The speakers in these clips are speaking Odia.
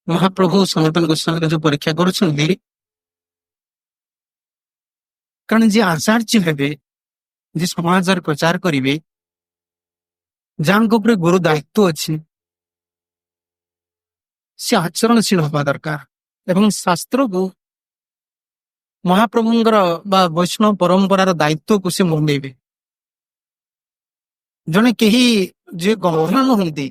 ମହାପ୍ରଭୁ ସନାତନ ଗୋସ୍ୱାମୀର ଯୋଉ ପରୀକ୍ଷା କରୁଛନ୍ତି, କାରଣ ଯିଏ ଆଚାର୍ଯ୍ୟ ହେବେ, ଯିଏ ସମାଜରେ ପ୍ରଚାର କରିବେ, ଯାହାଙ୍କ ଉପରେ ଗୁରୁ ଦାୟିତ୍ୱ ଅଛି, ସେ ଆଚରଣଶୀଳ ହବା ଦରକାର ଏବଂ ଶାସ୍ତ୍ରକୁ ମହାପ୍ରଭୁଙ୍କର ବା ବୈଷ୍ଣବ ପରମ୍ପରାର ଦାୟିତ୍ୱକୁ ସେ ମୁଣ୍ଡେଇବେ। ଜଣେ କେହି ଯିଏ ଗହ୍ର ନୁହନ୍ତି,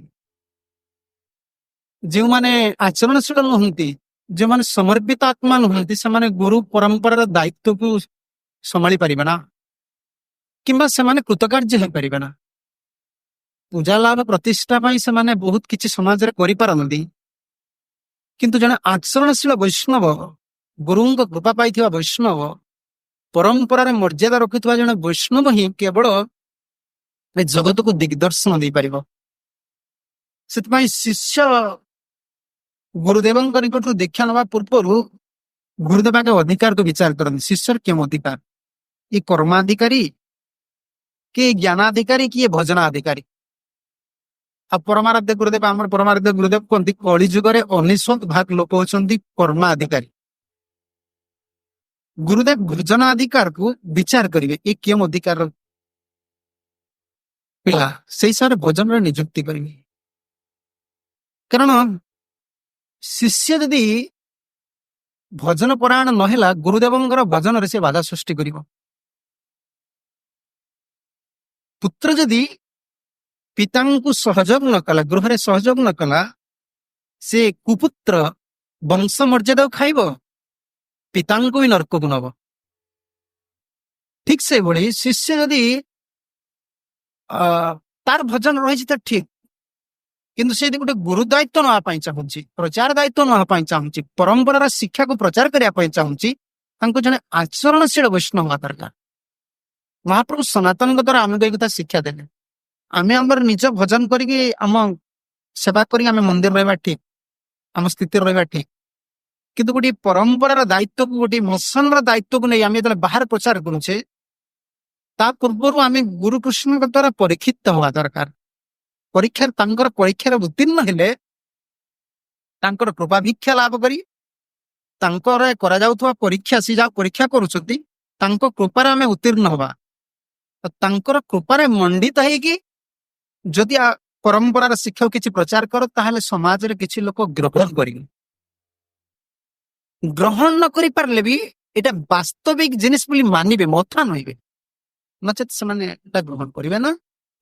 ଯେଉଁମାନେ ଆଚରଣଶୀଳ ନୁହନ୍ତି, ଯେଉଁମାନେ ସମର୍ପିତ ଆତ୍ମା ନୁହନ୍ତି, ସେମାନେ ଗୁରୁ ପରମ୍ପରାର ଦାୟିତ୍ୱକୁ ସମ୍ଭାଳି ପାରିବେ ନା, କିମ୍ବା ସେମାନେ କୃତକାର୍ଯ୍ୟ ହେଇପାରିବେ ନା। ପୂଜା ଲାଭ ପ୍ରତିଷ୍ଠା ପାଇଁ ସେମାନେ ବହୁତ କିଛି ସମାଜରେ କରିପାରନ୍ତି, କିନ୍ତୁ ଜଣେ ଆଚରଣଶୀଳ ବୈଷ୍ଣବ, ଗୁରୁଙ୍କ କୃପା ପାଇଥିବା ବୈଷ୍ଣବ, ପରମ୍ପରାରେ ମର୍ଯ୍ୟାଦା ରଖୁଥିବା ଜଣେ ବୈଷ୍ଣବ ହିଁ କେବଳ ଏ ଜଗତକୁ ଦିଗ୍ଦର୍ଶନ ଦେଇପାରିବ। ସେଥିପାଇଁ ଶିଷ୍ୟ ଗୁରୁଦେବଙ୍କ ନିକଟରୁ ଦୀକ୍ଷା ନେବା ପୂର୍ବରୁ ଗୁରୁଦେବଙ୍କ ଅଧିକାରକୁ ବିଚାର କରନ୍ତି। ଶିଷ୍ୟର କେଉଁ ଅଧିକାର? ଇଏ କର୍ମାଧିକାରୀ, କିଏ ଜ୍ଞାନାଧିକାରୀ, କିଏ ଭଜନାଧିକାରୀ? ଆଉ ପରମାରାଧ୍ୟ ଗୁରୁଦେବ, ଆମର ପରମାରାଧ୍ୟ ଗୁରୁଦେବ କୁହନ୍ତି କଳି ଯୁଗରେ 99% ଲୋକ ହଉଛନ୍ତି କର୍ମାଧିକାରୀ। ଗୁରୁଦେବ ଭଜନାଧିକାରକୁ ବିଚାର କରିବେ, ଏ କେଉଁ ଅଧିକାର ପିଲା, ସେଇ ହିସାବରେ ଭଜନରେ ନିଯୁକ୍ତି କରିବେ। କାରଣ ଶିଷ୍ୟ ଯଦି ଭଜନ ପରାୟଣ ନହେଲା, ଗୁରୁଦେବଙ୍କର ଭଜନରେ ସେ ବାଧା ସୃଷ୍ଟି କରିବ। ପୁତ୍ର ଯଦି ପିତାଙ୍କୁ ସହଯୋଗ ନ କଲା, ଗୃହରେ ସହଯୋଗ ନ କଲା, ସେ କୁପୁତ୍ର ବଂଶ ମର୍ଯ୍ୟାଦା ଖାଇବ, ପିତାଙ୍କୁ ବି ନର୍କକୁ ନବ। ଠିକ ସେଇଭଳି ଶିଷ୍ୟ ଯଦି ତାର ଭଜନ ରହିଛି ତ ଠିକ, କିନ୍ତୁ ସେ ଯଦି ଗୋଟେ ଗୁରୁ ଦାୟିତ୍ୱ ନେବା ପାଇଁ ଚାହୁଁଛି, ପ୍ରଚାର ଦାୟିତ୍ୱ ନେବା ପାଇଁ ଚାହୁଁଛି, ପରମ୍ପରାର ଶିକ୍ଷାକୁ ପ୍ରଚାର କରିବା ପାଇଁ ଚାହୁଁଛି, ତାଙ୍କୁ ଜଣେ ଆଚରଣଶୀଳ ବୈଷ୍ଣବ ହବା ଦରକାର। ମହାପ୍ରଭୁ ସନାତନଙ୍କ ଦ୍ୱାରା ଆମକୁ ଏଇ କଥା ଶିକ୍ଷା ଦେଲେ। ଆମେ ଆମର ନିଜ ଭଜନ କରିକି ଆମ ସେବା କରିକି ଆମେ ମନ୍ଦିର ରହିବା ଠିକ, ଆମ ସ୍ଥିତିରେ ରହିବା ଠିକ, କିନ୍ତୁ ଗୋଟିଏ ପରମ୍ପରାର ଦାୟିତ୍ୱକୁ, ଗୋଟିଏ ମିଶନର ଦାୟିତ୍ୱକୁ ନେଇ ଆମେ ଯେତେବେଳେ ବାହାରେ ପ୍ରଚାର କରୁଛେ, ତା ପୂର୍ବରୁ ଆମେ ଗୁରୁକୃଷ୍ଣଙ୍କ ଦ୍ୱାରା ପରୀକ୍ଷିତ ହବା ଦରକାର। ତାଙ୍କର ପରୀକ୍ଷାରେ ଉତ୍ତୀର୍ଣ୍ଣ ହେଲେ ତାଙ୍କର କୃପାଭିକ୍ଷା ଲାଭ କରି, ତାଙ୍କର କରାଯାଉଥିବା ପରୀକ୍ଷା, ସେ ଯାହା ପରୀକ୍ଷା କରୁଛନ୍ତି, ତାଙ୍କ କୃପାରେ ଆମେ ଉତ୍ତୀର୍ଣ୍ଣ ହବା। ତାଙ୍କର କୃପାରେ ମଣ୍ଡିତ ହେଇକି ଯଦି ପରମ୍ପରାର ଶିକ୍ଷାକୁ କିଛି ପ୍ରଚାର କର, ତାହେଲେ ସମାଜରେ କିଛି ଲୋକ ଗ୍ରହଣ କରିବେ। ଗ୍ରହଣ ନ କରିପାରିଲେ ବି ଏଇଟା ବାସ୍ତବିକ ଜିନିଷ ବୋଲି ମାନିବେ, ମଥା ନହିବେ, ନଚେତ ସେମାନେ ଏଟା ଗ୍ରହଣ କରିବେ ନା,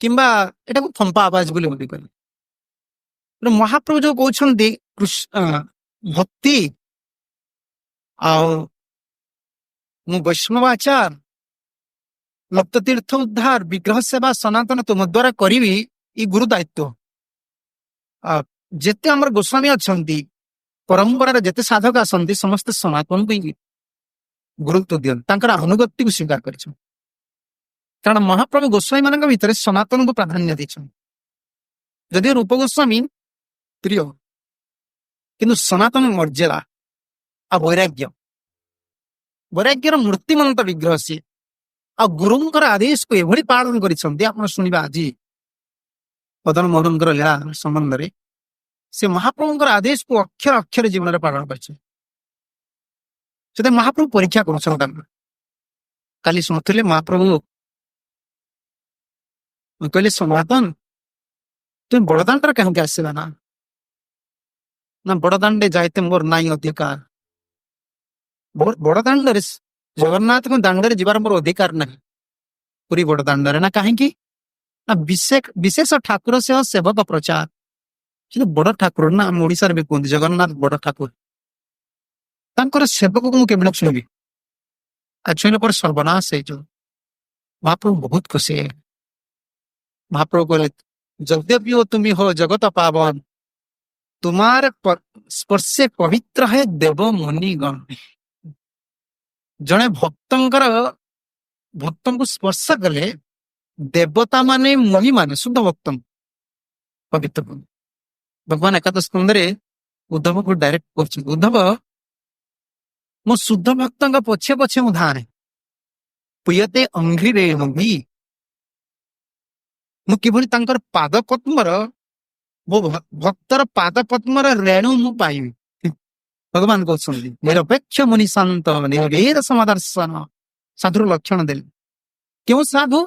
କିମ୍ବା ଏଟାକୁ ଫମ୍ପା ଆବାଜ ବୋଲି ମଧ୍ୟ କହିବେ। ମହାପ୍ରଭୁ ଯୋଉ କହୁଛନ୍ତି ଭକ୍ତି ଆଉ ମୁଁ ବୈଷ୍ଣବ ଆଚାର, ଲପ୍ତ ତୀର୍ଥ ଉଦ୍ଧାର, ବିଗ୍ରହ ସେବା ସନାତନ ତୁମ ଦ୍ୱାରା କରିବି, ଇ ଗୁରୁ ଦାୟିତ୍ୱ। ଯେତେ ଆମର ଗୋସ୍ୱାମୀ ଅଛନ୍ତି, ପରମ୍ପରାରେ ଯେତେ ସାଧକ ଆସନ୍ତି, ସମସ୍ତେ ସନାତନକୁ ହିଁ ଗୁରୁତ୍ୱ ଦିଅନ୍ତି, ତାଙ୍କର ଅନୁଗତିକୁ ସ୍ୱୀକାର କରିଛନ୍ତି। କାରଣ ମହାପ୍ରଭୁ ଗୋସ୍ୱାମୀ ମାନଙ୍କ ଭିତରେ ସନାତନକୁ ପ୍ରାଧାନ୍ୟ ଦେଇଛନ୍ତି। ଯଦିଓ ରୂପ ଗୋସ୍ୱାମୀ ପ୍ରିୟ, କିନ୍ତୁ ସନାତନ ମର୍ଯ୍ୟାଦା ଆଉ ବୈରାଗ୍ୟର ମୂର୍ତ୍ତିମନ୍ତ ବିଗ୍ରହ ସିଏ। ଆଉ ଗୁରୁଙ୍କର ଆଦେଶକୁ ଏଭଳି ପାଳନ କରିଛନ୍ତି, ଆପଣ ଶୁଣିବା ଆଜି ମଦନ ମୋହନଙ୍କର ଲୀଳା ସମ୍ବନ୍ଧରେ। ସେ ମହାପ୍ରଭୁଙ୍କର ଆଦେଶକୁ ଅକ୍ଷର ଅକ୍ଷର ଜୀବନରେ ପାଳନ କରିଛନ୍ତି। ସେଥିପାଇଁ ମହାପ୍ରଭୁ ପରୀକ୍ଷା କରୁଛନ୍ତି ତାଙ୍କୁ। କାଲି ଶୁଣୁଥିଲେ ମହାପ୍ରଭୁ କହିଲେ, ସନାତନ ତୁମେ ବଡ଼ଦାଣ୍ଡରେ କାହିଁକି ଆସିଲା? ନା ବଡ଼ଦାଣ୍ଡେ ଯାଇତେ ମୋର ନାଇଁ ଅଧିକାର। ବଡ଼ଦାଣ୍ଡରେ ଜଗନ୍ନାଥଙ୍କ ଦାଣ୍ଡରେ ଯିବାର ମୋର ଅଧିକାର ନାହିଁ, ପୁରୀ ବଡ଼ଦାଣ୍ଡରେ। ନା କାହିଁକି? ନା ବିଶେଷ ଠାକୁର ସହ ସେବକ ପ୍ରଚାର। କିନ୍ତୁ ବଡ ଠାକୁର ନା, ଆମ ଓଡିଶାରେ ବି କୁହନ୍ତି ଜଗନ୍ନାଥ ବଡ ଠାକୁର, ତାଙ୍କର ସେବକକୁ ମୁଁ କେମିତି ଛୁଇଁବି? ଆଉ ଛୁଇଁଲା ପରେ ସର୍ବନାଶ ହେଇଯିବ। ମହାପ୍ରଭୁ ବହୁତ ଖୁସି। ମହାପ୍ରଭୁ କହିଲେ, ଯଦ୍ୟପି ତୁମି ହୋ ଜଗତ ପାବନ, ତୁମାର ସ୍ପର୍ଶେ ପବିତ୍ର ହେ ଦେବ ମୁନି ଗଣ। ଜଣେ ଭକ୍ତଙ୍କୁ ସ୍ପର୍ଶ କଲେ ଦେବତା ମାନେ, ମୁନି ମାନେ ଶୁଦ୍ଧ ଭକ୍ତଙ୍କୁ ପବିତ୍ର। ଭଗବାନ ଏକାଦଶ ସ୍କନ୍ଧରେ ଉଦ୍ଧବକୁ ଡାଇରେକ୍ଟ କରୁଛନ୍ତି, ଉଦ୍ଧବ ମୁଁ ଶୁଦ୍ଧ ଭକ୍ତଙ୍କ ପଛେ ପଛେ ମୁଁ ଧାରେ, ପ୍ରିୟତେ ଅଙ୍ଘ୍ରିରେ ନଭି। ମୁଁ କିଭଳି ତାଙ୍କର ପାଦ ପଦ୍ମର, ମୋ ଭକ୍ତର ପାଦ ପଦ୍ମର ରେଣୁ ମୁଁ ପାଇବି। ଭଗବାନ କହୁଛନ୍ତି ନିରପେକ୍ଷ ମୁନି ଶାନ୍ତ ନିର୍ଭେଦ ସମାଦର୍ଶନ। ସାଧୁର ଲକ୍ଷଣ ଦେଲେ। କେଉଁ ସାଧୁ?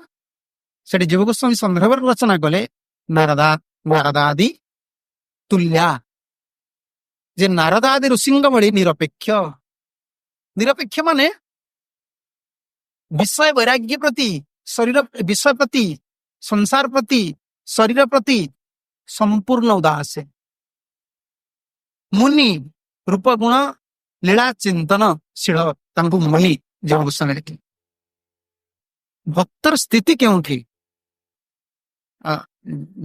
ସେଠି ଜୀବ ଗୋସ୍ୱାମୀ ସନ୍ଦର୍ଭରେ ରଚନା କଲେ ନାରଦାଦି ତୁଲ୍ୟା, ଯେ ନାରଦ ଆଦି ଋଷିଙ୍କ ଭଳି ନିରପେକ୍ଷ। ନିରପେକ୍ଷ ମାନେ ବିଷୟ ବୈରାଗ୍ୟ ପ୍ରତି, ଶରୀର ବିଷୟ ପ୍ରତି, ସଂସାର ପ୍ରତି, ଶରୀର ପ୍ରତି ସମ୍ପୂର୍ଣ୍ଣ ଉଦାସ। ମୁନି ରୂପ ଗୁଣ ଲୀଳା ଚିନ୍ତନଶୀଳ, ତାଙ୍କୁ ମୁନି ଜୀବ ଗୋସ୍ୱାମୀ ଲେଖିଲେ। ଭକ୍ତର ସ୍ଥିତି କେଉଁଠି?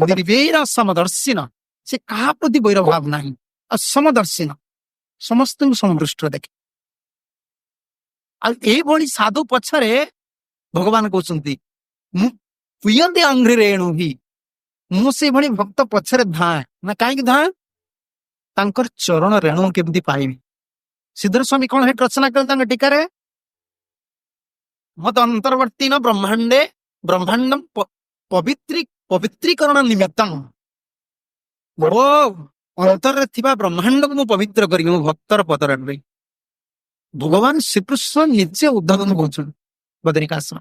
ନିର୍ଭେଦ ସମଦର୍ଶୀନ, ସେ କାହା ପ୍ରତି ବୈର ଭାବ ନାହିଁ। ଆଉ ସମଦର୍ଶୀନ, ସମସ୍ତଙ୍କୁ ସମଦୃଷ୍ଟିରେ ଦେଖେ। ଆଉ ଏଇଭଳି ସାଧୁ ପଛରେ ଭଗବାନ କହୁଛନ୍ତି ମୁଁ ପ୍ରିୟନ୍ତି ଅଙ୍ଘ୍ରିରେ ଏଣୁ ହିଁ, ମୁଁ ସେଇଭଳି ଭକ୍ତ ପଛରେ ଧାଏଁ। ନା କାହିଁକି ଧାଏଁ? ତାଙ୍କର ଚରଣ ରେଣୁ କେମିତି ପାଇବି। ସିଦ୍ଧର ସ୍ୱାମୀ କଣ ହେଠି ରଚନା କଲେ ତାଙ୍କ ଟୀକାରେ? ମତ ଅନ୍ତର୍ବର୍ତ୍ତୀ ନ ବ୍ରହ୍ମାଣ୍ଡେ ବ୍ରହ୍ମାଣ୍ଡ ପବିତ୍ରୀକରଣ ନିମିତ୍ତଂ। ମୋ ଅନ୍ତରରେ ଥିବା ବ୍ରହ୍ମାଣ୍ଡକୁ ମୁଁ ପବିତ୍ର କରିବି ମୋ ଭକ୍ତର ପଦରେ। ଭଗବାନ ଶ୍ରୀକୃଷ୍ଣ ନିଜେ ଉଦ୍ଧବନ କହୁଛନ୍ତି ବଦରିକାଶ୍ରମ।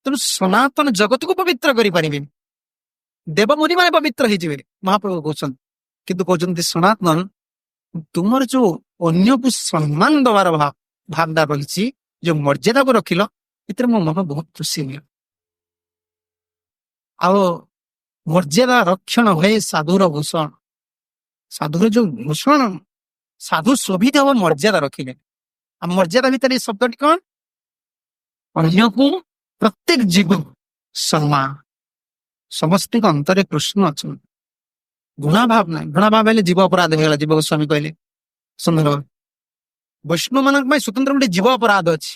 ତେଣୁ ସନାତନ ଜଗତକୁ ପବିତ୍ର କରିପାରିବେ। ଦେବମୁନି ମାନେ ପବିତ୍ର ହେଇଯିବେ, ମହାପ୍ରଭୁ କହୁଛନ୍ତି। କିନ୍ତୁ କହୁଛନ୍ତି ସନାତନ, ତୁମର ଯୋଉ ଅନ୍ୟକୁ ସମ୍ମାନ ଦବାର ଭାବନା ରହିଛି, ଯୋଉ ମର୍ଯ୍ୟାଦାକୁ ରଖିଲ, ଏଥିରେ ମୋ ମନ ବହୁତ ଖୁସି ହୁଏ। ଆଉ ମର୍ଯ୍ୟାଦା ରକ୍ଷଣ ହୁଏ ସାଧୁର ଭୂଷଣ। ସାଧୁର ଯୋଉ ଭୂଷଣ, ସାଧୁ ଶୋଭିତ ହବ ମର୍ଯ୍ୟାଦା ରଖିଲେ। ଆଉ ମର୍ଯ୍ୟାଦା ଭିତରେ ଏଇ ଶବ୍ଦଟି କଣ? ଅନ୍ୟକୁ, ପ୍ରତ୍ୟେକ ଜୀବ ସମ୍ମାନ। ସମସ୍ତଙ୍କ ଅନ୍ତରରେ କୃଷ୍ଣ ଅଛନ୍ତି, ଘୃଣାଭାବ ନାହିଁ। ଘୃଣାଭାବ ହେଲେ ଜୀବ ଅପରାଧ ହେଇଗଲା। ଜୀବ ଗୋସ୍ୱାମୀ କହିଲେ ସୁନ୍ଦର। ବୈଷ୍ଣବ ମାନଙ୍କ ପାଇଁ ସ୍ୱତନ୍ତ୍ର ଗୋଟେ ଜୀବ ଅପରାଧ ଅଛି।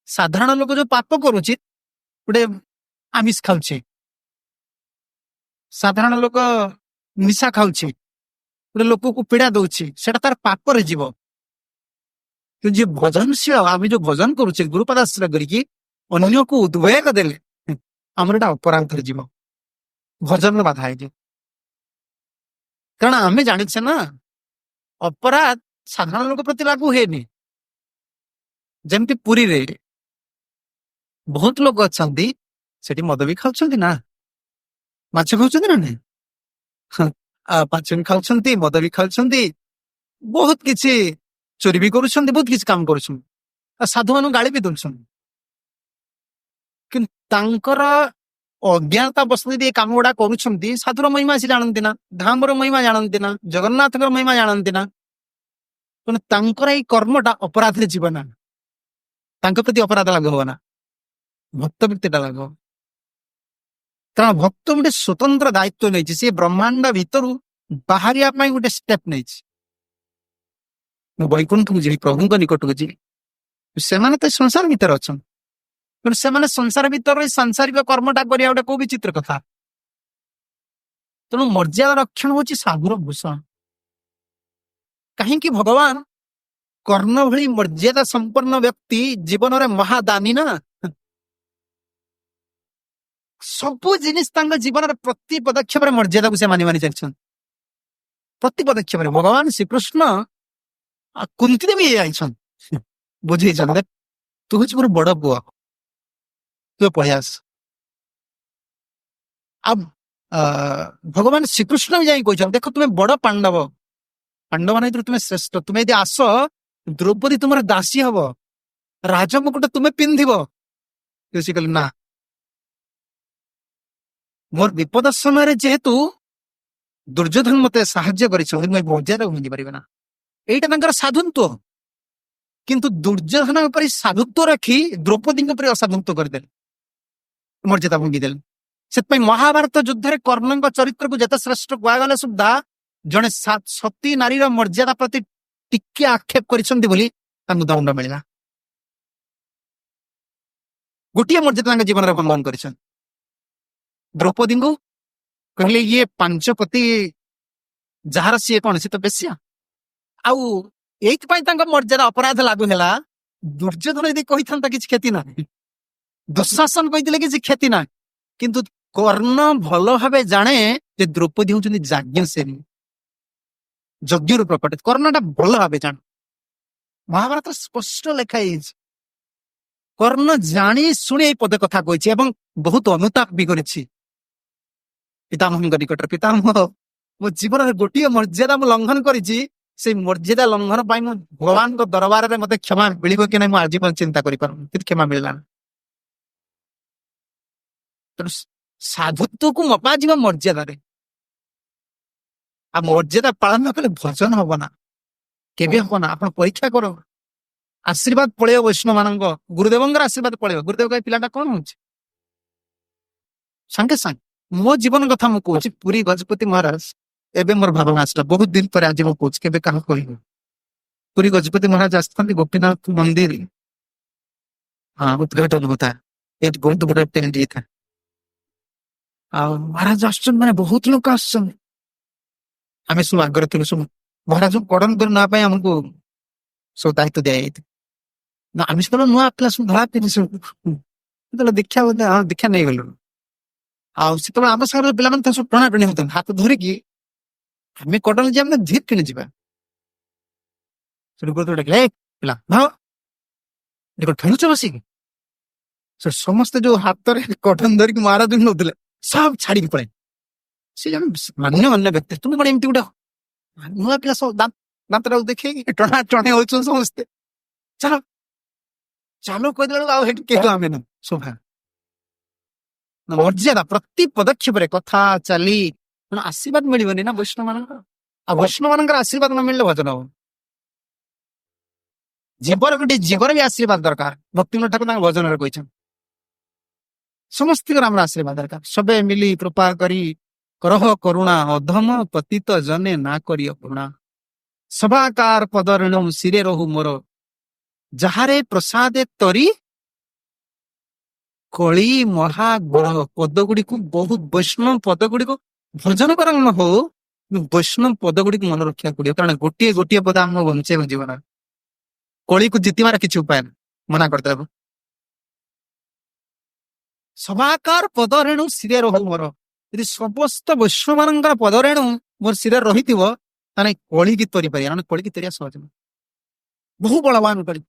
ସାଧାରଣ ଲୋକ ଯୋଉ ପାପ କରୁଛି, ଗୋଟେ ଆମିଷ ଖାଉଛି, ସାଧାରଣ ଲୋକ ନିଶା ଖାଉଛି, ଗୋଟେ ଲୋକକୁ ପୀଡା ଦଉଛି, ସେଟା ତାର ପାପରେ ଯିବ। କିନ୍ତୁ ଯିଏ ଭଜନଶୀଳ, ଆମେ ଯୋଉ ଭଜନ କରୁଛେ ଗୁରୁପଦ ଆଶ୍ରୟ କରିକି, ଅନ୍ୟକୁ ଉଦ୍ବେଗ ଦେଲେ ଆମର ଏଟା ଅପରାଧରେ ଯିବ, ଭଜନରେ ବାଧା ହେଇଯିବ। କାରଣ ଆମେ ଜାଣିଛେ ନା ଅପରାଧ ସାଧାରଣ ଲୋକ ପ୍ରତି ଲାଗୁ ହୁଏନି। ଯେମିତି ପୁରୀରେ ବହୁତ ଲୋକ ଅଛନ୍ତି, ସେଠି ମଦ ବି ଖାଉଛନ୍ତି ନା, ମାଛ ଖାଉଛନ୍ତି ନା ନାଇଁ? ମାଛ ବି ଖାଉଛନ୍ତି, ମଦ ବି ଖାଉଛନ୍ତି, ବହୁତ କିଛି ଚୋରି ବି କରୁଛନ୍ତି, ବହୁତ କିଛି କାମ କରୁଛନ୍ତି, ଆଉ ସାଧୁମାନଙ୍କୁ ଗାଳି ବି ଦଉଛନ୍ତି। କିନ୍ତୁ ତାଙ୍କର ଅଜ୍ଞାନତା ବଶତଃ ଯଦି ଏ କାମ ଗୁଡା କରୁଛନ୍ତି, ସାଧୁର ମହିମା ସେ ଜାଣନ୍ତି ନା, ଧାମର ମହିମା ଜାଣନ୍ତି ନା, ଜଗନ୍ନାଥଙ୍କର ମହିମା ଜାଣନ୍ତି ନା। ତେଣୁ ତାଙ୍କର ଏଇ କର୍ମଟା ଅପରାଧରେ ଯିବ ନା, ତାଙ୍କ ପ୍ରତି ଅପରାଧ ଲାଗୁ ହବ ନା, ଭକ୍ତ ବ୍ୟକ୍ତିଟା ଲାଗୁ ହବ। କାରଣ ଭକ୍ତ ଗୋଟେ ସ୍ୱତନ୍ତ୍ର ଦାୟିତ୍ୱ ନେଇଛି, ସେ ବ୍ରହ୍ମାଣ୍ଡ ଭିତରୁ ବାହାରିବା ପାଇଁ ଗୋଟେ ଷ୍ଟେପ ନେଇଛି। ମୁଁ ବୈକୁଣ୍ଠକୁ ଯିବି, ପ୍ରଭୁଙ୍କ ନିକଟକୁ ଯିବି। ସେମାନେ ତ ସଂସାର ଭିତରେ ଅଛନ୍ତି, ତେଣୁ ସେମାନେ ସଂସାର ଭିତରେ ସାଂସାରିକ କର୍ମଟା କରିବା ଗୋଟେ କୋଉ ବିଚିତ୍ର କଥା। ତେଣୁ ମର୍ଯ୍ୟାଦା ରକ୍ଷଣ ହଉଛି ସାଧୁର ଭୂଷଣ। କାହିଁକି? ଭଗବାନ କର୍ଣ୍ଣ ଭଳି ମର୍ଯ୍ୟାଦା ସମ୍ପନ୍ନ ବ୍ୟକ୍ତି ଜୀବନରେ ମହାଦାନୀ ନା। ସବୁ ଜିନିଷ ତାଙ୍କ ଜୀବନର ପ୍ରତି ପଦକ୍ଷେପରେ ମର୍ଯ୍ୟାଦାକୁ ସେ ମାନି ମାନି ଚାଲିଛନ୍ତି। ପ୍ରତି ପଦକ୍ଷେପରେ ଭଗବାନ ଶ୍ରୀକୃଷ୍ଣ କୁନ୍ତି ଦେବୀ ଯାଇଛନ୍ତି, ବୁଝେଇଛନ୍ତି, ତୁ ହଉଛି ମୋର ବଡ ପୁଅ, ତୁ ପ୍ରୟାସ। ଆଉ ଭଗବାନ ଶ୍ରୀକୃଷ୍ଣ ବି ଯାଇ କହିଛନ୍ତି, ଦେଖ ତୁମେ ବଡ ପାଣ୍ଡବ, ପାଣ୍ଡବ ନାହିଁ ତୁମେ ଶ୍ରେଷ୍ଠ, ତୁମେ ଯଦି ଆସ ଦ୍ରୌପଦୀ ତୁମର ଦାସୀ ହବ, ରାଜମୁକୁଟ ତୁମେ ପିନ୍ଧିବ। ସେ କହିଲେ ନା, ମୋର ବିପଦ ସମୟରେ ଯେହେତୁ ଦୁର୍ଯ୍ୟୋଧନ ମତେ ସାହାଯ୍ୟ କରିଛନ୍ତି, ମୁଁ ମର୍ଯ୍ୟାଦା ଭାଙ୍ଗି ପାରିବେ ନା। ଏଇଟା ତାଙ୍କର ସାଧୁତ୍ୱ। କିନ୍ତୁ ଦୁର୍ଯ୍ୟୋଧନ ଉପରେ ସାଧୁତ୍ୱ ରଖି ଦ୍ରୌପଦୀଙ୍କ ଉପରେ ଅସାଧୁତ୍ୱ କରିଦେଲେ, ମର୍ଯ୍ୟାଦା ଭାଙ୍ଗିଦେଲେ। ସେଥିପାଇଁ ମହାଭାରତ ଯୁଦ୍ଧରେ କର୍ଣ୍ଣଙ୍କ ଚରିତ୍ରକୁ ଯେତେ ଶ୍ରେଷ୍ଠ କୁହାଗଲେ ସୁଦ୍ଧା ଜଣେ ସତୀ ନାରୀର ମର୍ଯ୍ୟାଦା ପ୍ରତି ଟିକେ ଆକ୍ଷେପ କରିଛନ୍ତି ବୋଲି ତାଙ୍କୁ ଦଣ୍ଡ ମିଳିଲା। ଗୋଟିଏ ମର୍ଯ୍ୟାଦା ତାଙ୍କ ଜୀବନରେ ଅବଲମ୍ବନ କରିଛନ୍ତି। ଦ୍ରୌପଦୀଙ୍କୁ କହିଲେ ଇଏ ପାଞ୍ଚପତି ଯାହାର ସିଏ କଣ, ସିଏ ତ ବେଶ୍ୟା। ଆଉ ଏଇଥିପାଇଁ ତାଙ୍କ ମର୍ଯ୍ୟାଦା ଅପରାଧ ଲାଗୁ ହେଲା। ଦୁର୍ଯ୍ୟୋଧନ ଯଦି କହିଥାନ୍ତା କିଛି କ୍ଷତି ନାହିଁ, ଦୁଃଶାସନ କହିଥିଲେ କିଛି କ୍ଷତି ନାହିଁ। କିନ୍ତୁ କର୍ଣ୍ଣ ଭଲ ଭାବେ ଜାଣେ ଯେ ଦ୍ରୌପଦୀ ହଉଛନ୍ତି ଯାଜ୍ଞସେନୀ, ଯଜ୍ଞରୁ ପ୍ରକଟ। କର୍ଣ୍ଣଟା ଭଲ ଭାବେ ଜାଣ, ମହାଭାରତ ସ୍ପଷ୍ଟ ଲେଖା ହେଇଛି। କର୍ଣ୍ଣ ଜାଣି ଶୁଣି ଏଇ ପଦ କଥା କହିଛି ଏବଂ ବହୁତ ଅନୁତାପ ବି କରିଛି ପିତାମହଙ୍କ ନିକଟରେ। ପିତାମହ, ମୋ ଜୀବନରେ ଗୋଟିଏ ମର୍ଯ୍ୟାଦା ମୁଁ ଲଙ୍ଘନ କରିଛି, ସେଇ ମର୍ଯ୍ୟାଦା ଲଙ୍ଘନ ପାଇଁ ମୁଁ ଭଗବାନଙ୍କ ଦରବାରରେ ମତେ କ୍ଷମା ମିଳିବ କି ନାହିଁ ମୁଁ ଆଜି ପର୍ଯ୍ୟନ୍ତ ଚିନ୍ତା କରିପାରୁନି, କିନ୍ତୁ କ୍ଷମା ମିଳିଲା ନା। ତେଣୁ ସାଧୁତ୍ୱକୁ ମପାଯିବ ମର୍ଯ୍ୟାଦାରେ, ଆଉ ମର୍ଯ୍ୟାଦା ପାଳନ କଲେ ଭଜନ ହବ ନା, କେବେ ହବ ନା। ଆପଣ ପରୀକ୍ଷା କର, ଆଶୀର୍ବାଦ ପଳେଇବ ବୈଷ୍ଣବ ମାନଙ୍କ, ଗୁରୁଦେବଙ୍କର ଆଶୀର୍ବାଦ ପଳେଇବ। ଗୁରୁଦେବ କହିବେ ପିଲାଟା କଣ ହଉଛି, ସାଙ୍ଗେ ସାଙ୍ଗେ। ମୋ ଜୀବନ କଥା ମୁଁ କହୁଛି, ପୁରୀ ଗଜପତି ମହାରାଜ, ଏବେ ମୋର ଭାବନା ଆସିଲା, ବହୁତ ଦିନ ପରେ ଆଜି ମୁଁ କହୁଛି, କେବେ କାହାକୁ କହିବି। ପୁରୀ ଗଜପତି ମହାରାଜ ଆସିଥାନ୍ତି ଗୋପୀନାଥ ମନ୍ଦିର, ହଁ ଉଦ୍ଘାଟନ ହୋତା, ଏଠି ବହୁତ ବଡ ଟେଣ୍ଟ ହେଇଥାଏ। ଆଉ ମହାରାଜ ଆସୁଛନ୍ତି ମାନେ ବହୁତ ଲୋକ ଆସୁଛନ୍ତି, ଆମେ ସବୁ ଆଗରେ ଥିଲୁ। ସବୁ ମହାରାଜଙ୍କୁ କଡନ କରି ନେବା ପାଇଁ ଆମକୁ ସବୁ ଦାୟିତ୍ୱ ଦିଆଯାଇଥିଲା। ନା ଆମେ ସେତେବେଳେ ନୂଆ ପିଲା, ସବୁ ଧଳା ପିନ୍ଧି ସବୁ ଯେତେବେଳେ ଦୀକ୍ଷା ବୋଧେ, ହଁ ଦୀକ୍ଷା ନେଇଗଲୁ। ଆଉ ସେତେବେଳେ ଆମ ସାଙ୍ଗରେ ପିଲାମାନେ ସବୁ ଟଣାଟଣି ହଉଛନ୍ତି ହାତ ଧରିକି, ଆମେ କଡନ ଯିବା ମାନେ ଧୀର କିଣି ଯିବା। ସେଠୁ ଗୋଟେ ଡାକିଲେ, ପିଲା ଭାବ ଦେଖ ଠେଲୁଛ ବସିକି। ସେ ସମସ୍ତେ ଯୋଉ ହାତରେ କଟନ ଧରିକି ମହାରାଜଙ୍କୁ ନଉଥିଲେ ସବୁ ଛାଡିକି ପଳେଇ। ସେ ଜଣେ ମାନ୍ୟ ବ୍ୟକ୍ତି, ତୁମେ କଣ ଏମିତି ଗୋଟେ ନୂଆ ପିଲା, ସବୁ ଦାନ୍ତଟାକୁ ଦେଖେଇକି ଟଣା ଟଣି ହଉଛନ୍ତି ସମସ୍ତେ। ଚାଲ ଚାଲୁ କହିଦେଲା ବେଳକୁ ଆଉ ସେଠି କେହି ଆମେ ନା ଶୋଭା ମର୍ଯ୍ୟାଦା ପ୍ରତି ପଦକ୍ଷେପରେ କଥା ଚାଲି, ତେଣୁ ଆଶୀର୍ବାଦ ମିଳିବନି ନା ବୈଷ୍ଣବ ମାନଙ୍କର। ଆଉ ବୈଷ୍ଣବ ମାନଙ୍କର ଆଶୀର୍ବାଦ ନ ମିଳିଲେ ଭଜନ ହବ। ଜୀବର ଗୋଟେ ଜୀବର ବି ଆଶୀର୍ବାଦ ଦରକାର। ଭକ୍ତିବିନୋଦ ଠାକୁର ତାଙ୍କ ଭଜନରେ କହିଛନ୍ତି ସମସ୍ତଙ୍କର ଆମର ଆଶୀର୍ବାଦ ଦରକାର। ସବେ ମିଲି କୃପା କରି କରହ କରୁଣା, ଅଧମ ପତିତ ଜନେ ନା କରି ଅପରୁଣା। ସଭାକାର ପଦ ଋଣ ଶିରେ ରହୁ ମୋର, ଯାହାରେ ପ୍ରସାଦେ ତରି କଳି ମହା ଗୁଣ। ପଦ ଗୁଡିକୁ ବହୁତ, ବୈଷ୍ଣବ ପଦ ଗୁଡିକୁ ଭଜନ କର ନ ହଉ, ବୈଷ୍ଣବ ପଦ ଗୁଡିକୁ ମନେ ରଖିବାକୁ ପଡିବ, କାରଣ ଗୋଟିଏ ଗୋଟିଏ ପଦ ଆମକୁ ବଞ୍ଚେଇବ ଜୀବନ। କଳିକୁ ଜିତିବାର କିଛି ଉପାୟ ନାହିଁ, ମନା କରିଦେବ। ସଭାକାର ପଦ ରେଣୁ ଶିରେ ରହୁ ମୋର, ଯଦି ସମସ୍ତ ବୈଷ୍ଣବ ମାନଙ୍କର ପଦ ରେଣୁ ମୋର ଶିରେ ରହିଥିବ, ତାହେଲେ କଳିକି ତରି ପାରିବା, ମାନେ କଳିକି ତରିବା ସହଜ ନୁହେଁ, ବହୁ ବଳବାନ କଳି।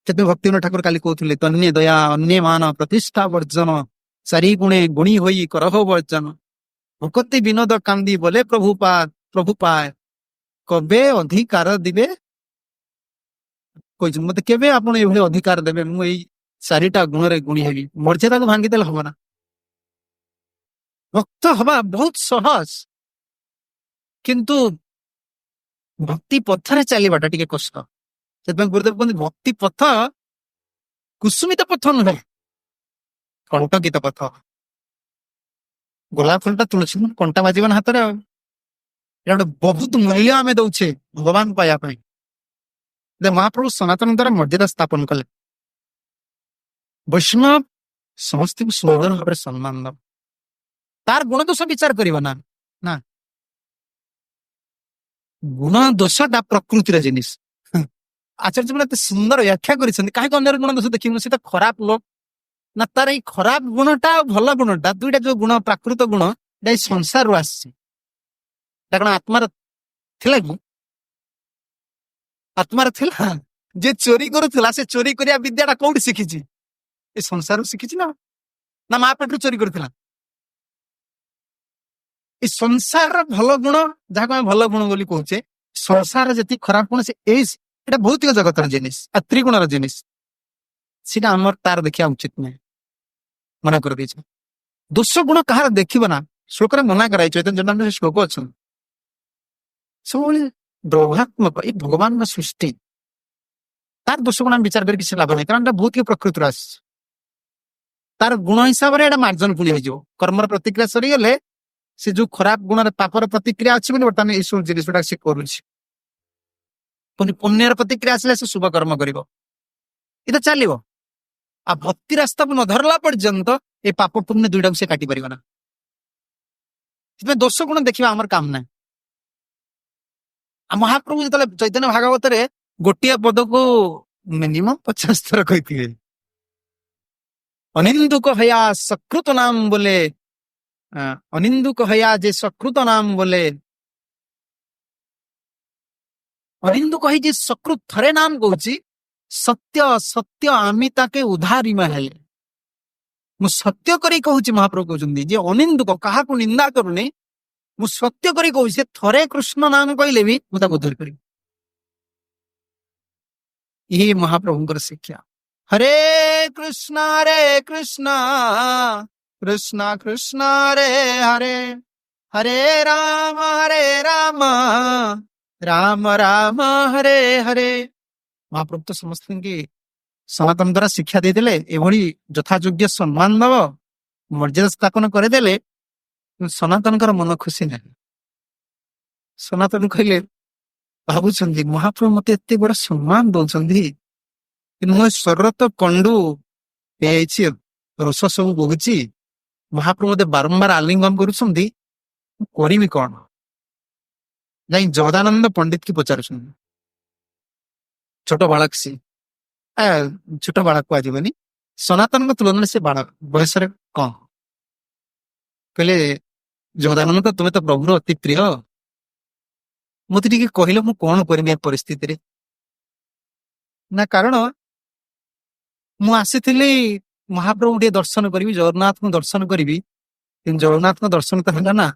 ସେଥିପାଇଁ ଭକ୍ତିବିନୋଦ ଠାକୁର କାଲି କହୁଥିଲେ, ତନ୍ୟ ଦୟା ଅନ୍ୟ ମାନ ପ୍ରତିଷ୍ଠା ବର୍ଜନ, ଚାରି ଗୁଣେ ଗୁଣୀ ହୋଇ କରହ ବର୍ଜନ। ଭକତି ବିନୋଦ କାନ୍ଦି ବୋଲେ ପ୍ରଭୁ ପାଏ, କବେ ଅଧିକାର ଦିବେ କହିଛନ୍ତି, ମତେ କେବେ ଆପଣ ଏଇଭଳି ଅଧିକାର ଦେବେ, ମୁଁ ଏଇ ଚାରିଟା ଗୁଣରେ ଗୁଣୀ ହେବି। ମର୍ଯ୍ୟାଦାକୁ ଭାଙ୍ଗିଦେଲେ ହବ ନା। ଭକ୍ତ ହବା ବହୁତ ସହଜ, କିନ୍ତୁ ଭକ୍ତି ପଥରେ ଚାଲିବାଟା ଟିକେ କଷ୍ଟ। ସେଥିପାଇଁ ଗୁରୁଦେବ କୁହନ୍ତି, ଭକ୍ତି ପଥ କୁସୁମିତ ପଥ ନୁହେଁ, କଣ୍ଟକିତ ପଥ। ଗୋଲାପ ଫୁଲଟା ତୁଳସୀ କଣ୍ଟା ବାଜିବ ନା ହାତରେ, ଆଉ ଏଇଟା ଗୋଟେ ବହୁତ ମୂଲ୍ୟ ଆମେ ଦଉଛେ ଭଗବାନ ପାଇବା ପାଇଁ। ମହାପ୍ରଭୁ ସନାତନ ଦ୍ୱାରା ମର୍ଯ୍ୟାଦା ସ୍ଥାପନ କଲେ। ବୈଷ୍ଣବ ସମସ୍ତଙ୍କୁ ସୁନ୍ଦର ଭାବରେ ସମ୍ମାନ ଦବ, ତାର ଗୁଣ ଦୋଷ ବିଚାର କରିବ ନା। ନା, ଗୁଣ ଦୋଷଟା ପ୍ରକୃତିର ଜିନିଷ। ଆଚାର୍ଯ୍ୟ ମାନେ ଏତେ ସୁନ୍ଦର ବ୍ୟାଖ୍ୟା କରିଛନ୍ତି, କାହିଁକି ଅନ୍ୟର ଗୁଣ ଦୋଷ ଦେଖିବୁନି, ସେ ତ ଖରାପ ଲୋକ ନା। ତାର ଏଇ ଖରାପ ଗୁଣଟା ଆଉ ଭଲ ଗୁଣଟା, ଦୁଇଟା ଯୋଉ ଗୁଣ ପ୍ରାକୃତ ଗୁଣ, ଏଇ ସଂସାରରୁ ଆସିଛି। ତା କଣ ଆତ୍ମାର ଥିଲା କି? ଆତ୍ମାର ଥିଲା? ଯେ ଚୋରି କରୁଥିଲା, ସେ ଚୋରି କରିବା ବିଦ୍ୟାଟା କୋଉଠି ଶିଖିଛି? ଏ ସଂସାରରୁ ଶିଖିଛି ନା ମା ପେଟରୁ ଚୋରି କରିଥିଲା? ଏଇ ସଂସାରର ଭଲ ଗୁଣ, ଯାହାକୁ ଆମେ ଭଲ ଗୁଣ ବୋଲି କହୁଛେ, ସଂସାର ଯେତିକି ଖରାପ ଗୁଣ, ଏଇଟା ଭୌତିକ ଜଗତର ଜିନିଷ, ଆଉ ତ୍ରିଗୁଣର ଜିନିଷ, ସେଟା ଆମର ତାର ଦେଖିବା ଉଚିତ ନାହିଁ, ମନା କରିଦେଇଛି। ଦୋଷ ଗୁଣ କାହାର ଦେଖିବ ନା, ଶ୍ଲୋକରେ ମନା କରାଇଛି। ଚୈତନ୍ୟ ଶ୍ଲୋକ ଅଛନ୍ତି ସବୁବେଳେ ଦ୍ରୌହାତ୍ମକ, ଏଇ ଭଗବାନଙ୍କ ସୃଷ୍ଟି, ତାର ଦୋଷ ଗୁଣ ଆମେ ବିଚାର କରି କିଛି ଲାଭ ନାହିଁ, କାରଣ ଏଟା ଭୌତିକ ପ୍ରକୃତିରୁ ଆସିଛି। ତାର ଗୁଣ ହିସାବରେ ଏଇଟା ମାର୍ଜନ ପୁଣି ହେଇଯିବ। କର୍ମର ପ୍ରତିକ୍ରିୟା ସରିଗଲେ, ସେ ଯୋଉ ଖରାପ ଗୁଣରେ ପାପର ପ୍ରତିକ୍ରିୟା ଅଛି ବୋଲି ବର୍ତ୍ତମାନ ଏଇସବୁ ଜିନିଷ ଗୁଡା ସେ କରୁଛି। ପୁଣି ପୁଣ୍ୟର ପ୍ରତିକ୍ରିୟା ଆସିଲେ ସେ ଶୁଭ କର୍ମ କରିବ, ଏଇଟା ଚାଲିବ। ଆଉ ଭକ୍ତି ରାସ୍ତାକୁ ନ ଧରିଲା ପର୍ଯ୍ୟନ୍ତ ଏ ପାପ ପୁଣ୍ୟ ଦୁଇଟାକୁ ସେ କାଟି ପାରିବ ନା। ସେଥିପାଇଁ ଦୋଷ ଗୁଣ ଦେଖିବା ଆମର କାମ ନାହିଁ। ଆଉ ମହାପ୍ରଭୁ ଯେତେବେଳେ ଚୈତନ୍ୟ ଭାଗବତରେ ଗୋଟିଏ ପଦକୁ ମିନିମମ୍ 50 ଥର କହିଥିବେ, ଅନିନ୍ଦୁକ ହୟା ସକୃତ ନାମ ବୋଲେ, ଅନିନ୍ଦୁକ ହୟା ଯେ ସକୃତ ନାମ ବୋଲେ, ଅରିନ୍ଦୁ କହିଛି ସକୃତ ଥରେ ନାମ କହୁଛି ସତ୍ୟ ସତ୍ୟ ଆମେ ତାକେ ଉଦ୍ଧାରିମା ହେଲେ। ମୁଁ ସତ୍ୟ କରି କହୁଛି ମହାପ୍ରଭୁ କହୁଛନ୍ତି ଯେ ଅନିନ୍ଦୁକ କାହାକୁ ନିନ୍ଦା କରୁନି, ମୁଁ ସତ୍ୟ କରି କହୁଛି ସେ ଥରେ କୃଷ୍ଣ ନାମ କହିଲେ ବି ମୁଁ ତାକୁ ଉଦ୍ଧାର କରିବି। ଏହି ମହାପ୍ରଭୁଙ୍କର ଶିକ୍ଷା। ହରେ କୃଷ୍ଣ କୃଷ୍ଣ କୃଷ୍ଣ ରେ ହରେ ହରେ ରାମ ରାମ ରାମ ହରେ ହରେ। ମହାପ୍ରଭୁ ତ ସମସ୍ତଙ୍କୁ ସନାତନ ଦ୍ୱାରା ଶିକ୍ଷା ଦେଇଦେଲେ ଏଭଳି ଯଥାଯୋଗ୍ୟ ସମ୍ମାନ ଦବ, ମର୍ଯ୍ୟାଦା ସ୍ଥାପନ କରିଦେଲେ। ସନାତନଙ୍କର ମନ ଖୁସି ନାହିଁ। ସନାତନ କହିଲେ ଭାବୁଛନ୍ତି ମହାପ୍ରଭୁ ମତେ ଏତେ ବଡ ସମ୍ମାନ ଦଉଛନ୍ତି, କିନ୍ତୁ ମୋ ସ୍ୱର ତ କଣ୍ଡୁ ହେଇଛି, ରସ ସବୁ ବହୁଛି, ମହାପ୍ରଭୁ ମତେ ବାରମ୍ବାର ଆଲିଙ୍ଗନ କରୁଛନ୍ତି, ମୁଁ କରିବି କଣ? ଯାଇ ଜଗଦାନନ୍ଦ ପଣ୍ଡିତ କି ପଚାରୁଛନ୍ତି। ଛୋଟ ବାଳକ ସିଏ, ଛୋଟ ବାଳକ କୁହାଯିବନି, ସନାତନଙ୍କ ତୁଳନାରେ ସେ ବାଳକ ବୟସରେ କଣ? କହିଲେ ଜଗଦାନନ୍ଦ ତୁମେ ତ ପ୍ରଭୁର ଅତି ପ୍ରିୟ, ମତେ ଟିକେ କହିଲ ମୁଁ କଣ କରିବି ଏ ପରିସ୍ଥିତିରେ? ନା କାରଣ ମୁଁ ଆସିଥିଲି ମହାପ୍ରଭୁ ଟିକେ ଦର୍ଶନ କରିବି, ଜଗନ୍ନାଥଙ୍କୁ ଦର୍ଶନ କରିବି, କିନ୍ତୁ ଜଗନ୍ନାଥଙ୍କ ଦର୍ଶନ ତ ହେଲା ନା,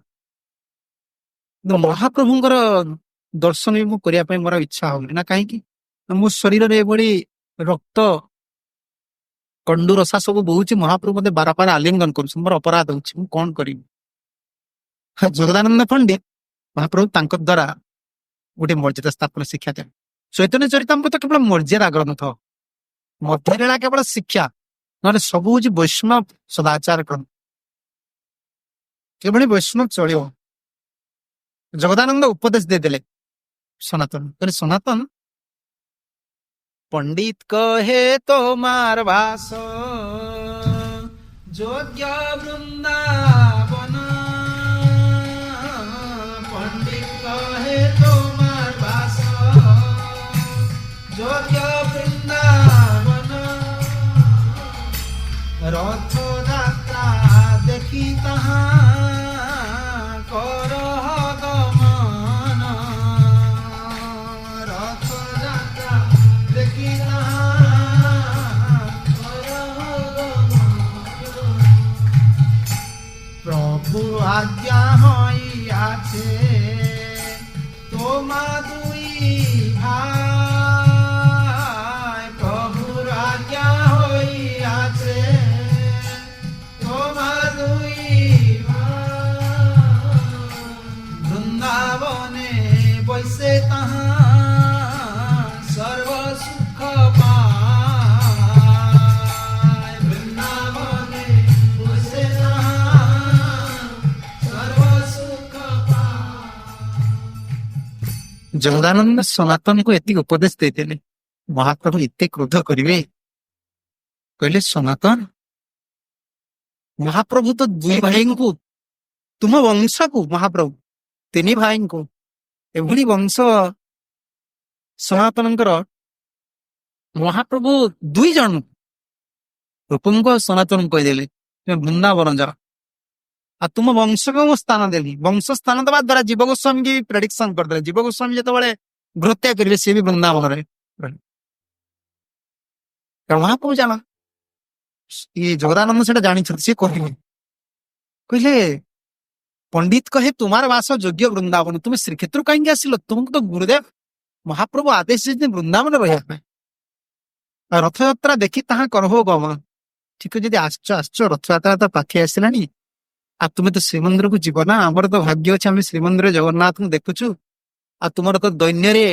କିନ୍ତୁ ମହାପ୍ରଭୁଙ୍କର ଦର୍ଶନ ବି ମୁଁ କରିବା ପାଇଁ ମୋର ଇଚ୍ଛା ହଉନି। ନା କାହିଁକି? ମୋ ଶରୀରରେ ଏଭଳି ରକ୍ତ କଣ୍ଡୁ ରସା ସବୁ ବହୁଛି, ମହାପ୍ରଭୁ ମତେ ବାରମ୍ବାର ଆଲିଙ୍ଗନ କରୁଛି, ମୋର ଅପରାଧ ହଉଛି, ମୁଁ କଣ କରିବି? ଜଗଦାନନ୍ଦ ପଣ୍ଡିତ ମହାପ୍ରଭୁ ତାଙ୍କ ଦ୍ୱାରା ଗୋଟେ ମର୍ଯ୍ୟାଦା ସ୍ଥାପନ ଶିକ୍ଷା ଦେଲେ। ଚୈତନ୍ୟ ଚରିତାମୃତ କେବଳ ମର୍ଯ୍ୟାଦା ଗ୍ରନ୍ଥ, ମଧ୍ୟଲୀଳା କେବଳ ଶିକ୍ଷା, ନହେଲେ ସବୁ ହଉଛି ବୈଷ୍ଣବ ସଦାଚାର ଗ୍ରନ୍ଥ। କିଭଳି ବୈଷ୍ଣବ ଚଳିବ, ଜଗଦାନନ୍ଦ ଉପଦେଶ ଦେଇଦେଲେ ସନାତନ। କହିଲେ ସନାତନ, ପଣ୍ଡିତ କହେ ତୋମାର ଭାଷ ଯୋଗ୍ୟ ବୃନ୍ଦାବନ, ପଣ୍ଡିତ କହେ ତୋମାର ଭାଷ ଯୋଗ୍ୟ ବୃନ୍ଦାବନ, ରଥ ଯାତ୍ରା ଦେଖି ତାହା କର ଗମନ, ରଥ ଯାତ୍ରା দেখি তাহা কর গমন, প্রভু আজ্ঞা হইয়াছে তোমা দুই ভাই, প্রভুর আজ্ঞা হইয়াছে তোমা দুই ভাই, বৃন্দাবনে বৈশে তাহা সর্ব সুখ পায়, বৃন্দাবনে বৈশে তাহা সর্ব সুখ পায়। ଜଗଦାନନ୍ଦ ସନାତନକୁ ଏତିକି ଉପଦେଶ ଦେଇଥିଲେ, ମହାପ୍ରଭୁ ଏତେ କ୍ରୋଧ କରିବେ? କହିଲେ ସନାତନ, ମହାପ୍ରଭୁ ତ ଦୁଇ ଭାଇଙ୍କୁ, ତୁମ ବଂଶକୁ, ମହାପ୍ରଭୁ ତିନି ଭାଇଙ୍କୁ, ଏଭଳି ବଂଶ ସନାତନଙ୍କର, ମହାପ୍ରଭୁ ଦୁଇ ଜଣ ରୂପଙ୍କୁ ଆଉ ସନାତନଙ୍କୁ କହିଦେଲେ ତୁମେ ବୃନ୍ଦାବନ ଯାଅ, ଆଉ ତୁମ ବଂଶକୁ ମୁଁ ସ୍ଥାନ ଦେଲି। ବଂଶ ସ୍ଥାନ ଦେବା ଦ୍ୱାରା ଜୀବ ଗୋସ୍ୱାମୀ କି ପ୍ରେଡିକ୍ସନ କରିଦେଲେ। ଜୀବ ଗୋସ୍ୱାମୀ ଯେତେବେଳେ ଗୃହତ୍ୟାଗ କରିବେ ସିଏ ବି ବୃନ୍ଦାବନରେ ରହିଲେ। କାରଣ ମହାପ୍ରଭୁ ଜାଣ, ଇଏ ଜଗଦାନନ୍ଦ ସେଟା ଜାଣିଛନ୍ତି, ସିଏ କହିଲେ। କହିଲେ ପଣ୍ଡିତ କହେ ତୁମାର ବାସ ଯୋଗ୍ୟ ବୃନ୍ଦାବନ, ତୁମେ ଶ୍ରୀକ୍ଷେତ୍ର କାହିଁକି ଆସିଲ? ତୁମକୁ ତ ଗୁରୁଦେବ ମହାପ୍ରଭୁ ଆଦେଶ ଦେଇଛନ୍ତି ବୃନ୍ଦାବନ ରହିବା ପାଇଁ, ଆଉ ରଥଯାତ୍ରା ଦେଖି ତାହା କରହୋ ଗମନ। ଠିକ ଯଦି ଆସିଛ, ରଥଯାତ୍ରା ତ ପାଖେଇ ଆସିଲାଣି, ଆଉ ତୁମେ ତ ଶ୍ରୀମନ୍ଦିରକୁ ଯିବ ନା, ଆମର ତ ଭାଗ୍ୟ ଅଛି ଆମେ ଶ୍ରୀମନ୍ଦିରରେ ଜଗନ୍ନାଥଙ୍କୁ ଦେଖୁଛୁ, ଆଉ ତୁମର ତ ଦୈନ୍ୟରେ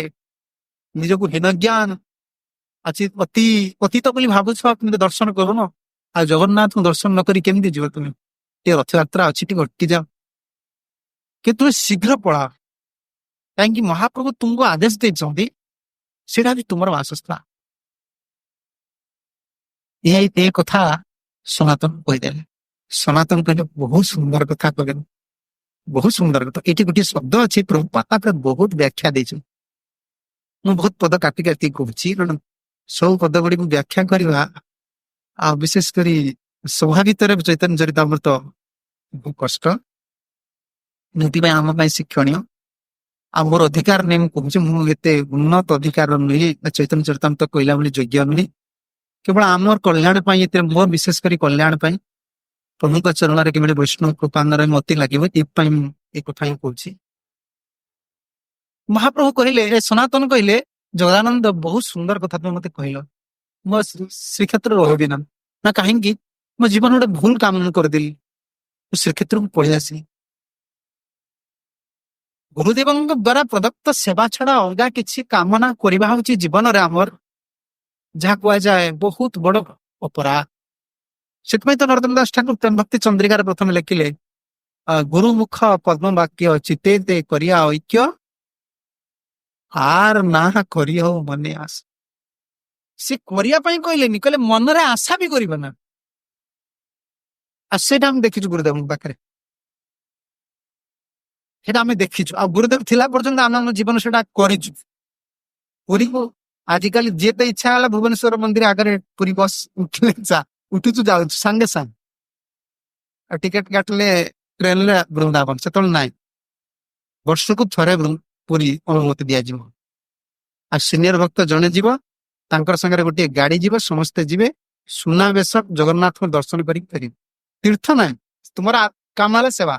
ନିଜକୁ ହୀନଜ୍ଞାନ ଅଛି, ଅତି ପତିତ ବୋଲି ଭାବୁଛ, ତୁମେ ଦର୍ଶନ କରୁନ, ଆଉ ଜଗନ୍ନାଥଙ୍କୁ ଦର୍ଶନ ନ କରି କେମିତି ଯିବ ତୁମେ? ଟିକେ ରଥଯାତ୍ରା ଅଛି, ଟିକେ ଅଟକି ଯାଅ, କିନ୍ତୁ ତୁମେ ଶୀଘ୍ର ପଳାଅ, କାହିଁକି ମହାପ୍ରଭୁ ତୁମକୁ ଆଦେଶ ଦେଇଛନ୍ତି, ସେଇଟା ବି ତୁମର ବାସସ୍ଥାନ। ଏ କଥା ସନାତନ କହିଦେଲେ। ସନାତନ କହିଲେ ବହୁତ ସୁନ୍ଦର କଥା କହିଲେ, ବହୁତ ସୁନ୍ଦର କଥା। ଏଠି ଗୋଟିଏ ଶବ୍ଦ ଅଛି, ପ୍ରଭୁପାଦ ତାପରେ ବହୁତ ବ୍ୟାଖ୍ୟା ଦେଇଛନ୍ତି, ମୁଁ ବହୁତ ପଦ କାଟି କାଟି କହୁଛି, କାରଣ ସବୁ ପଦ ଗୁଡିକୁ ବ୍ୟାଖ୍ୟା କରିବା, ଆଉ ବିଶେଷ କରି ସଭା ଭିତରେ ଚୈତନ୍ୟ ଚରିତାମୃତ ବହୁତ କଷ୍ଟ, ସେଥିପାଇଁ ଆମ ପାଇଁ ଶିକ୍ଷଣୀୟ। आ मोर अधिकार नहीं मुझे मुझे उन्नत अधिकार नुहे चैतन्य चरितामृत कहला बोली योग्य नुहे केवल आमर कल्याण मोर विशेष कर कल्याण प्रभु चरण में वैष्णव कृपांगर मत लगे ये कथा ही कहूँ। महाप्रभु कहले सनातन कहले जगदानंद बहुत सुंदर कथा तुम मत कहल मो श्रीक्षेत्र रही ना कहीं मो जीवन गोटे भूल काम करदेली श्रीक्षेत्र को पढ़ी आसी गुरुदेव द्वारा प्रदत्त सेवा छड़ा अलग किसी कामना करवा हूँ जीवन में आमर जहाँ कहुए बहुत बड़ अपराध से तो नरोत्तम दास ठाकुर प्रेम भक्ति चंद्रिकार प्रथम लिखिले गुरुमुख पद्म वाक्य चिते दे करिया ऐक्य आर ना करी हो मने आस से करने कहले कहले मन रे आशा भी करना आशा हम देखी गुरुदेव पाखे आम देखीचु आ गुरुदेव थिला पर्यंत आम जीवन से पूरी को आजिकल जी तो इच्छा है भुवनेश्वर मंदिर आगे पूरी बस उठले उठुचु जाऊ सांगे सांग टिकेट काटले ट्रेन रे वृंदावन से ना वर्ष को थरे पूरी अनुमति दिज्व आ सीनियर भक्त जड़े जीव संगे गोटे गाड़ी जीव समस्ते जीवे सुनावेश जगन्नाथ को दर्शन कर तीर्थ ना तुम काम सेवा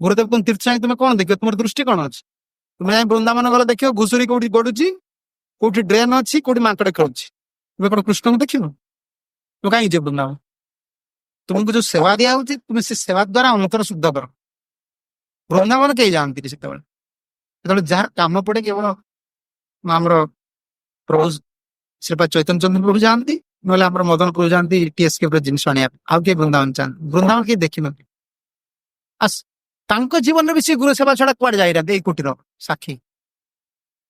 गुरुदेव तुम तीर्थ चाहिए तुम्हें कौन देखो तुम दृष्टि कौन अच्छी तुम्हें वृंदावन गल देख घुषुरी कौटी गड़ुची कौटी ड्रेन अच्छी कौटी माकड़ खेलुची तुम्हें कौन कृष्ण को देख तुम कहीं जे वृंदावन तुमको जो सेवा दिया तुम्हें से सेवा द्वारा अंतर शुद्ध कर वृंदावन कहीं जानती से जहाँ काम पड़े केवल आमर प्रभु श्रीपा चैतन्य चंद्र प्रभु जानती ना मदन प्रभु जानती टीएसके जिनस आने आगे वृंदावन चाहती वृंदावन किए देखी न जीवन में भी सी गुरु सेवा छड़ा कुआड़े जाए कोटिर साक्षी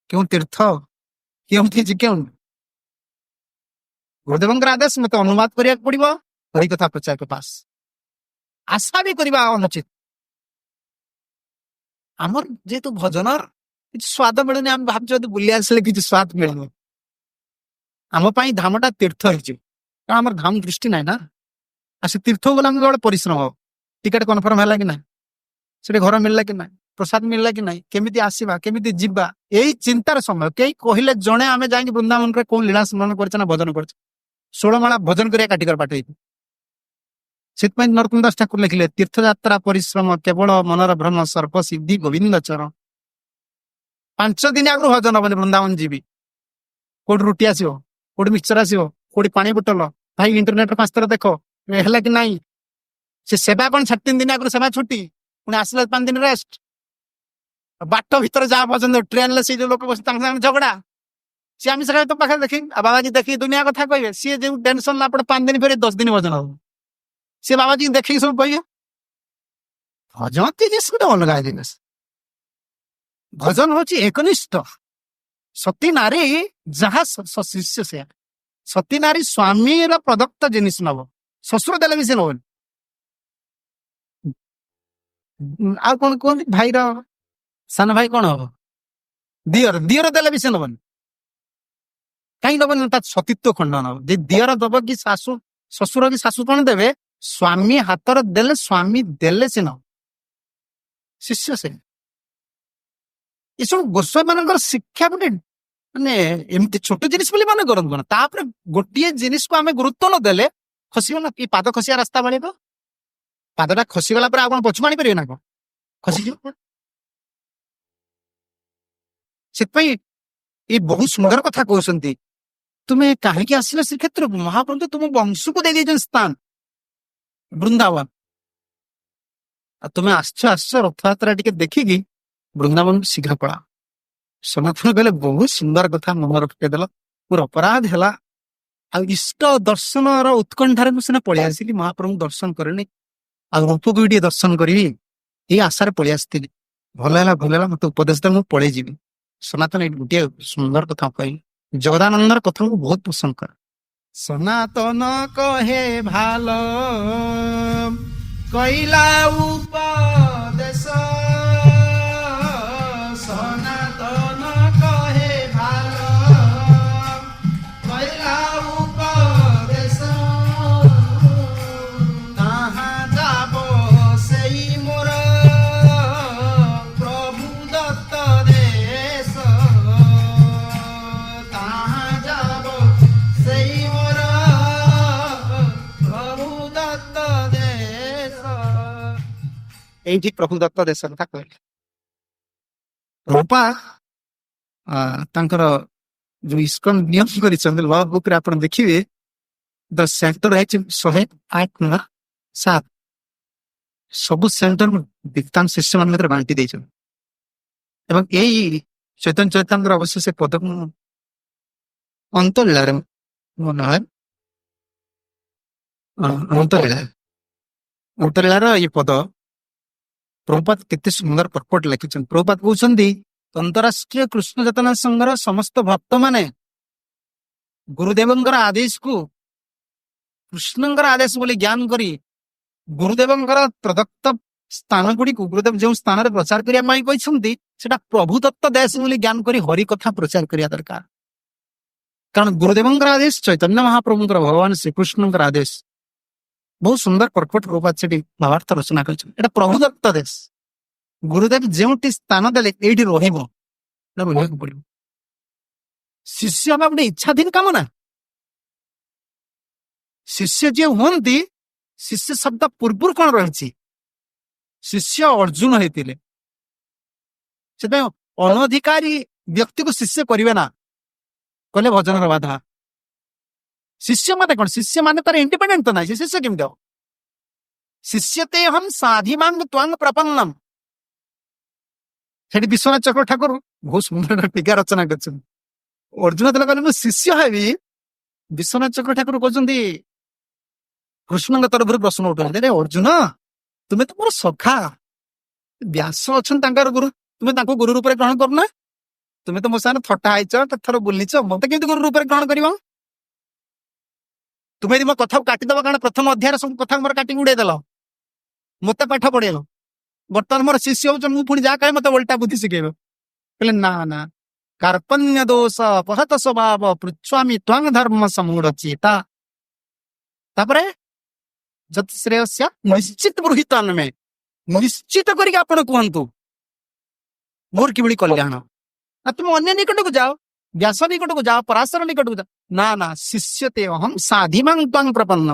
क्यों तीर्थ क्यों क्यों गुरुदेव आदेश मत अनुवाद करा पड़ो हरि कथा प्रचार के पास आशा भी करवा अनुचित आमर जेहेतु भजन कि स्वाद मिलूनी आम भाव बुले आसले कि स्वाद मिलूनी आम धामटा तीर्थ हो आम धाम दृष्टि ना ना आ से तीर्थ गला गोटे परिश्रम हो टिकेट कन्फर्म है कि ना से घर मिलला कि ना प्रसाद मिलला कि ना केमिति आसीबा केमिति जीवा यही चिंतार समय कई कहले जड़े आम जाए वृंदावन कौन लीला स्मरण कर भजन कर 16 माला भजन कर काटिकर पाठ से नरोत्तम दास ठाकुर लिखिले तीर्थ यात्रा परिश्रम केवल मनर भ्रम सर्प सिद्धि गोविंद चरण 5 दिन आगु भजन हम वृंदावन जीवी कोटी रुटी आसो कोटी मिक्सचर आसो कोटी पानी बोतल भाई इंटरनेट 5 थर देख है कि ना से सेवा कौन 3 दिन आगु सेवा छुट्टी पुणी आसला 5 दिन रेस्ट बाट भीतर जहाँ भजन ट्रेन से जो लोक बस झगड़ा सी आम से तो पाखे देखी बाबाजी देखी दुनिया कथा कहे सी जो टेंशन आप 5 दिन फिर 10 दिन भजन हम सी बाबाजी देखी सब कहे भजन जिनिस गोटे अलग जिनिस भजन हूँ एकनिष्ठ सती नारी जहाँ शिष्य से सती नारी स्वामी प्रदत्त जिनिस नब शशुर देले भी से नब आ कौन कहते भाई सान भाई कौन हम दियर दियर देले भी से नबन कहीं नबन सतीत्व खंडन हम जे दियर दब कि शाशु शशुर कि शाशु कौन देवे स्वामी हाथ देले स्वामी देले से न शिष्य से ये सब गोस्वामी मान शिक्षा गोटे माने एमती छोट जिनिस मान करते गोटे जिनिस को आम गुरुत्व न देले खसीगला कि पाद खसिया रास्ता भाई तो पादटा खसीगला आप पछु आनी पारे ना कौन खसी से बहुत सुंदर कथा कहते तुम्हें कहीं आसिल श्रीक्षेत्र महाप्रभु तुम वंश को दे स्थान वृंदावन तुम्हें आस रथ यात्रा टी देखिकी वृंदावन शीघ्र पड़ा सनातन कहले बहुत सुंदर कथा मन रखेदेल मोर अपराध है इष्ट दर्शन उत्कंठार मुझे पलि आसली महाप्रभु दर्शन करनी रूप को भी दर्शन करी ये आशार पलि आसती भल है मत उपदेश दे मुझे पलि जी सनातन गोटे सुंदर कथा कह जगदानंदर कथा को बहुत पसंद कर सनातन कहे भाल कैला उपदेश सनातन कहे भाल कैला उपदेश कहाँ जाब सेई मोर प्रभु ଏଇଠି ପ୍ରଭୁ ଦତ୍ତ ଦେଶ କଥା କହିଲେ। ରୂପା ତାଙ୍କର ଯୋଉ ଇସ୍କନ ନିୟମ କରିଛନ୍ତି ଲ ବୁକ୍ ରେ ଆପଣ ଦେଖିବେ ଦ ସେଣ୍ଟର ହେଇଛି 108 ସବୁ ସେଣ୍ଟର ଦୀପ୍ତାନ ଶିଷ୍ୟ ମାନଙ୍କ ଭିତରେ ବାଣ୍ଟି ଦେଇଛନ୍ତି। ଏବଂ ଏଇ ଚୈତନ୍ୟ ଚୈତନ୍ୟର ଅବଶ୍ୟ ସେ ପଦକୁ ଅନ୍ତଲୀଳାରେ ମନେ ହୁଏ, ଅନ୍ତଲୀଳାର ଏଇ ପଦ ପ୍ରଭୁପାଦ କେତେ ସୁନ୍ଦର ପର୍ପଟ ଲେଖିଛନ୍ତି। ପ୍ରଭୁପାଦ କହୁଛନ୍ତି ଅନ୍ତରାଷ୍ଟ୍ରୀୟ କୃଷ୍ଣ ଚେତନା ସଂଘର ସମସ୍ତ ଭକ୍ତ ମାନେ ଗୁରୁଦେବଙ୍କର ଆଦେଶକୁ କୃଷ୍ଣଙ୍କର ଆଦେଶ ବୋଲି ଜ୍ଞାନ କରି ଗୁରୁଦେବଙ୍କର ପ୍ରଦତ୍ତ ସ୍ଥାନ ଗୁଡିକୁ ଗୁରୁଦେବ ଯେଉଁ ସ୍ଥାନରେ ପ୍ରଚାର କରିବା ପାଇଁ କହିଛନ୍ତି ସେଟା ପ୍ରଭୁ ଦତ୍ତ ଦେଶ ବୋଲି ଜ୍ଞାନ କରି ହରି କଥା ପ୍ରଚାର କରିବା ଦରକାର। କାରଣ ଗୁରୁଦେବଙ୍କର ଆଦେଶ ଚୈତନ୍ୟ ମହାପ୍ରଭୁଙ୍କର ଭଗବାନ ଶ୍ରୀକୃଷ୍ଣଙ୍କର ଆଦେଶ। ବହୁତ ସୁନ୍ଦର ପର୍ପଟ ପ୍ରଭୁପାଦ ସେଠି ଭାବାର୍ଥ ରଚନା କରିଛନ୍ତି। ଏଟା ପ୍ରଭୁ ଦତ୍ତ ଦେଶ, ଗୁରୁଦେବ ଯେଉଁଠି ସ୍ଥାନ ଦେଲେ ଏଇଠି ରହିବ, ଏଟା ବୁଝିବାକୁ ପଡିବ। ଶିଷ୍ୟ ହେବା ଗୋଟେ ଇଚ୍ଛାଧୀନ କାମ ନା। ଶିଷ୍ୟ ଯିଏ ହୁଅନ୍ତି, ଶିଷ୍ୟ ଶବ୍ଦ ପୂର୍ବରୁ କଣ ରହିଛି? ଶିଷ୍ୟ ଅର୍ଜୁନ ହେଇଥିଲେ, ସେଥିପାଇଁ ଅନଧିକାରୀ ବ୍ୟକ୍ତିକୁ ଶିଷ୍ୟ କରିବେ ନା, କହିଲେ ଭଜନର ବାଧା। ଶିଷ୍ୟ ମାନେ କଣ? ଶିଷ୍ୟ ମାନେ ତାର ଇଣ୍ଡିପେଣ୍ଡେଣ୍ଟ ତ ନାହିଁ, ସେ ଶିଷ୍ୟ କେମିତି ହବ? ଶିଷ୍ୟତେ ହମ୍ ସାଧିମାଙ୍ଗ ତ୍ୱାଙ୍ଗ ପ୍ରପନ୍ନମ୍। ସେଠି ବିଶ୍ୱନାଥ ଚକ୍ର ଠାକୁର ବହୁତ ସୁନ୍ଦର ଟୀକା ରଚନା କରିଛନ୍ତି। ଅର୍ଜୁନ ତେଲ କହିଲେ ମୁଁ ଶିଷ୍ୟ ହେବି, ବିଶ୍ୱନାଥ ଚକ୍ର ଠାକୁର କହୁଛନ୍ତି କୃଷ୍ଣଙ୍କ ତରଫରୁ ପ୍ରଶ୍ନ ଉଠୁଛନ୍ତି, ରେ ଅର୍ଜୁନ ତୁମେ ତ ମୋର ସଖା, ବ୍ୟାସ ଅଛନ୍ତି ତାଙ୍କର ଗୁରୁ, ତୁମେ ତାଙ୍କୁ ଗୁରୁ ରୂପରେ ଗ୍ରହଣ କରୁନା? ତୁମେ ତ ମୋ ସାଙ୍ଗରେ ଥଟ୍ଟା ହେଇଛ, କେତେଥର ବୁଲିଛ, ମତେ କେମିତି ଗୁରୁ ରୂପରେ ଗ୍ରହଣ କରିବ? ତୁମେ ଯଦି ମୋ କଥାକୁ କାଟିଦବ, କାରଣ ପ୍ରଥମ ଅଧ୍ୟାୟର ସବୁ କଥା ମୋର କାଟିକି ଉଡେଇଦେଲ, ମତେ ପାଠ ପଢେଇଲ, ବର୍ତ୍ତମାନ ମୋର ଶିଷ୍ୟ ହଉଛ, ମୁଁ ପୁଣି ଯାହା କହେ ମତେ ଓଲଟା ବୁଦ୍ଧି ଶିଖେଇବ। କହିଲେ ନା ନା, କାର୍ପଣ୍ୟ ଦୋଷ ପହତ ସ୍ୱଭାବ ପୃଚ୍ଛାମି ତ୍ୱାଙ୍ଗ ଧର୍ମ ସମୂଢ ଚେତା। ତାପରେ ଯତ୍ ଶ୍ରେୟସ୍ୟ ନିଶ୍ଚିତ ବୃହିତ ଆମେ, ନିଶ୍ଚିତ କରିକି ଆପଣ କୁହନ୍ତୁ ମୋର କିଭଳି କଲ୍ୟାଣ। ନା ତୁମେ ଅନ୍ୟ ନିକଟକୁ ଯାଅ, ବ୍ୟାସ ନିକଟକୁ ଯାଅ, ପରାଶର ନିକଟକୁ ଯାଅ, ନା ନା ଶିଷ୍ୟତେ ଅହମ୍ ସାଧିମାଂ ତ୍ୱାଂ ପ୍ରପନ୍ନ,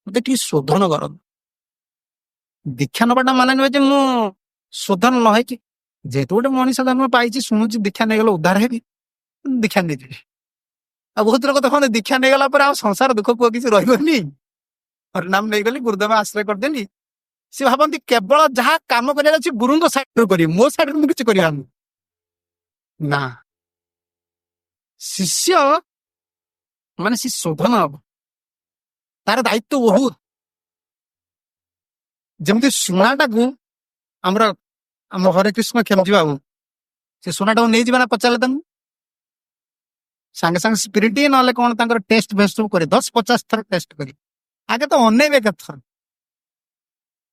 ମତେ ଟିକେ ଶୋଧନ କର। ଦୀକ୍ଷା ନବାଟା ମାନେ ନୁହେଁ ଯେ ମୁଁ ଶୋଧନ ନ ହେଇକି, ଯେହେତୁ ଗୋଟେ ମଣିଷ ଜନ୍ମ ପାଇଛି, ଶୁଣୁଛି ଦୀକ୍ଷା ନେଇଗଲେ ଉଦ୍ଧାର ହେବି, ଦୀକ୍ଷା ନେଇଯିବି। ଆଉ ବହୁତ ଲୋକ ଦେଖନ୍ତି ଦୀକ୍ଷା ନେଇଗଲା ପରେ ଆଉ ସଂସାର ଦୁଃଖ ପୁଅ କିଛି ରହିବନି, ହରିନାମ ନେଇଗଲି, ଗୁରୁଦେବ ଆଶ୍ରୟ କରିଦେଲି, ସେ ଭାବନ୍ତି କେବଳ ଯାହା କାମ କରିବାର ଅଛି ଗୁରୁଙ୍କ ସାଇଡରୁ କରିବି, ମୋ ସାଇଡରୁ ମୁଁ କିଛି କରିବାର ନା। ଶିଷ୍ୟ ମାନେ ସେ ଶୋଧନ ହବ, ତାର ଦାୟିତ୍ୱ ବହୁତ। ଯେମିତି ସୁନାଟାକୁ ଆମର ଆମ ହରେ କୃଷ୍ଣ ଖେମଜି ବାବୁ ସେ ସୁନାଟାକୁ ନେଇଯିବେ ନା, ପଚାରିଲେ ତାଙ୍କୁ ସାଙ୍ଗେ ସାଙ୍ଗେ ସ୍ପିରିଟ ନହେଲେ କଣ ତାଙ୍କର ଟେଷ୍ଟ ଫେଷ୍ଟ ସବୁ କରି 10-50 ଥର ଟେଷ୍ଟ କରି ଆଗେ ତ ଅନେଇବେ କେତେ ଥର,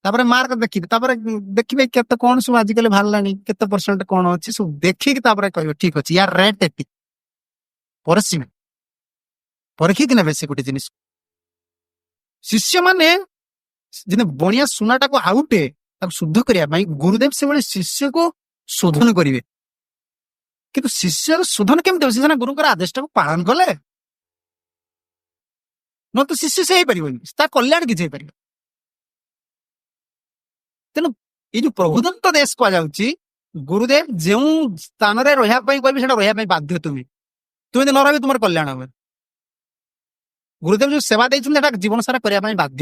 ତାପରେ ମାର୍କ ଦେଖିବେ, ତାପରେ ଦେଖିବେ କେତେ କଣ ସବୁ ଆଜିକାଲି ବାହାରିଲାଣି, କେତେ ପରସେଣ୍ଟ କଣ ଅଛି ସବୁ ଦେଖିକି ତାପରେ କହିବେ ଠିକ ଅଛି ୟାର ରେଟ୍ ଏତିକି, ପରସିବେ ପରଖିକି ନେବେ ସେ ଗୋଟେ ଜିନିଷ। ଶିଷ୍ୟ ମାନେ ଯେମିତି ବଣିଆ ସୁନାଟାକୁ ଆଉଟେ ତାକୁ ଶୁଦ୍ଧ କରିବା ପାଇଁ ଗୁରୁଦେବ ସେଭଳି ଶିଷ୍ୟକୁ ଶୋଧନ କରିବେ। କିନ୍ତୁ ଶିଷ୍ୟର ଶୋଧନ କେମିତି ହବ? ସେ ଗୁରୁଙ୍କର ଆଦେଶଟାକୁ ପାଳନ କଲେ, ନହେଲେ ତ ଶିଷ୍ୟ ସେ ହେଇପାରିବନି, ତା କଲ୍ୟାଣ କିଛି ହେଇପାରିବ। ତେଣୁ ଏଇ ଯୋଉ ପ୍ରଭୁଦତ୍ତ ଦେଶ କୁହାଯାଉଛି, ଗୁରୁଦେବ ଯେଉଁ ସ୍ଥାନରେ ରହିବା ପାଇଁ କହିବେ ସେଟା ରହିବା ପାଇଁ ବାଧ୍ୟ। ତୁମେ ଯଦି ନ ରହିବେ ତୁମର କଲ୍ୟାଣ ହବ। ଗୁରୁଦେବ ଯୋଉ ସେବା ଦେଇଛନ୍ତି ସେଟା ଜୀବନ ସାରା କରିବା ପାଇଁ ବାଧ୍ୟ,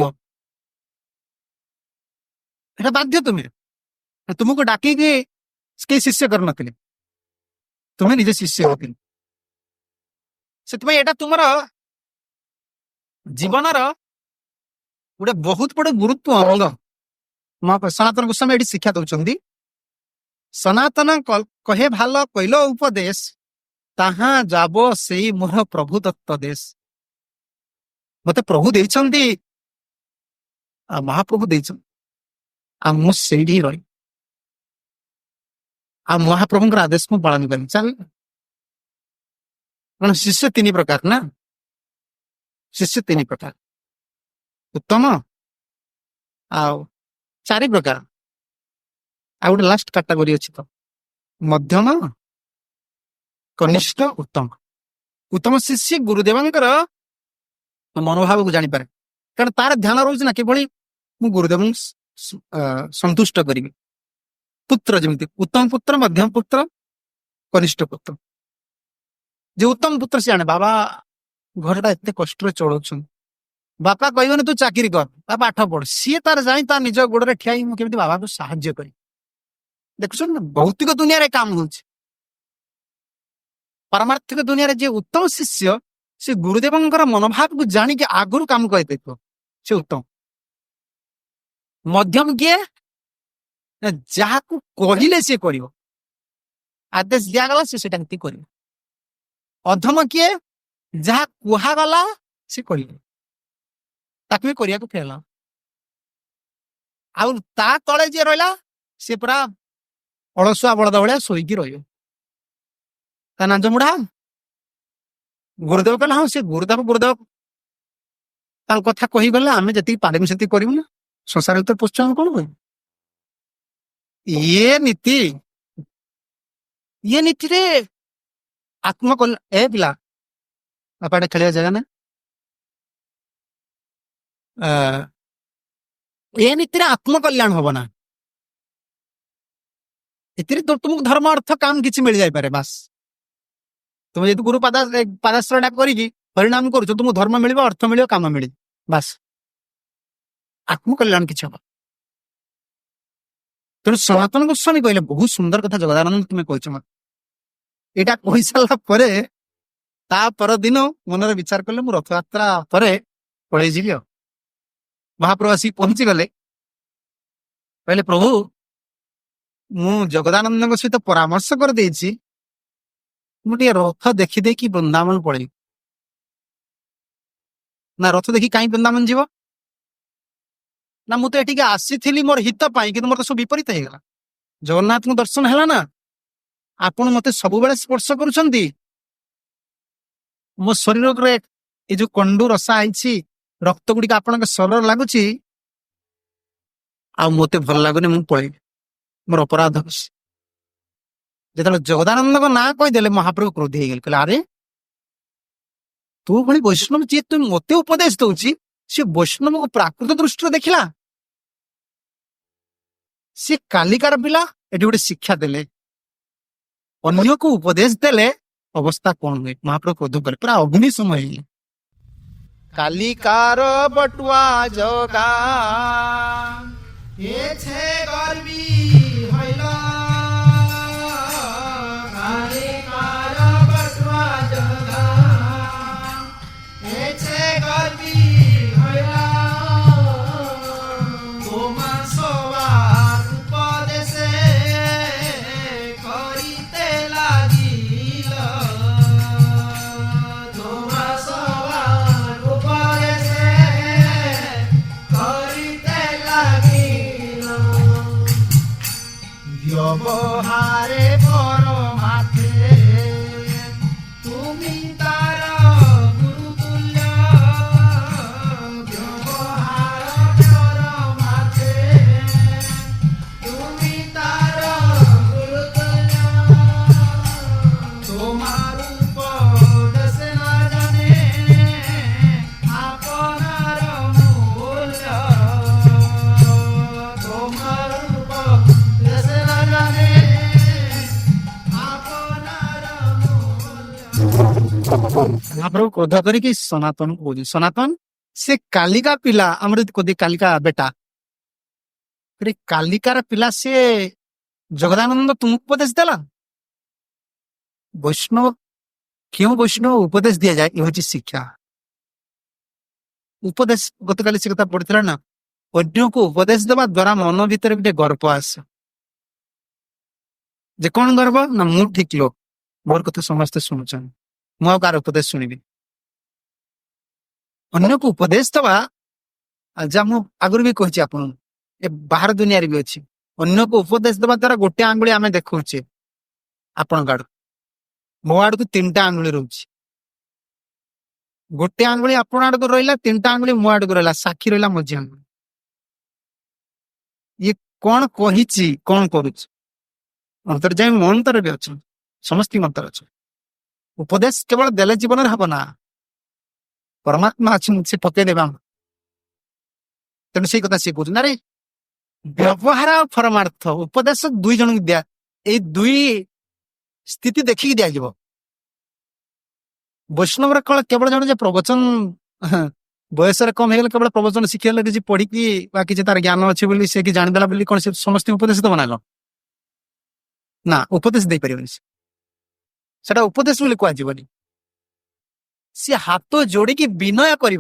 ଏଟା ବାଧ୍ୟ। ତୁମକୁ ଡାକିକି କେହି ଶିଷ୍ୟ କରିନଥିଲେ, ତୁମେ ନିଜେ ଶିଷ୍ୟ ହଉଥିଲେ। ସେଥିପାଇଁ ଏଟା ତୁମର ଜୀବନର ଗୋଟେ ବହୁତ ବଡ ଗୁରୁତ୍ୱ ଅଙ୍ଗ। ସନାତନ ଗୋସ୍ୱାମୀ ଏଠି ଶିକ୍ଷା ଦଉଛନ୍ତି, ସନାତନ କହେ ଭଲ କହିଲ ଉପଦେଶ, ତାହା যাব ସେଇ ମୋର ପ୍ରଭୁ ଦତ୍ତ ଦେଶ। ମତେ ପ୍ରଭୁ ଦେଇଛନ୍ତି, ଆଉ ମହାପ୍ରଭୁ ଦେଇଛନ୍ତି, ଆଉ ମୁଁ ସେଇଠି ହିଁ ରହିବି, ଆଉ ମହାପ୍ରଭୁଙ୍କର ଆଦେଶ ମୁଁ ପାଳନ କରିବି। ଚାଲ, କାରଣ ଶିଷ୍ୟ 3 ପ୍ରକାର ନା, ଶିଷ୍ୟ 3 ପ୍ରକାର, ଉତ୍ତମ ଆଉ 4 ପ୍ରକାର, ଆଉ ଗୋଟେ ଲାଷ୍ଟ କାଟାଗୋରୀ ଅଛି ତ ମଧ୍ୟମ, କନିଷ୍ଠ, ଉତ୍ତମ। ଉତ୍ତମ ଶିଷ୍ୟ ଗୁରୁଦେବଙ୍କର ମନୋଭାବକୁ ଜାଣିପାରେ, କାରଣ ତାର ଧ୍ୟାନ ରହୁଛି ନା କିଭଳି ମୁଁ ଗୁରୁଦେବଙ୍କୁ ସନ୍ତୁଷ୍ଟ କରିବେ। ପୁତ୍ର ଯେମିତି ଉତ୍ତମ ପୁତ୍ର, ମଧ୍ୟମ ପୁତ୍ର, କନିଷ୍ଠ ପୁତ୍ର। ଯେ ଉତ୍ତମ ପୁତ୍ର ସେ ଆଣେ ବାବା ଘରଟା ଏତେ କଷ୍ଟରେ ଚଳଉଛନ୍ତି, ବାପା କହିବନି ତୁ ଚାକିରି କର ବା ପାଠ ପଢ, ସିଏ ତାର ଯାଇ ତା ନିଜ ଗୋଡରେ ଠିଆ ହେଇ ମୁଁ କେମିତି ବାବାଙ୍କୁ ସାହାଯ୍ୟ କରିବି। ଦେଖୁଛନ୍ତି ନା, ଭୌତିକ ଦୁନିଆରେ କାମ ହଉଛି। ପାରମାର୍ଥିକ ଦୁନିଆରେ ଯିଏ ଉତ୍ତମ ଶିଷ୍ୟ, ସେ ଗୁରୁଦେବଙ୍କର ମନୋଭାବକୁ ଜାଣିକି ଆଗରୁ କାମ କରିଦେଇଥିବ, ସେ ଉତ୍ତମ। ମଧ୍ୟମ କିଏ? ନା ଯାହାକୁ କହିଲେ ସିଏ କରିବ, ଆଦେଶ ଦିଆଗଲା ସେ ସେଟା ଏମିତି କରିବ। ଅଧମ କିଏ? ଯାହା କୁହାଗଲା ସେ କରିବ, ତାକୁ ବି କରିବାକୁ ଫେରିଲା। ଆଉ ତା ତଳେ ଯିଏ ରହିଲା ସେ ପୁରା ଅଳସୁଆ ବଳଦ ଭଳିଆ ଶୋଇକି ରହିବ, ତା ନାଞ୍ଜ ମୁଢା। ଗୁରୁଦେବ କହିଲେ ହଁ ସେ ଗୁରୁଦେବ ତାଙ୍କ କଥା କହିଗଲେ ଆମେ ଯେତିକି ପାରିବୁ ସେତିକି କରିବୁ ନା, ସଂସାର ଭିତରେ ପଶୁଛୁ ଆମେ କଣ କରିବୁ। ଇଏ ନୀତିରେ ଆତ୍ମକଲ୍ୟାଣ। ଏ ପିଲା ବାପାଟେ ଖେଳିବା ଜାଗା ନା, ଏ ନୀତିରେ ଆତ୍ମକଲ୍ୟାଣ ହବ ନା। ଏଥିରେ ତୁମକୁ ଧର୍ମ ଅର୍ଥ କାମ କିଛି ମିଳିଯାଇପାରେ, ବାସ୍ ତୁମେ ଯଦି ଗୁରୁ ପାଦାଶ୍ରୟଟା କରିକି ପରିଣାମ କରୁଛ, ତୁମକୁ ଧର୍ମ ମିଳିବ, ଅର୍ଥ ମିଳିବ, କାମ ମିଳିବ, ବାସ୍ ଆତ୍ମକଲ୍ୟାଣ କିଛି ହବ। ତେଣୁ ସନାତନ ଗୋସ୍ୱାମୀ କହିଲେ ବହୁତ ସୁନ୍ଦର କଥା ଜଗଦାନନ୍ଦ ତୁମେ କହିଛ ମତେ। ଏଇଟା କହିସାରିଲା ପରେ ତା ପରଦିନ ମନରେ ବିଚାର କଲେ ମୁଁ ରଥଯାତ୍ରା ପରେ ପଳେଇ ଯିବି। ଆଉ ମହାପ୍ରଭୁ ଆସିକି ପହଞ୍ଚିଗଲେ, କହିଲେ ପ୍ରଭୁ ମୁଁ ଜଗଦାନନ୍ଦଙ୍କ ସହିତ ପରାମର୍ଶ କରିଦେଇଛି, ମୁଁ ଟିକେ ରଥ ଦେଖିଦେଇକି ବୃନ୍ଦାବନ ପଳେଇବି। ନା ରଥ ଦେଖି କାହିଁ ବୃନ୍ଦାବନ ଯିବ? ନା ମୁଁ ତ ଏଠିକି ଆସିଥିଲି ମୋର ହିତ ପାଇଁ, କିନ୍ତୁ ମୋର ତ ସବୁ ବିପରୀତ ହେଇଗଲା। ଜଗନ୍ନାଥଙ୍କ ଦର୍ଶନ ହେଲା ନା, ଆପଣ ମତେ ସବୁବେଳେ ସ୍ପର୍ଶ କରୁଛନ୍ତି, ମୋ ଶରୀରରେ ଏ ଯୋଉ କଣ୍ଡୁ ରସା ହେଇଛି, ରକ୍ତ ଗୁଡିକ ଆପଣଙ୍କ ଶରୀର ଲାଗୁଛି, ଆଉ ମତେ ଭଲ ଲାଗୁନି, ମୁଁ ପଳେଇବି, ମୋର ଅପରାଧ ଅଛି। ଯେତେବେଳେ ଜଗଦାନନ୍ଦଙ୍କ ନାଁ କହିଦେଲେ ମହାପ୍ରଭୁ କ୍ରୋଧ ହେଇଗଲେ, କହିଲେ ଆରେ ତୁ ଭଳି ବୈଷ୍ଣବ ଯିଏ ତୁ ମତେ ଉପଦେଶ ଦଉଛି, ସେ ବୈଷ୍ଣବକୁ ପ୍ରାକୃତ ଦୃଷ୍ଟିରେ ଦେଖିଲା, ସେ କାଲିକାର ପିଲା, ଏଠି ଗୋଟେ ଶିକ୍ଷା ଦେଲେ, ଅନ୍ୟକୁ ଉପଦେଶ ଦେଲେ ଅବସ୍ଥା କଣ ହୁଏ। ମହାପ୍ରଭୁ କ୍ରୋଧ କଲେ, ପୁରା ଅଗ୍ନି ସମୟ ହେଇଗଲେ। କାଲିକାର ବଟୁଆ ଜଗା ଏଛେ ଗର୍ବି ହଇଲ, କାଲିକାର ବଟୁଆ ଜଗା ଏଛେ ଗର୍ବି ହଇଲ, তোমা সবার উপদেশে করিতে লাগিল, তোমা সবার উপদেশে করিতে লাগিল, ব্যবহারে পরমার্থে তুমি তার গুরুতুল্য, ব্যবহার পরমার্থে তুমি তার গুরুতুল্য, তোমার উপদেশ না জানে আপনার মূল্য, তোমার উপদেশ না জানে আপনার মূল্য। ମହାପ୍ରଭୁ କ୍ରୋଧ କରିକି ସନାତନ କହୁଛି, ସନାତନ ସେ କାଲିକା ପିଲା, ଆମର କହନ୍ତି କାଲିକା ବେଟା, କାଲିକାର ପିଲା ସେ ଜଗଦାନନ୍ଦ ତୁମକୁ ଉପଦେଶ ଦେଲା। ବୈଷ୍ଣବ କେଉଁ ବୈଷ୍ଣବ ଉପଦେଶ ଦିଆଯାଏ, ଏ ହଉଛି ଶିକ୍ଷା। ଉପଦେଶ ଗତକାଲି ସେ କଥା ପଢିଥିଲା ନା, ଅନ୍ୟକୁ ଉପଦେଶ ଦେବା ଦ୍ଵାରା ମନ ଭିତରେ ଗୋଟେ ଗର୍ବ ଆସେ, ଯେ କଣ ଗର୍ବ ନା ମୁଁ ଠିକ ଲୋକ, ମୋର କଥା ସମସ୍ତେ ଶୁଣୁଛନ୍ତି, ମୁଁ ଆଉ କାହାର ଉପଦେଶ ଶୁଣିବି। ଅନ୍ୟକୁ ଉପଦେଶ ଦେବା, ଯାହା ମୁଁ ଆଗରୁ ବି କହିଛି ଆପଣଙ୍କୁ, ଏ ବାହାର ଦୁନିଆରେ ବି ଅଛି, ଅନ୍ୟକୁ ଉପଦେଶ ଦେବା ଦ୍ଵାରା ଗୋଟେ ଆଙ୍ଗୁଳି ଆମେ ଦେଖଉଛେ ଆପଣଙ୍କ ଆଡକୁ, ମୋ ଆଡକୁ 3ଟା ଆଙ୍ଗୁଳି ରହୁଛି, ଗୋଟେ ଆଙ୍ଗୁଳି ଆପଣ ଆଡକୁ ରହିଲା, 3ଟା ଆଙ୍ଗୁଳି ମୋ ଆଡକୁ ରହିଲା, ସାକ୍ଷୀ ରହିଲା ମଝି ଆଙ୍ଗୁଳି। ଇଏ କଣ କହିଛି, କଣ କରୁଛି, ଅନ୍ତର୍ଯାମୀ ମୋ ଅନ୍ତରରେ ବି ଅଛନ୍ତି, ସମସ୍ତଙ୍କ ଅନ୍ତର ଅଛି। ଉପଦେଶ କେବଳ ଦେଲେ ଜୀବନରେ ହବ ନା, ପରମାତ୍ମା ଅଛନ୍ତି, ସେ ପକେଇଦେବା। ତେଣୁ ସେଇ କଥା ସିଏ କହୁଛନ୍ତି, ଆରେ व्यवहार और परमार्थ उपदेश दुई जन दिया ए दुई स्थिति देखिक दिया वैष्णव केवल जन प्रवचन बयस कम हो केवल प्रवचन शिखा कि पढ़ी कि तार ज्ञान अच्छे से कि जाणीदेला कौन से समस्त उपदेश दब ना उपदेश दे पारे सेटा उपदेश बोली कहजनी सी हाथ जोड़ी विनय कर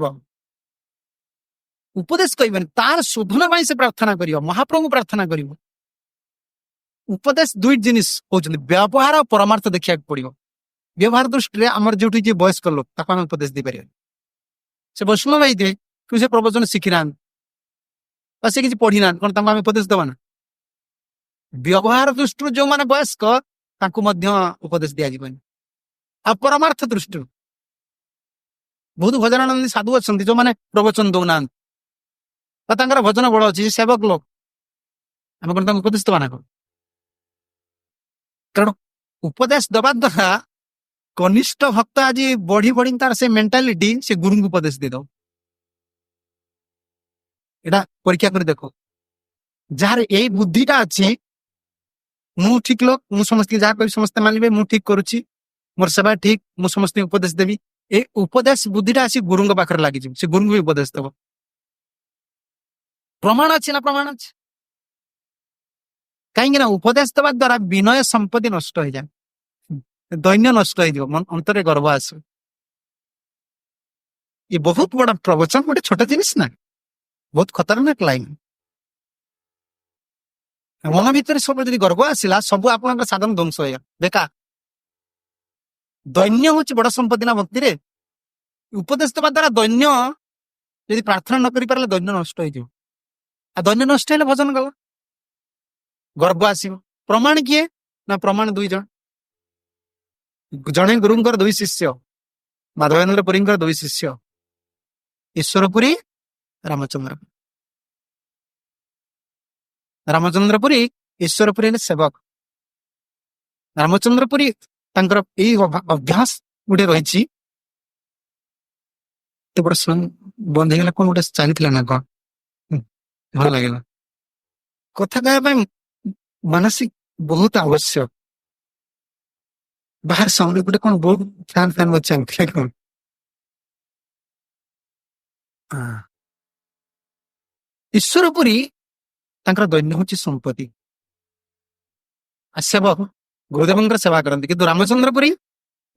उपदेश कहबनी तार शोधन से प्रार्थना कर महाप्रभु प्रार्थना कर उपदेश दुई जिनिस होती व्यवहार और परमार्थ देखा पड़ो व्यवहार दृष्टि आमर जो वयस्क लोक आम उपदेश दे पारे से वैष्णव भाई तू से प्रवचन शिखी ना से किसी पढ़ी ना कौन आम उपदेश दबाना व्यवहार दृष्टि जो मैंने वयस्क उपदेश दिजानी आ परमार्थ दृष्टि बहुत भजनानंदी साधु अच्छा जो मैंने प्रवचन दौना भजन बड़ अच्छी सेवक लोक आम कौन उपदेश दबाना कारण उपदेश दबा द्वारा कनिष्ठ भक्त आज बढ़ी बढ़ी तार से मेंटालिटी से गुरु को उपदेश दे दो एटा परीक्षा कर देखो जार यही बुद्धिटा अच्छी मु ठीक लोक मु समस्त जहाँ कह समस्ते मानवे मु ठीक करुच्ची मोर सेवा ठीक मु समस्त उपदेश देवी ए उपदेश बुद्धिटा आसी गुरु पाखे लगी से गुरु भी उपदेश देव प्रमाण अच्छी ना प्रमाण अच्छे कहीं उपदेश दबा द्वारा विनय संपत्ति नष्ट हो जाए दैन्य नष्ट हो अंतर गर्व आस ये बहुत बड़ा प्रवचन गोटे छोट जिनिस ना बहुत खतरनाक लाइन मन भीतर सब जो गर्व आसला सब आप साधन ध्वंस हो बेकार दैन्य हूँ बड़ संपत्ति ना भक्ति रे उपदेश दबा द्वारा दैन्य यदि प्रार्थना न कर दैन्य नष्ट हो दैन्य नष्ट है भजन गला गर्व आसो प्रमाण किए ना प्रमाण दुई जन जड़े गुरुंकर दुई शिष्य माधवेन्द्र पुरी दुई शिष्य ईश्वरपुरी रामचंद्रपुरी ईश्वरपुरी सेवक रामचंद्रपुरी अभ्यास गोटे रही बड़े बंद हो कौन गोटे चली ना कौन भल लगे कथा कहना मानसिक बहुत आवश्यक बाहर सामने गोटे कौन बहुत फैन फैन चलते कौन ईश्वरपुरी दैन्य हूँ संपत्ति सेवक गुरुदेव सेवा करती कि रामचंद्रपुरी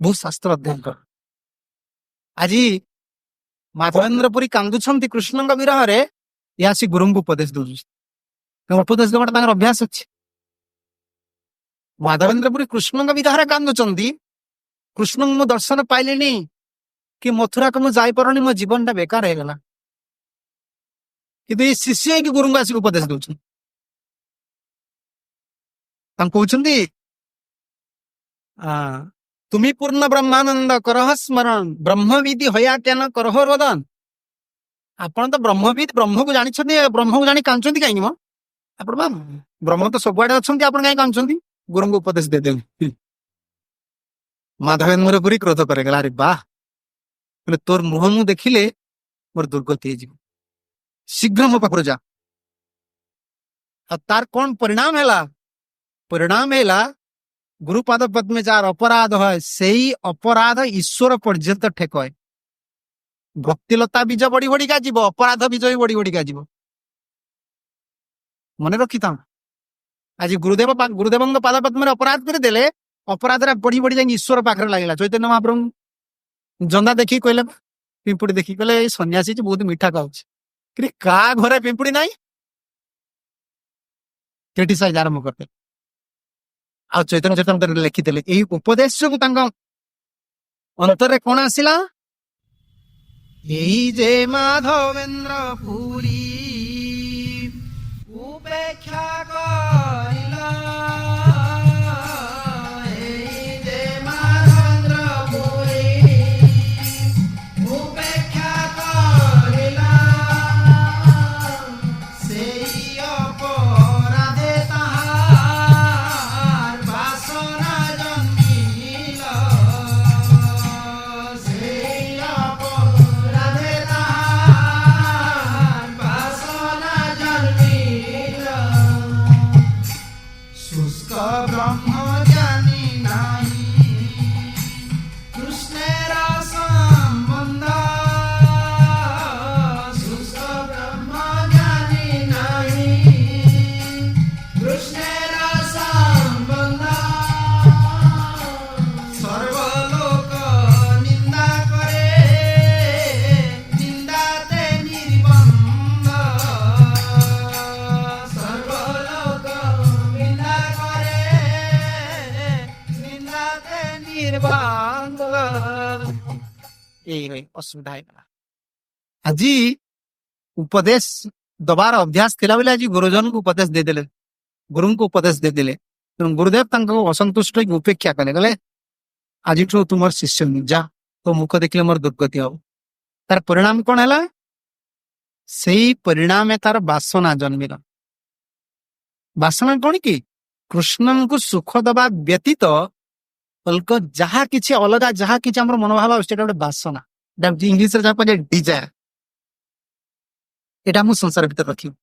बहुत शास्त्र अध्ययन कर आज माधवेन्द्रपुरी कांदुंट कृष्ण विरह ये आसी गुरु को उपदेश दौर उपदेश देवाटा अभ्यास अच्छे माधवेन्द्रपुरी कृष्ण विरह कांदुंट कृष्ण मु दर्शन पाइली कि मथुरा को मुझे जापरनी मो जीवन टा बेकार हो गला कि शिष्य कि गुरु आसिक उपदेश दौरान कहते तुम्हें पूर्ण ब्रह्मानंद करह स्मरण ब्रह्म विधि हया ज्ञान करह रोदन आपन तो ब्रह्मविद ब्रह्म को जानी ब्रह्म को जानी कांचुंती कहीं मो आप ब्रह्म तो सबुआड़े अच्छा आप कहीं कांचुंती गुरु को उपदेश दे दे माधवेन्द्रपुरी क्रोध करेगा अरे वाह तोर मुह मु देखिले मोर दुर्गति शीघ्र मो पाखर जा तार कौन परिणाम है गुरुपाद पद्मे जार अपराध है सही अपराध ईश्वर पर्यंत ठेक है भक्तिलता बीज बढ़ी बढ़िका जीव अपराध बीज भी बढ़ी बढ़िका जीव मन रखी था आज गुरुदेव पाद पद्मे अपराध करदे अपराध बढ़ी बढ़ी जाए ईश्वर पाखे लगे चैतन्य महाप्रभु जंदा देखी कहले पिंपुड़ी देखी कहले सन्यासी बहुत मीठा खाऊे का घरे पिंपुड़ी नाई क्रिटिसाइज आरंभ करते आ चैतन्य चैतन्य लिखिते यही उपदेश जो अंतर कौन आसला यही जे माधवेन्द्र पुरी उपेक्षा करिला ब्रह्म ज्ञानी नाही कृष्णेर संबंध शुष्क ब्रह्म ज्ञानी नाही कृष्णेर संबंध सर्वलोक निंदा करे निंदाते निर्बंध सर्वलोक निंदा करे निंदाते निर्बंध এই অসুবিধা ହେଇଗଲା। ଆଜି ଉପଦେଶ ଦବାର ଅଭ୍ୟାସ ଥିଲା ବୋଲି ଆଜି ଗୁରୁଜନଙ୍କୁ ଉପଦେଶ ଦେଇଦେଲେ, ଗୁରୁଙ୍କୁ ଉପଦେଶ ଦେଇଦେଲେ। ତେଣୁ ଗୁରୁଦେବ ତାଙ୍କୁ ଅସନ୍ତୁଷ୍ଟ ହେଇକି ଉପେକ୍ଷା କଲେ, କହିଲେ ଆଜିଠୁ ତୁମର ଶିଷ୍ୟ ନୁହେଁ, ଯା ତୋ ମୁଖ ଦେଖିଲେ ମୋର ଦୁର୍ଗତି ହବ। ତାର ପରିଣାମ କଣ ହେଲା? ସେଇ ପରିଣାମେ ତାର ବାସନା ଜନ୍ମିଲା। ବାସନା କଣ କି? କୃଷ୍ଣଙ୍କୁ ସୁଖ ଦବା ବ୍ୟତୀତ ଅଲଗା ଯାହା କିଛି ଅଲଗା ଯାହା କିଛି ଆମର ମନୋଭାବ ସେଟା ଗୋଟେ ବାସନା, ଇଂଲିଶରେ ଯାହା କୁହାଯାଏ ଡିଜାୟାର। ଏଇଟା ମୁଁ ସଂସାର ଭିତରେ ରଖିବି।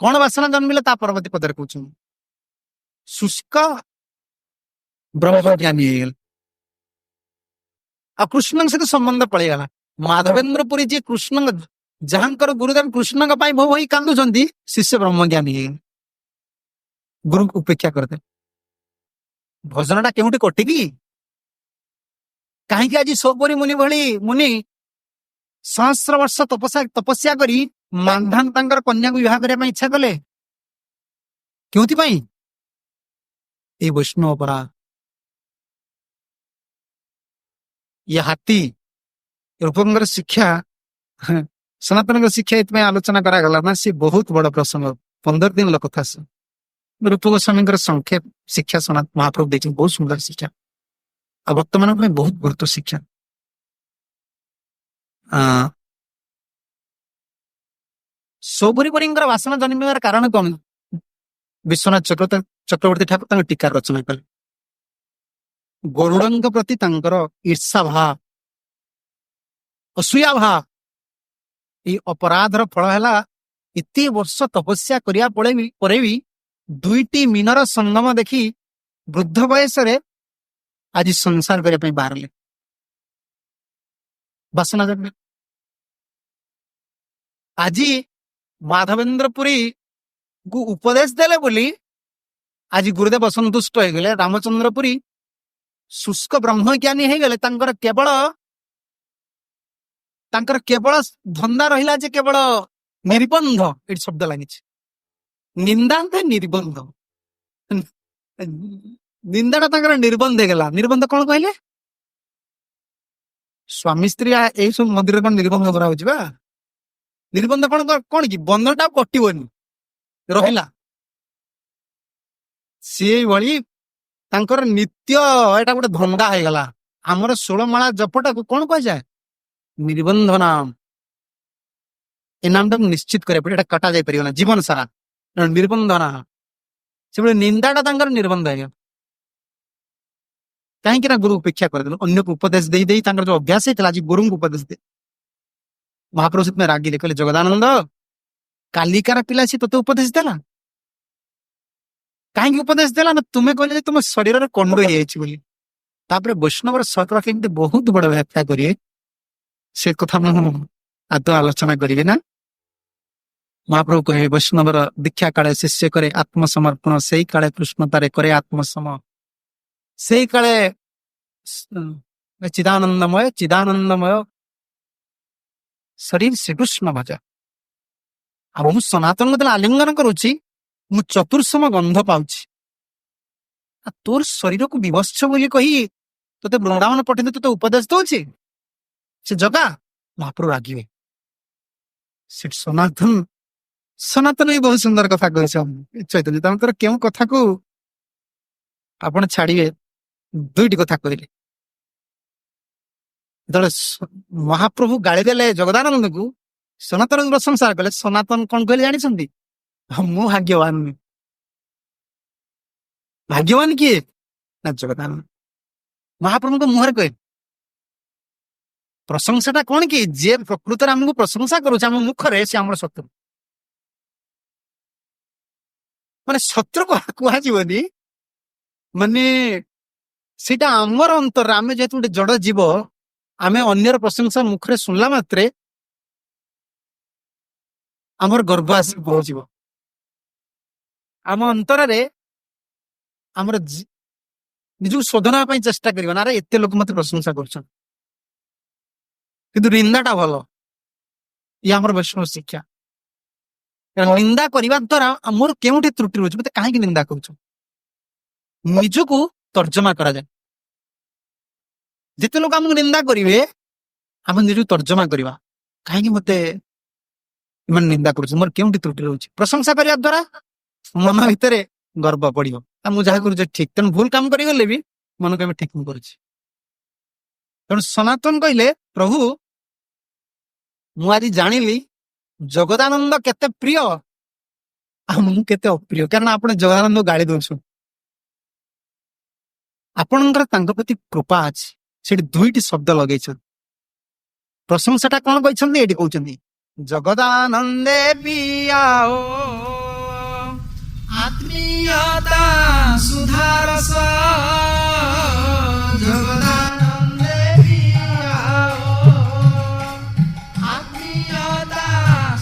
କଣ ବାସନା ଜନ୍ମିଲେ ତା ପରବର୍ତ୍ତୀ ପଦରେ କହୁଛୁ, ଶୁଷ୍କ ବ୍ରହ୍ମଜ୍ଞାନୀ ହେଇଗଲେ। ଆଉ କୃଷ୍ଣଙ୍କ ସହିତ ସମ୍ବନ୍ଧ ପଳେଇଗଲା। ମାଧବେନ୍ଦ୍ର ପୁରୀ ଯିଏ କୃଷ୍ଣଙ୍କ ଯାହାଙ୍କର ଗୁରୁଦେବ କୃଷ୍ଣଙ୍କ ପାଇଁ ବହୁ ହୋଇ କାନ୍ଦୁଛନ୍ତି, ଶିଷ୍ୟ ବ୍ରହ୍ମଜ୍ଞାନୀ ହେଇଗଲେ, ଗୁରୁଙ୍କୁ ଉପେକ୍ଷା କରିଦେଲେ। ଭଜନଟା କେଉଁଠି କଟିକି? କାହିଁକି ଆଜି ସୌପରୀ ମୁନି ଭଳି ମୁନି ସହସ୍ର ବର୍ଷ ତପସ୍ୟା କରି ମାନ୍ଧାନ ତାଙ୍କର କନ୍ୟାକୁ ବିବାହ କରିବା ପାଇଁ ଇଚ୍ଛା କଲେ? କେଉଁଥିପାଇଁ? ଏଇ ବୈଷ୍ଣବ ଅପରାଧ। ଇଏ ହାତୀ ରୂପଙ୍କର ଶିକ୍ଷା, ସନାତନଙ୍କ ଶିକ୍ଷା ଏଥିପାଇଁ ଆଲୋଚନା କରାଗଲା ନା, ସେ ବହୁତ ବଡ ପ୍ରସଙ୍ଗ। 15 ଦିନ କଥା ରୂପ ଗୋସ୍ୱାମୀଙ୍କର ସଂକ୍ଷେପ ଶିକ୍ଷା ସନାତନ ମହାପ୍ରଭୁ ଦେଇଛନ୍ତି, ବହୁତ ସୁନ୍ଦର ଶିକ୍ଷା, ଆଉ ବର୍ତ୍ତମାନଙ୍କ ପାଇଁ ବହୁତ ଗୁରୁତ୍ୱ ଶିକ୍ଷା। ସୌଭରୀ ପରୀଙ୍କର ବାସନା ଜନ୍ମିବାର କାରଣ କଣ? ବିଶ୍ୱନାଥ ଚକ୍ରବର୍ତ୍ତୀ ଠାକୁର ତାଙ୍କ ଟୀକା ରଚନା କଲେ। ଗରୁଡଙ୍କ ପ୍ରତି ତାଙ୍କର ଈର୍ଷା ଭାବ, ଅସୂୟା ଭାବ, ଏଇ ଅପରାଧର ଫଳ ହେଲା ଏତେ ବର୍ଷ ତପସ୍ୟା କରିବା ପରେ ବି 2ଟି ମୀନର ସଙ୍ଗମ ଦେଖି ବୃଦ୍ଧ ବୟସରେ ଆଜି ସଂସାର କରିବା ପାଇଁ ବାହାରିଲେ। ବାସନା ଜନ୍ମ। ଆଜି ମାଧବେନ୍ଦ୍ର ପୁରୀ କୁ ଉପଦେଶ ଦେଲେ ବୋଲି ଆଜି ଗୁରୁଦେବ ଅସନ୍ତୁଷ୍ଟ ହେଇଗଲେ। ରାମଚନ୍ଦ୍ର ପୁରୀ ଶୁଷ୍କ ବ୍ରହ୍ମଜ୍ଞାନୀ ହେଇଗଲେ। ତାଙ୍କର କେବଳ ଧନ୍ଦା ରହିଲା ଯେ କେବଳ ନିର୍ବନ୍ଧ, ଏଠି ଶବ୍ଦ ଲାଗିଛି, ନିନ୍ଦାନ୍ତେ ନିର୍ବନ୍ଧ। ନିନ୍ଦାଟା ତାଙ୍କର ନିର୍ବନ୍ଧ ହେଇଗଲା। ନିର୍ବନ୍ଧ କଣ କହିଲେ? ସ୍ୱାମୀ ସ୍ତ୍ରୀ ଏଇ ସବୁ ମନ୍ଦିରରେ କଣ ନିର୍ବନ୍ଧ କରାହଉଛି ବା? ନିର୍ବନ୍ଧ କଣ କି? ବନ୍ଧନଟା ଆଉ କଟିବନି, ରହିଲା। ସେଇଭଳି ତାଙ୍କର ନିତ୍ୟ ଏଟା ଗୋଟେ ଧନ୍ଦା ହେଇଗଲା। ଆମର 16 ମାଳା ଜପଟାକୁ କଣ କୁହାଯାଏ? ନିର୍ବନ୍ଧ ନାମ। ଏ ନାମଟାକୁ ନିଶ୍ଚିତ କରିବାକୁ ପଡେ, ଏଟା କଟା ଯାଇପାରିବ ନା ଜୀବନ ସାରା। ନିର୍ବନ୍ଧ ନାମ, ସେଭଳି ନିନ୍ଦାଟା ତାଙ୍କର ନିର୍ବନ୍ଧ ହେଇଗଲା। କାହିଁକି ନା ଗୁରୁ ଉପେକ୍ଷା କରିଦେଲେ, ଅନ୍ୟକୁ ଉପଦେଶ ଦେଇ ଦେଇ ତାଙ୍କର ଯୋଉ ଅଭ୍ୟାସ ହେଇଥିଲା, ଆଜି ଗୁରୁଙ୍କୁ ଉପଦେଶ ଦେ। ମହାପ୍ରଭୁ ସେଥିପାଇଁ ରାଗିଲେ, କହିଲେ ଜଗଦାନନ୍ଦ, କାଲିକାର ପିଲା ସେ ତୋତେ ଉପଦେଶ ଦେଲା? କାହିଁକି ଉପଦେଶ ଦେଲା? ନା ତୁମେ କହିଲେ ଯେ ତୁମ ଶରୀରରେ କଣ୍ଡ ହେଇଯାଇଛି ବୋଲି। ତାପରେ ବୈଷ୍ଣବର ଶତବା କେମିତି ବହୁତ ବଡ ବ୍ୟାଖ୍ୟା କରିବେ, ସେ କଥା ମୁଁ ଆଦୌ ଆଲୋଚନା କରିବି ନା। ମହାପ୍ରଭୁ କହିବେ, ବୈଷ୍ଣବର ଦୀକ୍ଷା କାଳେ ଶିଷ୍ୟ କରେ ଆତ୍ମସମର୍ପଣ, ସେଇ କାଳେ କୃଷ୍ଣ ତାରେ କରେ ଆତ୍ମସମ, ସେଇ କାଳେ ଚିଦାନନ୍ଦମୟ ଶରୀର ଶ୍ରୀକୃଷ୍ଣ ଭଜ। ଆଉ ମୁଁ ସନାତନଙ୍କୁ ଯେତେବେଳେ ଆଲିଙ୍ଗନ କରୁଛି, ମୁଁ ଚତୁର୍ସମ ଗନ୍ଧ ପାଉଛି। ତୋର ଶରୀରକୁ ବିଭତ୍ସ ବୋଲି କହି ତୋତେ ବୃନ୍ଦାବନ ପଠେଇ ତୋତେ ଉପଦେଶ ଦଉଛି ସେ ଜଗା। ମହାପ୍ରଭୁ ରାଗିବେ। ସେଠି ସନାତନ ବି ବହୁତ ସୁନ୍ଦର କଥା କହିଛ ଚୈତନ୍ୟ। ତାଙ୍କର କେଉଁ କଥାକୁ ଆପଣ ଛାଡିବେ? 2ଟି କଥା କହିଲେ। ଯେତେବେଳେ ମହାପ୍ରଭୁ ଗାଳି ଦେଲେ ଜଗଦାନନ୍ଦଙ୍କୁ, ସନାତନ ପ୍ରଶଂସା କଲେ। ସନାତନ କଣ କହିଲେ ଜାଣିଛନ୍ତି? ମୁଁ ଭାଗ୍ୟବାନ। ଭାଗ୍ୟବାନ କିଏ? ନା ଜଗଦାନନ୍ଦ। ମହାପ୍ରଭୁଙ୍କ ମୁହଁରେ କହିଲେ। ପ୍ରଶଂସାଟା କଣ କି? ଯିଏ ପ୍ରକୃତରେ ଆମକୁ ପ୍ରଶଂସା କରୁଛି ଆମ ମୁଖରେ, ସେ ଆମର ଶତ୍ରୁ। ମାନେ ଶତ୍ରୁ କୁହାଯିବନି, ମାନେ ସେଇଟା ଆମର ଅନ୍ତରରେ, ଆମେ ଯେହେତୁ ଗୋଟେ ଜଡ ଜୀବ, ଆମେ ଅନ୍ୟର ପ୍ରଶଂସା ମୁଖରେ ଶୁଣିଲା ମାତ୍ରେ ଆମର ଗର୍ବ ଆସି ପହଞ୍ଚିବ। ଆମ ଅନ୍ତରରେ ଆମର ନିଜକୁ ଶୋଧନ ହେବା ପାଇଁ ଚେଷ୍ଟା କରିବ, ନା ଏତେ ଲୋକ ମତେ ପ୍ରଶଂସା କରୁଛନ୍ତି, କିନ୍ତୁ ନିନ୍ଦାଟା ଭଲ। ଇଏ ଆମର ବୈଷ୍ଣବ ଶିକ୍ଷା। ନିନ୍ଦା କରିବା ଦ୍ୱାରା ଆମର କେଉଁଠି ତ୍ରୁଟି ରହୁଛି, ମତେ କାହିଁକି ନିନ୍ଦା କରୁଛୁ, ନିଜକୁ ତର୍ଜମା କରାଯାଏ। ଯେତେ ଲୋକ ଆମକୁ ନିନ୍ଦା କରିବେ, ଆମେ ନିଜକୁ ତର୍ଜମା କରିବା, କାହିଁକି ମତେ ଏମାନେ ନିନ୍ଦା କରୁଛି, ମୋର କେଉଁଠି ତ୍ରୁଟି ରହୁଛି। ପ୍ରଶଂସା କରିବା ଦ୍ୱାରା ମନ ଭିତରେ ଗର୍ବ ପଡିବ, ମୁଁ ଯାହା କରୁଛି ଠିକ। ତେଣୁ ଭୁଲ କାମ କରିଗଲେ ବି ମନକୁ ଆମେ ଠିକ ମୁଁ କରୁଛି। ତେଣୁ ସନାତନ କହିଲେ, ପ୍ରଭୁ ମୁଁ ଆଜି ଜାଣିଲି ଜଗଦାନନ୍ଦ କେତେ ପ୍ରିୟ ଆଉ ମୁଁ କେତେ ଅପ୍ରିୟ। କାରଣ ଆପଣ ଜଗଦାନନ୍ଦ ଗାଳି ଦଉଛୁ, ଆପଣଙ୍କର ତାଙ୍କ ପ୍ରତି କୃପା ଅଛି। ସେଠି ଦୁଇଟି ଶବ୍ଦ ଲଗେଇଛନ୍ତି। ପ୍ରଶଂସାଟା କଣ କହିଛନ୍ତି, ଏଠି କହୁଛନ୍ତି ଜଗଦାନନ୍ଦେ ପିଆଓ ଆତ୍ମୀୟତା ସୁଧାରସ, ଜଗଦାନନ୍ଦେ ପିଆଓ ଆତ୍ମୀୟତା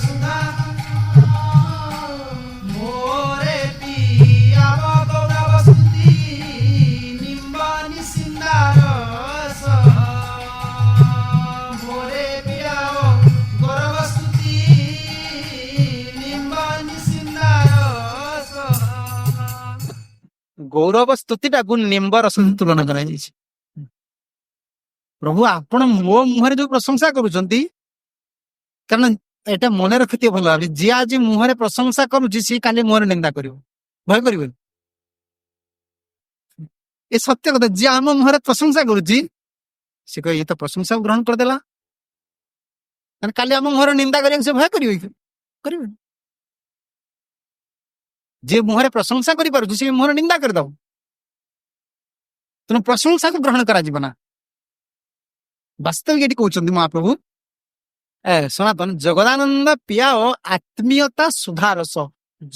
ସୁଧାରସ, ମୋରେ ପିଆବ ଗୌରବ ସ୍ତୁତି ନିମ୍ବ ନିସିନ୍ଦାରସ, ମୋରେ ପିଆବ ଗୌରବ ସ୍ତୁତି ନିମ୍ବ ନିସିନ୍ଦାରସ। ଗୌରବ ସ୍ତୁତିଟାକୁ ନିମ୍ବ ରସ ତୁଳନା କରାଯାଇଛି। ପ୍ରଭୁ ଆପଣ ମୋ ମୁହଁରେ ଯୋଉ ପ୍ରଶଂସା କରୁଛନ୍ତି, କାରଣ ଏଟା ମନେ ରଖିଥିବ ଭଲ ଭାବେ, ଯିଏ ଆଜି ମୁହଁରେ ପ୍ରଶଂସା କରୁଛି ସିଏ କାଲି ମୁହଁରେ ନିନ୍ଦା କରିବ, ଭୟ କରିବନି। ଏ ସତ୍ୟ କଥା, ଯିଏ ଆମ ମୁହଁରେ ପ୍ରଶଂସା କରୁଛି ସେ କହ ଇଏ ତ ପ୍ରଶଂସାକୁ ଗ୍ରହଣ କରିଦେଲା, କାଲି ଆମ ମୁହଁରେ ନିନ୍ଦା କରିବାକୁ ସେ ଭୟ କରିବ କି? କରିବନି। ଯିଏ ମୁହଁରେ ପ୍ରଶଂସା କରିପାରୁଛି ସେ ମୁହଁରେ ନିନ୍ଦା କରିଦବ। ତେଣୁ ପ୍ରଶଂସାକୁ ଗ୍ରହଣ କରାଯିବ ନା। ବାସ୍ତବିକ ଏଠି କହୁଛନ୍ତି ମହାପ୍ରଭୁ ସନାତନ, ଜଗଦାନନ୍ଦ ପିଆଓ ଆତ୍ମୀୟତା ସୁଧାରସ,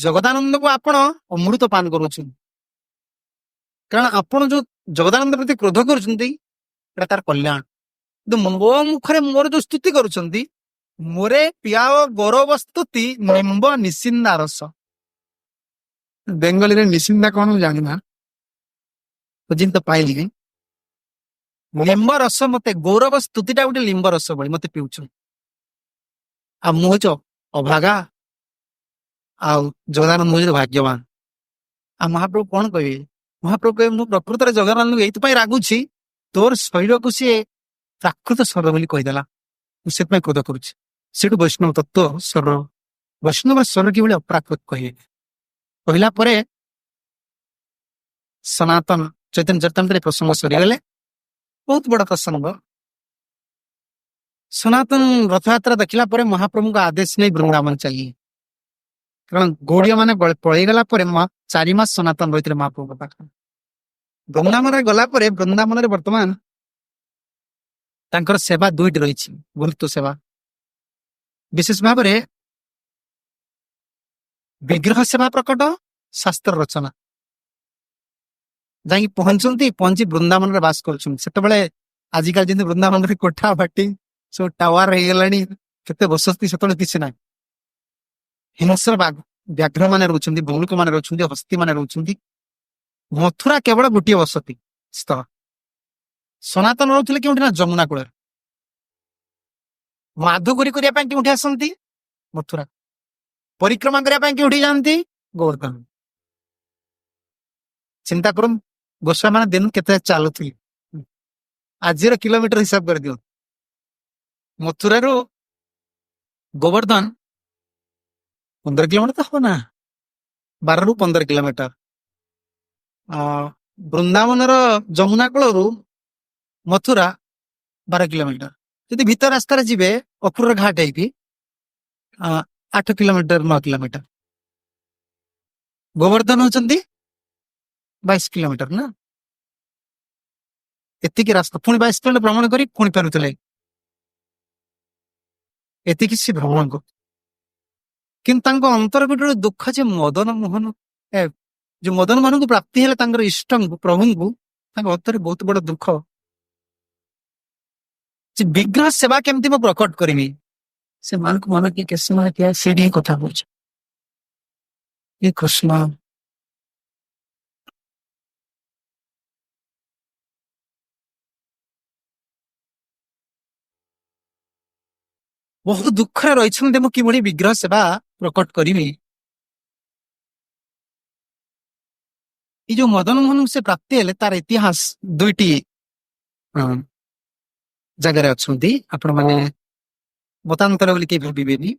ଜଗଦାନନ୍ଦକୁ ଆପଣ ଅମୃତ ପାନ କରୁଛନ୍ତି। କାରଣ ଆପଣ ଯୋଉ ଜଗଦାନନ୍ଦ ପ୍ରତି କ୍ରୋଧ କରୁଛନ୍ତି ଏଟା ତାର କଲ୍ୟାଣ, କିନ୍ତୁ ମୋ ମୁଖରେ ମୋର ଯୋଉ ସ୍ତୁତି କରୁଛନ୍ତି, ମୋରେ ପିଆଓ ଗୌରବ ସ୍ତୁତି ନିମ୍ବ ନିସିନ୍ଦା ରସ। ବେଙ୍ଗଲୀରେ ନିସିନ୍ଦା କଣ ମୁଁ ଜାଣିନା, ପର୍ଯ୍ୟନ୍ତ ପାଇଲି। ଲିମ୍ବ ରସ, ମତେ ଗୌରବ ସ୍ତୁତିଟା ଗୋଟେ ଲିମ୍ବ ରସ ଭଳି ମତେ ପିଉଛୁ। ଆଉ ମୁଁ ହଉଛ ଅଭାଗା, ଆଉ ଜଗଦାନନ୍ଦ ମୁଁ ଭାଗ୍ୟବାନ। ଆଉ ମହାପ୍ରଭୁ କଣ କହିବେ? ମହାପ୍ରଭୁ କହିବେ ମୁଁ ପ୍ରକୃତରେ ଜଗନ୍ନାଥଙ୍କୁ ଏଇଥିପାଇଁ ରାଗୁଛି, ତୋର ଶରୀରକୁ ସିଏ ପ୍ରାକୃତ ସ୍ୱର ବୋଲି କହିଦେଲା, ମୁଁ ସେଥିପାଇଁ କ୍ରୋଧ କରୁଛି। ସେଠୁ ବୈଷ୍ଣବ ତତ୍ଵ ସ୍ୱର, ବୈଷ୍ଣବ ସ୍ୱର କିଭଳି ଅପ୍ରାକୃତ କହିବେ। କହିଲା ପରେ ସନାତନ ଚୈତନ୍ୟ ଚରିତାମୃତରେ ପ୍ରସଙ୍ଗ ସରିଗଲେ। ବହୁତ ବଡ ପ୍ରସଙ୍ଗ। ସନାତନ ରଥଯାତ୍ରା ଦେଖିଲା ପରେ ମହାପ୍ରଭୁଙ୍କ ଆଦେଶ ନେଇ ବୃନ୍ଦାବନ ଚାଲିଲେ। କାରଣ ଗୌଡୀୟ ମାନେ ପଳେଇଗଲା ପରେ 4 ମାସ ସନାତନ ରହିଥିଲେ ମହାପ୍ରଭୁଙ୍କ ପାଖରେ। ବୃନ୍ଦାବନରେ ଗଲା ପରେ ବୃନ୍ଦାବନରେ ବର୍ତ୍ତମାନ ତାଙ୍କର ସେବା ଦୁଇଟି ରହିଛି, ଗୁରୁତ୍ୱ ସେବା। ବିଶେଷ ଭାବରେ ବିଗ୍ରହ ସେବା ପ୍ରକଟ, ଶାସ୍ତ୍ର ରଚନା। ଯାଇକି ପହଞ୍ଚି ବୃନ୍ଦାବନରେ ବାସ କରୁଛନ୍ତି। ସେତେବେଳେ ଆଜିକାଲି ଯେମିତି ବୃନ୍ଦାବନରେ କୋଠା ବାଟି ସବୁ ଟାୱାର ହେଇଗଲାଣି, କେତେ ବସତି, ସେତେବେଳେ କିଛି ନାହିଁ। ହିଂସ୍ର ବ୍ୟାଘ୍ର ମାନେ ରହୁଛନ୍ତି, ବୌଲୁକ ମାନେ ରହୁଛନ୍ତି, ହସ୍ତି ମାନେ ରହୁଛନ୍ତି। ମଥୁରା କେବଳ ଗୋଟିଏ ବସତି ସ୍ଥଳ। ସନାତନ ରହୁଥିଲେ କେଉଁଠି ନା ଯମୁନା କୂଳରେ। ମାଧୁଗୁରି କରିବା ପାଇଁ କେଉଁଠି ଆସନ୍ତି? ମଥୁରା। ପରିକ୍ରମା କରିବା ପାଇଁ କେଉଁଠି ଯାଆନ୍ତି? ଗୋବର୍ଦ୍ଧନ। ଚିନ୍ତା କରନ୍ତୁ ଗୋସ୍ୱାମୀ ମାନେ ଦିନ କେତେ ଚାଲୁଥିଲେ, ଆଜିର କିଲୋମିଟର ହିସାବ କରିଦିଅ। ମଥୁରାରୁ ଗୋବର୍ଦ୍ଧନ 15 କିଲୋମିଟର ତ ହବ ନା, 12 ରୁ 15 କିଲୋମିଟର। ବୃନ୍ଦାବନର ଯମୁନା କୂଳରୁ ମଥୁରା 12 କିଲୋମିଟର। ଯଦି ଭିତର ରାସ୍ତାରେ ଯିବେ ଅକ୍ରୁର ଘାଟ ହେଇକି 8 କିଲୋମିଟର 9 କିଲୋମିଟର। ଗୋବର୍ଦ୍ଧନ ହଉଛନ୍ତି 22 କିଲୋମିଟର ନା। ଏତିକି ରାସ୍ତା, ପୁଣି 22 କିଲୋମିଟର ଭ୍ରମଣ କରି ପୁଣି ଫେରୁଥିଲେ। ଏତିକି ସେ ଭ୍ରମଣ କରୁ। କିନ୍ତୁ ତାଙ୍କ ଅନ୍ତର ଗୋଟେ ଦୁଃଖ ଯେ ମଦନ ମୋହନ ଏ ଯୋଉ ମଦନ ମୋହନଙ୍କୁ ପ୍ରାପ୍ତି ହେଲେ ତାଙ୍କର ଇଷ୍ଟଙ୍କୁ ପ୍ରଭୁଙ୍କୁ ତାଙ୍କ ଅନ୍ତରରେ ବହୁତ ବଡ ଦୁଃଖ ଯେ ବିଗ୍ରହ ସେବା କେମିତି ମୁଁ ପ୍ରକଟ କରିବି ସେମାନଙ୍କୁ ମନେ କିଏ କେତେ ସମୟ କିଏ ସେଇଠି ହିଁ କଥା କହୁଛି ଏ କୃଷ୍ଣ ବହୁତ ଦୁଃଖରେ ରହିଛନ୍ତି ମୁଁ କିଭଳି ବିଗ୍ରହ ସେବା ପ୍ରକଟ କରିବି। ଏଇ ଯୋଉ ମଦନ ମୋହନ ସେ ପ୍ରାପ୍ତି ହେଲେ ତାର ଇତିହାସ ଦୁଇଟି ଜାଗାରେ ଅଛନ୍ତି ଆପଣ ମାନେ ମତାନ୍ତର ବୋଲି କେହି ଭାବିବେନି।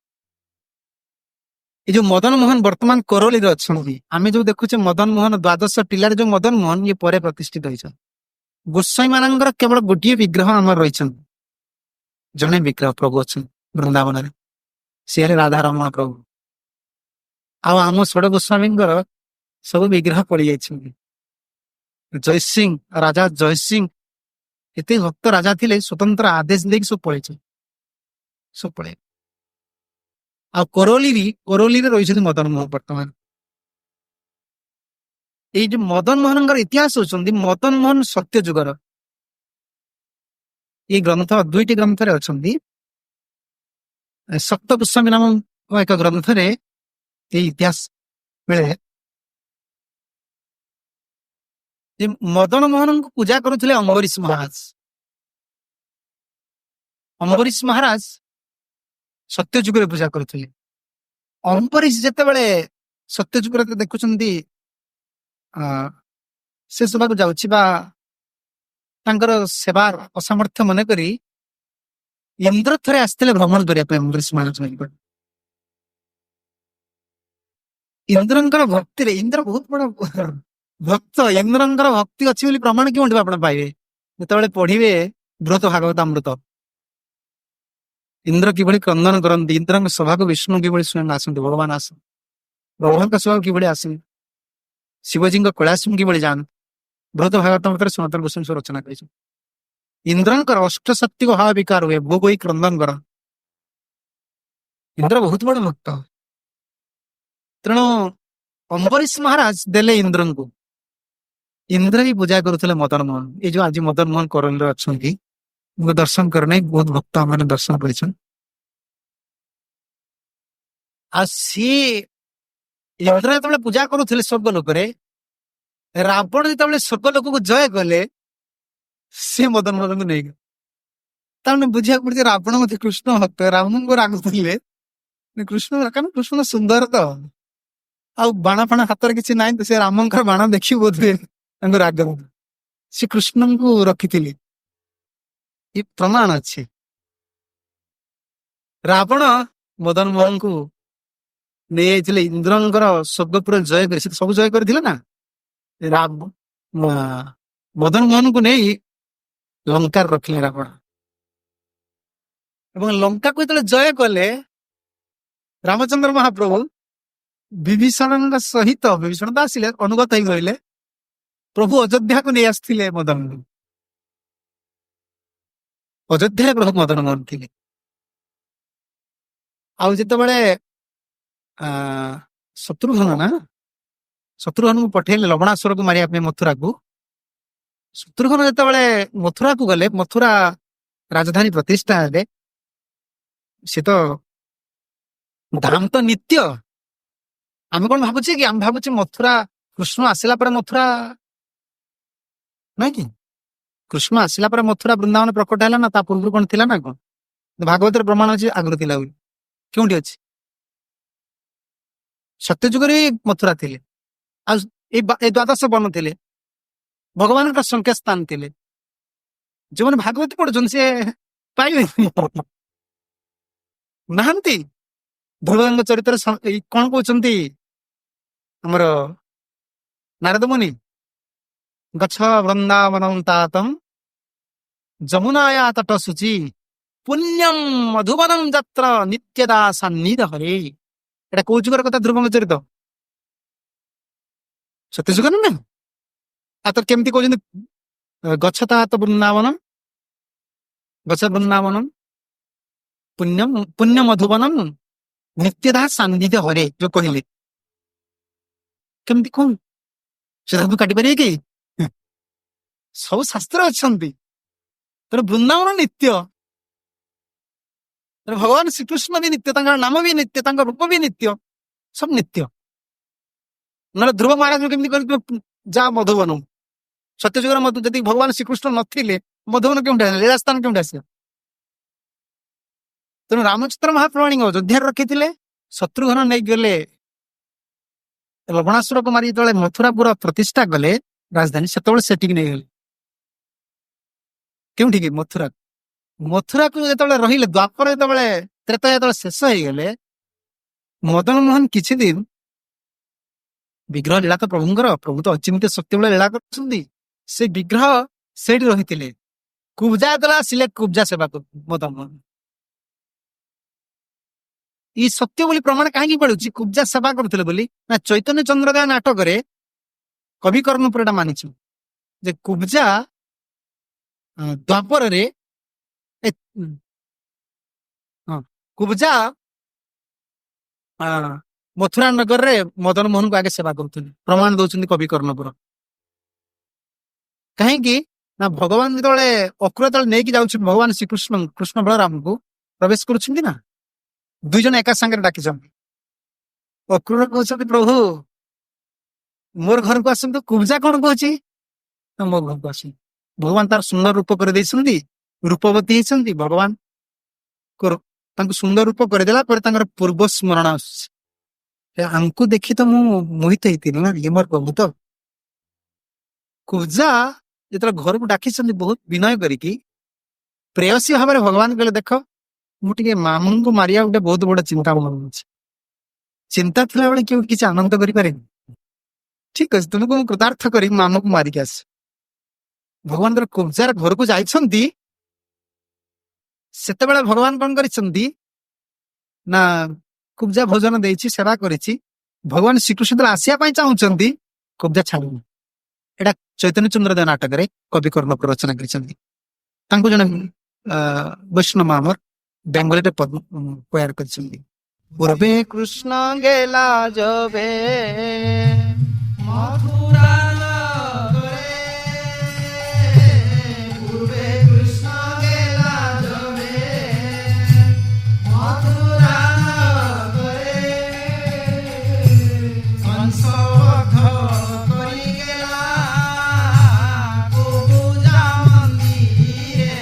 ଏଇ ଯୋଉ ମଦନ ମୋହନ ବର୍ତ୍ତମାନ କରୋଲିରେ ଅଛନ୍ତି ଆମେ ଯୋଉ ଦେଖୁଛେ ମଦନ ମୋହନ ଦ୍ୱାଦଶ ଟିଲାରେ ଯୋଉ ମଦନ ମୋହନ ଇଏ ପରେ ପ୍ରତିଷ୍ଠିତ ହୋଇଛନ୍ତି। ଗୋସ୍ୱାଇଁ ମାନଙ୍କର କେବଳ ଗୋଟିଏ ବିଗ୍ରହ ଆମର ରହିଛନ୍ତି ଜଣେ ବିଗ୍ରହ ପ୍ରଭୁ ଅଛନ୍ତି ବୃନ୍ଦାବନରେ ସେ ହେଲେ ରାଧାରମଣ ପ୍ରଭୁ ଆଉ ଆମ ଷୋଡ ଗୋସ୍ୱାମୀଙ୍କର ସବୁ ବିଗ୍ରହ ପଡିଯାଇଛନ୍ତି। ଜୟସିଂ ରାଜା ଜୟସିଂ ଏତେ ଭକ୍ତ ରାଜା ଥିଲେ ସ୍ୱତନ୍ତ୍ର ଆଦେଶ ଦେଇକି ସବୁ ପଳେଇଛନ୍ତି ସବୁ ପଳେଇ ଆଉ କରୋଲିରେ ରହିଛନ୍ତି ମଦନ ମୋହନ ବର୍ତ୍ତମାନ। ଏଇ ଯୋଉ ମଦନ ମୋହନଙ୍କର ଇତିହାସ ହଉଛନ୍ତି ମଦନ ମୋହନ ସତ୍ୟ ଯୁଗର ଏଇ ଗ୍ରନ୍ଥ ଦୁଇଟି ଗ୍ରନ୍ଥରେ ଅଛନ୍ତି। ସପ୍ତ ଗୋସ୍ୱାମୀ ନାମ ଏକ ଗ୍ରନ୍ଥରେ ଏଇ ଇତିହାସ ମିଳେ ଯେ ମଦନ ମୋହନଙ୍କୁ ପୂଜା କରୁଥିଲେ ଅମ୍ବରୀଶ ମହାରାଜ। ଅମ୍ବରୀଶ ମହାରାଜ ସତ୍ୟ ଯୁଗରେ ପୂଜା କରୁଥିଲେ। ଅମ୍ବରୀଶ ଯେତେବେଳେ ସତ୍ୟ ଯୁଗରେ ଦେଖୁଛନ୍ତି ସେ ସଭାକୁ ଯାଉଛି ବା ତାଙ୍କର ସେବା ଅସାମର୍ଥ୍ୟ ମନେକରି ଇନ୍ଦ୍ର ଥରେ ଆସିଥିଲେ ଭ୍ରମଣ କରିବା ପାଇଁ ଅମ୍ବରୀଶ ମହାରାଜ ଇନ୍ଦ୍ରଙ୍କର ଭକ୍ତିରେ ଇନ୍ଦ୍ର ବହୁତ ବଡ ଭକ୍ତ ଇନ୍ଦ୍ରଙ୍କର ଭକ୍ତି ଅଛି ବୋଲି ପ୍ରମାଣ କେଉଁଠି ଆପଣ ପାଇବେ ଯେତେବେଳେ ପଢିବେ ବୃହତ ଭାଗବତ ଅମୃତ ଇନ୍ଦ୍ର କିଭଳି କ୍ରନ୍ଦନ କରନ୍ତି ଇନ୍ଦ୍ରଙ୍କ ସଭାକୁ ବିଷ୍ଣୁ କିଭଳି ସ୍ୱୟଂ ଆସନ୍ତି ଭଗବାନ ଆସନ୍ତି ପ୍ରଭୁଙ୍କ ସଭାକୁ କିଭଳି ଆସନ୍ତି ଶିବଜୀଙ୍କ କୈଳାସ କିଭଳି ଯାଆନ୍ତି ବୃହତ ଭାଗବତ ଅମୃତରେ ସନାତନ ଗୋସ୍ୱାମୀ ରଚନା କରିଛନ୍ତି। ଇନ୍ଦ୍ରଙ୍କର ଅଷ୍ଟ ଶକ୍ତିକ ଭାବ ବିକାର ହୁଏ ବୋ ବହି କ୍ରନ୍ଦନ କର ଇନ୍ଦ୍ର ବହୁତ ବଡ ଭକ୍ତ ତେଣୁ ଅମ୍ବରୀଶ ମହାରାଜ ଦେଲେ ଇନ୍ଦ୍ରଙ୍କୁ ଇନ୍ଦ୍ର ହିଁ ପୂଜା କରୁଥିଲେ ମଦନ ମୋହନ ଏଇ ଯୋଉ ଆଜି ମଦନ ମୋହନ କରୋଲରେ ଅଛନ୍ତି ମୁଁ ଦର୍ଶନ କରିନାହିଁ ବହୁତ ଭକ୍ତ ମାନେ ଦର୍ଶନ କରିଛନ୍ତି। ଆଉ ସିଏ ଇନ୍ଦ୍ର ଯେତେବେଳେ ପୂଜା କରୁଥିଲେ ସ୍ୱର୍ଗ ଲୋକରେ ରାବଣ ଯେତେବେଳେ ସ୍ୱର୍ଗ ଲୋକକୁ ଜୟ କଲେ ସିଏ ମଦନ ମୋହନଙ୍କୁ ନେଇଗଲେ ତାମାନେ ବୁଝିବାକୁ ପଡୁଛି ରାବଣ ମଧ୍ୟ କୃଷ୍ଣ ଭକ୍ତ ରାମଙ୍କୁ ରାଗୁଥିଲେ କୃଷ୍ଣ କାରଣ କୃଷ୍ଣ ସୁନ୍ଦର ତ ଆଉ ବାଣ ଫାଣ ହାତରେ କିଛି ନାହିଁ ତ ସେ ରାମଙ୍କର ବାଣ ଦେଖି ବୋଧେ ତାଙ୍କୁ ରାଗ ସେ କୃଷ୍ଣଙ୍କୁ ରଖିଥିଲେ ଏ ପ୍ରମାଣ ଅଛି। ରାବଣ ମଦନ ମୋହନଙ୍କୁ ନେଇଯାଇଥିଲେ ଇନ୍ଦ୍ରଙ୍କର ସ୍ୱର୍ଗପୁର ଜୟ କରି ସେ ସବୁ ଜୟ କରିଥିଲେ ନା ମଦନ ମୋହନଙ୍କୁ ନେଇ ଲଙ୍କାରେ ରଖିଲେ ରାବଣ ଏବଂ ଲଙ୍କାକୁ ଯେତେବେଳେ ଜୟ କଲେ ରାମଚନ୍ଦ୍ର ମହାପ୍ରଭୁ ବିଭୀଷଣଙ୍କ ସହିତ ବିଭୀଷଣ ତ ଆସିଲେ ଅନୁଗତ ହେଇ ରହିଲେ ପ୍ରଭୁ ଅଯୋଧ୍ୟାକୁ ନେଇ ଆସିଥିଲେ ମଦନ ଅଯୋଧ୍ୟାରେ ପ୍ରଭୁ ମଦନ ମୋହନ ଥିଲେ। ଆଉ ଯେତେବେଳେ ଶତ୍ରୁଘ୍ନଙ୍କୁ ପଠେଇଲେ ଲବଣାସୁରକୁ ମାରିବା ପାଇଁ ମଥୁରାକୁ ଶତ୍ରୁଘ୍ନ ଯେତେବେଳେ ମଥୁରାକୁ ଗଲେ ମଥୁରା ରାଜଧାନୀ ପ୍ରତିଷ୍ଠା ହେଲେ ସେ ତ ଧାମ ତ ନିତ୍ୟ ଆମେ କଣ ଭାବୁଛେ କି ଆମେ ଭାବୁଛେ ମଥୁରା କୃଷ୍ଣ ଆସିଲା ପରେ ମଥୁରା ନାଇଁ କି କୃଷ୍ଣ ଆସିଲା ପରେ ମଥୁରା ବୃନ୍ଦାବନ ପ୍ରକଟ ହେଲା ନା ତା ପୂର୍ବରୁ କଣ ଥିଲା ନା କଣ ଭାଗବତରେ ପ୍ରମାଣ ଅଛି ଆଗରୁ ଥିଲା ବୋଲି କେଉଁଠି ଅଛି ସତ୍ୟ ଯୁଗରେ ମଥୁରା ଥିଲେ ଆଉ ଏଇ ଦ୍ୱାଦଶ ବନ ଥିଲେ ଭଗବାନଙ୍କ ସଂଖ୍ୟା ସ୍ଥାନ ଥିଲେ ଯୋଉମାନେ ଭାଗବତ ପଢୁଛନ୍ତି ସେ ପାଇବେନି ନାହାନ୍ତି। ଧ୍ରୁବଙ୍କ ଚରିତ୍ର କଣ କହୁଛନ୍ତି ଆମର ନାରଦ ମୁନି ଗଛ ବୃନ୍ଦାବନଂ ତାତଂ ଯମୁନାୟା ତଟ ଶୁଚି ପୁଣ୍ୟಂ ମଧୁବନଂ ଯାତ୍ର ନିତ୍ୟଦା ସାନ୍ନିଧ ହରେ ଏଟା କୋଉ ଯୁଗର କଥା ଧ୍ରୁବଙ୍କ ଚରିତ ସତ୍ୟ ଯୁଗ ନା ଆଉ ତ କେମିତି କହୁଛନ୍ତି ଗଛ ତା ତ ବୃନ୍ଦାବନମ୍ ଗଛ ବୃନ୍ଦାବନମ୍ ପୁଣ୍ୟ ମଧୁବନମ୍ ନିତ୍ୟଦା ସାନ୍ନିଧ୍ୟ ହରେ ଯୋଉ କହିଲେ କେମିତି କଣ ସେ ଧାତୁ କାଟି ପାରିବେ କି? ସବୁ ଶାସ୍ତ୍ର ଅଛନ୍ତି। ତେଣୁ ବୃନ୍ଦାବନ ନିତ୍ୟ, ତେଣୁ ଭଗବାନ ଶ୍ରୀକୃଷ୍ଣ ବି ନିତ୍ୟ, ତାଙ୍କର ନାମ ବି ନିତ୍ୟ, ତାଙ୍କ ରୂପ ବି ନିତ୍ୟ, ସବୁ ନିତ୍ୟ। ନହେଲେ ଧ୍ରୁବ ମହାରାଜ କେମିତି କରିଥିବେ, ଯା ମଧୁବନ, ସତ୍ୟଯୁଗର ମଧୁ, ଯଦି ଭଗବାନ ଶ୍ରୀକୃଷ୍ଣ ନଥିଲେ ମଧୁବନ କେଉଁଠି ଆସିଲେ, ଲୀଳାସ୍ଥାନ କେଉଁଠି ଆସିବ? ତେଣୁ ରାମଚନ୍ଦ୍ର ମହାପ୍ରଭୁଙ୍କୁ ଅଯୋଧ୍ୟାରେ ରଖିଥିଲେ, ଶତ୍ରୁଘ୍ନ ନେଇକି ଗଲେ ଲବଣାସୁର କୁମାରୀ ଯେତେବେଳେ ମଥୁରାପୁର ପ୍ରତିଷ୍ଠା କଲେ ରାଜଧାନୀ, ସେତେବେଳେ ସେଠିକି ନେଇଗଲେ। କେଉଁଠିକି? ମଥୁରା। ମଥୁରାକୁ ଯେତେବେଳେ ରହିଲେ, ଦ୍ୱାପର ଯେତେବେଳେ ତ୍ରେତୟା ଯେତେବେଳେ ଶେଷ ହେଇଗଲେ, ମଦନ ମୋହନ କିଛି ଦିନ ବିଗ୍ରହ ଲୀଳା ତ ପ୍ରଭୁଙ୍କର, ପ୍ରଭୁ ତ ଅଚିନ୍ତ୍ୟ ଶକ୍ତି ବେଳେ ଲୀଳା କରୁଛନ୍ତି, ସେ ବିଗ୍ରହ ସେଇଠି ରହିଥିଲେ। କୁବ୍ଜା ଯେତେବେଳେ ଆସିଲେ, କୁବ୍ଜା ସେବା କରୁଥିଲେ ମଦନ ମୋହନ। ଇ ସତ୍ୟ ବୋଲି ପ୍ରମାଣ କାହିଁକି ମିଳୁଛି କୁବ୍ଜା ସେବା କରୁଥିଲେ ବୋଲି? ନା ଚୈତନ୍ୟ ଚନ୍ଦ୍ରଦୟ ନାଟକରେ କବି କର୍ଣ୍ଣପୁର ଏଟା ମାନିଛୁ ଯେ କୁବ୍ଜା ଦ୍ୱାପରରେ କୁବ୍ଜା ମଥୁରା ନଗରରେ ମଦନ ମୋହନକୁ ଆଗେ ସେବା କରୁଥିଲେ, ପ୍ରମାଣ ଦଉଛନ୍ତି କବି କର୍ଣ୍ଣପୁର। କାହିଁକି ନା ଭଗବାନ ଯେତେବେଳେ ଅକ୍ରୁର ଯେତେବେଳେ ନେଇକି ଯାଉଛନ୍ତି, ଭଗବାନ ଶ୍ରୀକୃଷ୍ଣ କୃଷ୍ଣ ବଳରାମଙ୍କୁ ପ୍ରବେଶ କରୁଛନ୍ତି ନା, ଦୁଇ ଜଣ ଏକା ସାଙ୍ଗରେ ଡାକିଛନ୍ତି। ଅକ୍ରୁର କହୁଛନ୍ତି, ପ୍ରଭୁ ମୋର ଘରକୁ ଆସନ୍ତୁ। କୁବ୍ଜା କଣ କହୁଛି? ମୋ ଘରକୁ ଆସନ୍ତୁ। ଭଗବାନ ତାର ସୁନ୍ଦର ରୂପ କରିଦେଇଛନ୍ତି, ରୂପବତୀ ହେଇଛନ୍ତି। ଭଗବାନ ତାଙ୍କୁ ସୁନ୍ଦର ରୂପ କରିଦେଲା ପରେ ତାଙ୍କର ପୂର୍ବ ସ୍ମରଣ ଆସୁଛି, ଆଙ୍କୁ ଦେଖି ତ ମୁଁ ମୋହିତ ହେଇଥିଲି ନା, ଇଏ ମୋର ପ୍ରଭୁ ତ। କୁବ୍ଜା ଯେତେବେଳେ ଘରକୁ ଡାକିଛନ୍ତି ବହୁତ ବିନୟ କରିକି, ପ୍ରେୟସୀ ଭାବରେ ଭଗବାନ କହିଲେ, ଦେଖ ମୁଁ ଟିକେ ମାମୁଙ୍କୁ ମାରିବା ଗୋଟେ ବହୁତ ବଡ ଚିନ୍ତା ମନ ଅଛି। ଚିନ୍ତା ଥିଲାବେଳେ କେউ କିଛି ଆନନ୍ଦ କରିପାରେନି। ଠିକ ଅଛି, ତୁମକୁ ମୁଁ କୃତାର୍ଥ କରି ମାମୁଙ୍କୁ ମାରିକି ଆସ। ଭଗବାନ କୁବ୍ଜାର ଘରକୁ ଯାଇଛନ୍ତି, ସେତେବେଳେ ଭଗବାନ କଣ କରିଛନ୍ତି ନା କୁବ୍ଜା ଭୋଜନ ଦେଇଛି, ସେବା କରିଛି। ଭଗବାନ ଶ୍ରୀକୃଷ୍ଣ ଆସିବା ପାଇଁ ଚାହୁଁଛନ୍ତି, କୁବ୍ଜା ଛାଡୁନି। ଏଇଟା ଚୈତନ୍ୟ ଚନ୍ଦ୍ରଦୟ ନାଟକରେ କବି କର୍ଣ୍ଣପୁର ରଚନା କରିଛନ୍ତି। ତାଙ୍କୁ ଜଣେ ବୈଷ୍ଣବ ଆମର ବେଙ୍ଗଲୀରେ ପ୍ରୟାର କରିଛନ୍ତି। ପୂର୍ବେ କୃଷ୍ଣ ଗେଲା ଯବେ ମଥୁରା ନଗରେ, ପୂର୍ବେ କୃଷ୍ଣ ଗେଲା ଯବେ ମଥୁରା ନଗରେ, କଂସ ବଧ କରି ଗେଲା କୁବ୍ଜା ମନ୍ଦିରେ,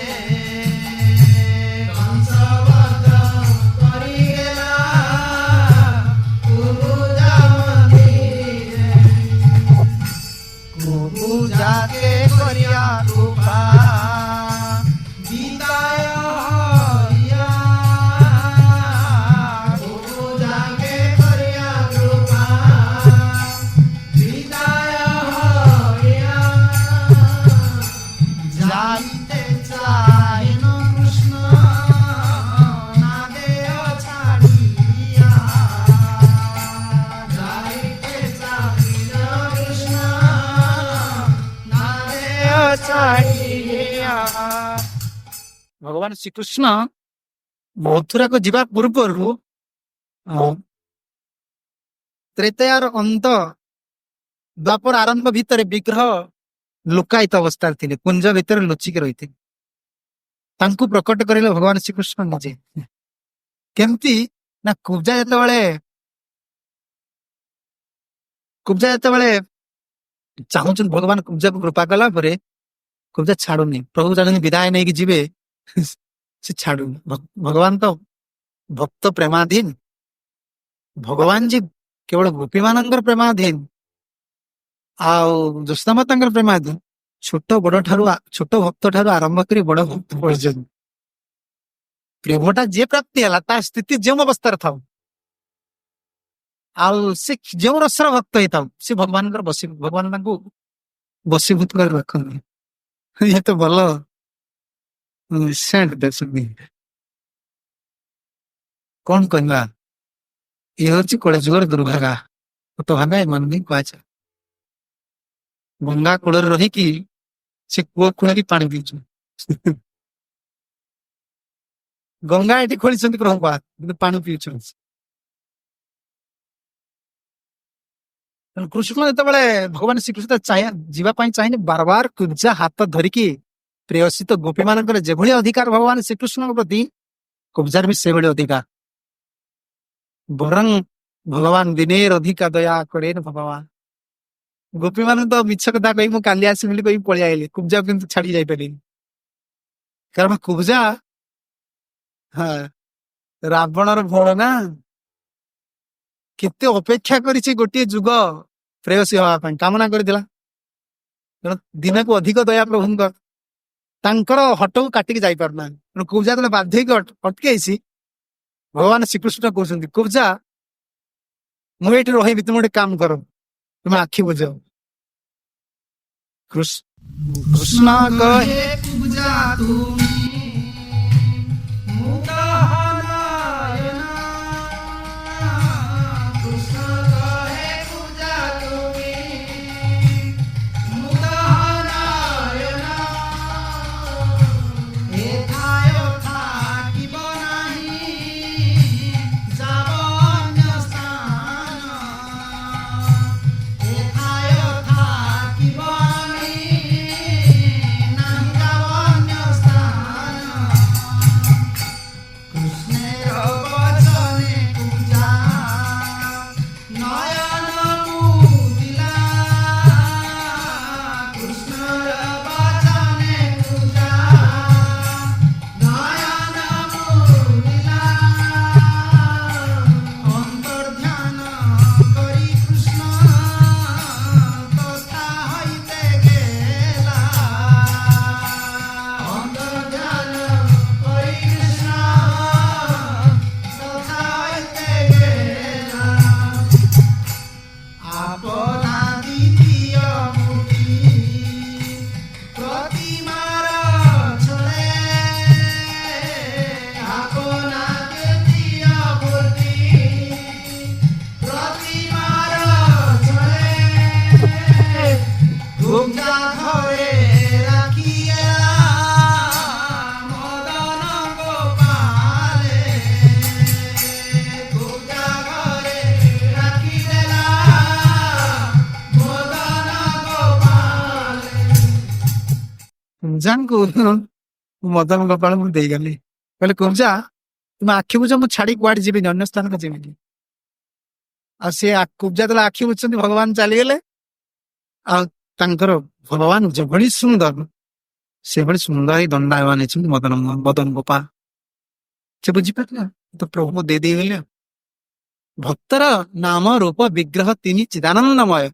କଂସ ବଧ କରି ଗେଲା କୁବ୍ଜା ମନ୍ଦିରେ, କୁବ୍ଜାକେ କରିଆ କୃପା ଗୀତାୟ ହରିୟା, କୁବ୍ଜାକେ କରିଆ କୃପା গীতায় হরিয়া, যাইতে চাইন কৃষ্ণ না দেহ ছাড়িয়া, যাইতে চাইন কৃষ্ণ না দেহ ছাড়িয়া। ভগবান শ্রীকৃষ্ণ মথুরাକୁ ଯିବା ପୂର୍ବରୁ ତ୍ରେତୟାର ଅନ୍ତ ଦ୍ୱାପର ଆରମ୍ଭ ଭିତରେ ବିଗ୍ରହ ଲୁକାୟିତ ଅବସ୍ଥାରେ ଥିଲେ, କୁଞ୍ଜ ଭିତରେ ଲୁଚିକି ରହିଥିଲେ। ତାଙ୍କୁ ପ୍ରକଟ କରିଲେ ଭଗବାନ ଶ୍ରୀକୃଷ୍ଣ ନିଜେ। କେମିତି ନା କୁବ୍ଜା ଯେତେବେଳେ ଚାହୁଁଛନ୍ତି, ଭଗବାନ କୁବ୍ଜାକୁ କୃପା କଲା ପରେ କୁବ୍ଜା ଛାଡୁନି। ପ୍ରଭୁ ଜାଣନ୍ତି ବିଦାୟ ନେଇକି ଯିବେ, ସେ ଛାଡୁନି। ଭଗବାନ ତ ଭକ୍ତ ପ୍ରେମାଧୀନ, ଭଗବାନ ଯେ କେବଳ ଗୋପୀ ମାନଙ୍କର ପ୍ରେମାଧୀନ ଆଉ ଯଶୋଦାମାତାଙ୍କର ପ୍ରେମାଧୀନ, ଛୋଟ ଭକ୍ତ ଠାରୁ ଆରମ୍ଭ କରି ବଡ ଭକ୍ତ ପର୍ଯ୍ୟନ୍ତ ପ୍ରେମଟା ଯିଏ ପ୍ରାପ୍ତି ହେଲା, ତା ସ୍ଥିତି ଯେଉଁ ଅବସ୍ଥାରେ ଥାଉ ଆଉ ସେ ଯେଉଁ ରସର ଭକ୍ତ ହେଇଥାଉ, ସେ ଭଗବାନ ତାଙ୍କୁ ବଶୀଭୂତ କରି ରଖନ୍ତି। ଇଏ ତ ଭଲ ସେଣ୍ଟ ଦେଉଛନ୍ତି। କଣ କହିବା, ଇଏ ହଉଛି କଳିଯୁଗର ଦୁର୍ଭାଗା। ହତଭାଗା ଏମାନଙ୍କୁ କୁହାଯାଏ। ଗଙ୍ଗା କୂଳରେ ରହିକି ସେ କୂଅ ଖୋଳିକି ପାଣି ପିଉଛୁ। ଗଙ୍ଗା ଏଠି ଖୋଳିଛନ୍ତି ପ୍ରଭୁପାଦ, କିନ୍ତୁ ପାଣି ପିଉଛନ୍ତି। ତେଣୁ କୃଷ୍ଣ ଯେତେବେଳେ ଭଗବାନ ଶ୍ରୀକୃଷ୍ଣ ଯିବା ପାଇଁ ଚାହିଁଲେ ବାରବାର କୁବ୍ଜା ହାତ ଧରିକି ପ୍ରେୟସୀ ତ ଗୋପୀ ମାନଙ୍କର ଯେଭଳି ଅଧିକାର ଭଗବାନ ଶ୍ରୀକୃଷ୍ଣଙ୍କ ପ୍ରତି କୁବ୍ଜାର ବି ସେଭଳି ଅଧିକାର। ବରଂ ଭଗବାନ ଦିନେର ଅଧିକା ଦୟା କରେ ଭଗବାନ। ଗୋପୀ ମାନେ ତ ମିଛ କଥା କହି ମୁଁ କାଲି ଆସିବି ବୋଲି କହି ପଳେଇ ଆଇଲେ, କୁବ୍ଜା କିନ୍ତୁ ଛାଡି ଯାଇପାରିନି। କାରଣ କୁବ୍ଜା ହଁ ରାବଣର ଭୋଳ ନା, କେତେ ଅପେକ୍ଷା କରିଛି ଗୋଟିଏ ଯୁଗ ପ୍ରେୟସୀ ହବା ପାଇଁ କାମନା କରିଥିଲା। ତେଣୁ ଦିନକୁ ଅଧିକ ଦୟା ପ୍ରଭୁଙ୍କର, ତାଙ୍କର ହଟକୁ କାଟିକି ଯାଇପାରୁନାହାନ୍ତି। ତେଣୁ କୁବ୍ଜା ଯେତେବେଳେ ବାଧ୍ୟ ହେଇକି ଅଟକେଇଛି, ଭଗବାନ ଶ୍ରୀକୃଷ୍ଣ କହୁଛନ୍ତି କୁବ୍ଜା ମୁଁ ଏଇଠି ରହିବି, ତୁମେ ଗୋଟେ କାମ କର, ତୁମେ ଆଖି ବୁଝ। କୃଷ୍ଣ କହେ କୁବ୍ଜା ତୁମେ କୁଞ୍ଜାଙ୍କୁ ମଦନ ଗୋପାଳ ମୁଁ ଦେଇଗଲି, କହିଲେ କୁଞ୍ଜା ତୁମେ ଆଖି ବୁଝ, ମୁଁ ଛାଡି କୁଆଡେ ଯିବିନି, ଅନ୍ୟ ସ୍ଥାନକୁ ଯିବିନି। ଆଉ ସେ କୁବ୍ଜା ଯେତେବେଳେ ଆଖି ବୁଝଛନ୍ତି ଭଗବାନ ଚାଲିଗଲେ। ଆଉ ତାଙ୍କର ଭଗବାନ ଯେଭଳି ସୁନ୍ଦର ସେଭଳି ସୁନ୍ଦର ହିଁ ଦଣ୍ଡାୟମାନ ହେଇଛନ୍ତି ମଦନ ଗୋପାଳ। ସେ ବୁଝିପାରିଲା ତ ପ୍ରଭୁ ଦେଇଦେଇଗଲେ। ଭକ୍ତର ନାମ ରୂପ ବିଗ୍ରହ ତିନି ଚିଦାନନ୍ଦମୟ।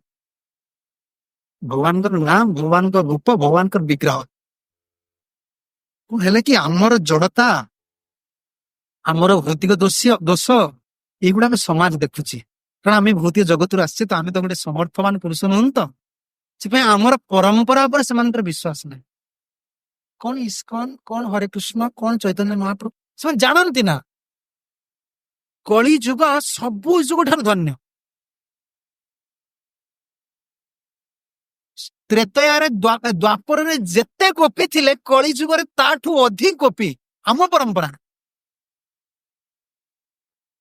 ଭଗବାନଙ୍କର ନାମ, ଭଗବାନଙ୍କ ରୂପ, ଭଗବାନଙ୍କର ବିଗ୍ରହ। ହେଲେ କି ଆମର ଜଡତା, ଆମର ଭୌତିକ ଦୋଷ ଏଇଗୁଡା ଆମେ ସମାଜ ଦେଖୁଛି। କାରଣ ଆମେ ଭୌତିକ ଜଗତରୁ ଆସିଛେ, ତ ଆମେ ତ ଗୋଟେ ସମର୍ଥବାନ ପୁରୁଷ ନୁହଁ। ତ ସେଥିପାଇଁ ଆମର ପରମ୍ପରା ଉପରେ ସେମାନଙ୍କର ବିଶ୍ୱାସ ନାହିଁ। କଣ ଇସ୍କନ, କଣ ହରେ କୃଷ୍ଣ, କଣ ଚୈତନ୍ୟ ମହାପ୍ରଭୁ, ସେମାନେ ଜାଣନ୍ତି ନା। କଳି ଯୁଗ ସବୁ ଯୁଗ ଠାରୁ ଧନ୍ୟ। ତ୍ରେତୟାରେ ଦ୍ୱାପରରେ ଯେତେ ଗୋପୀ ଥିଲେ, କଳି ଯୁଗରେ ତାଠୁ ଅଧିକ ଗୋପୀ। ଆମ ପରମ୍ପରା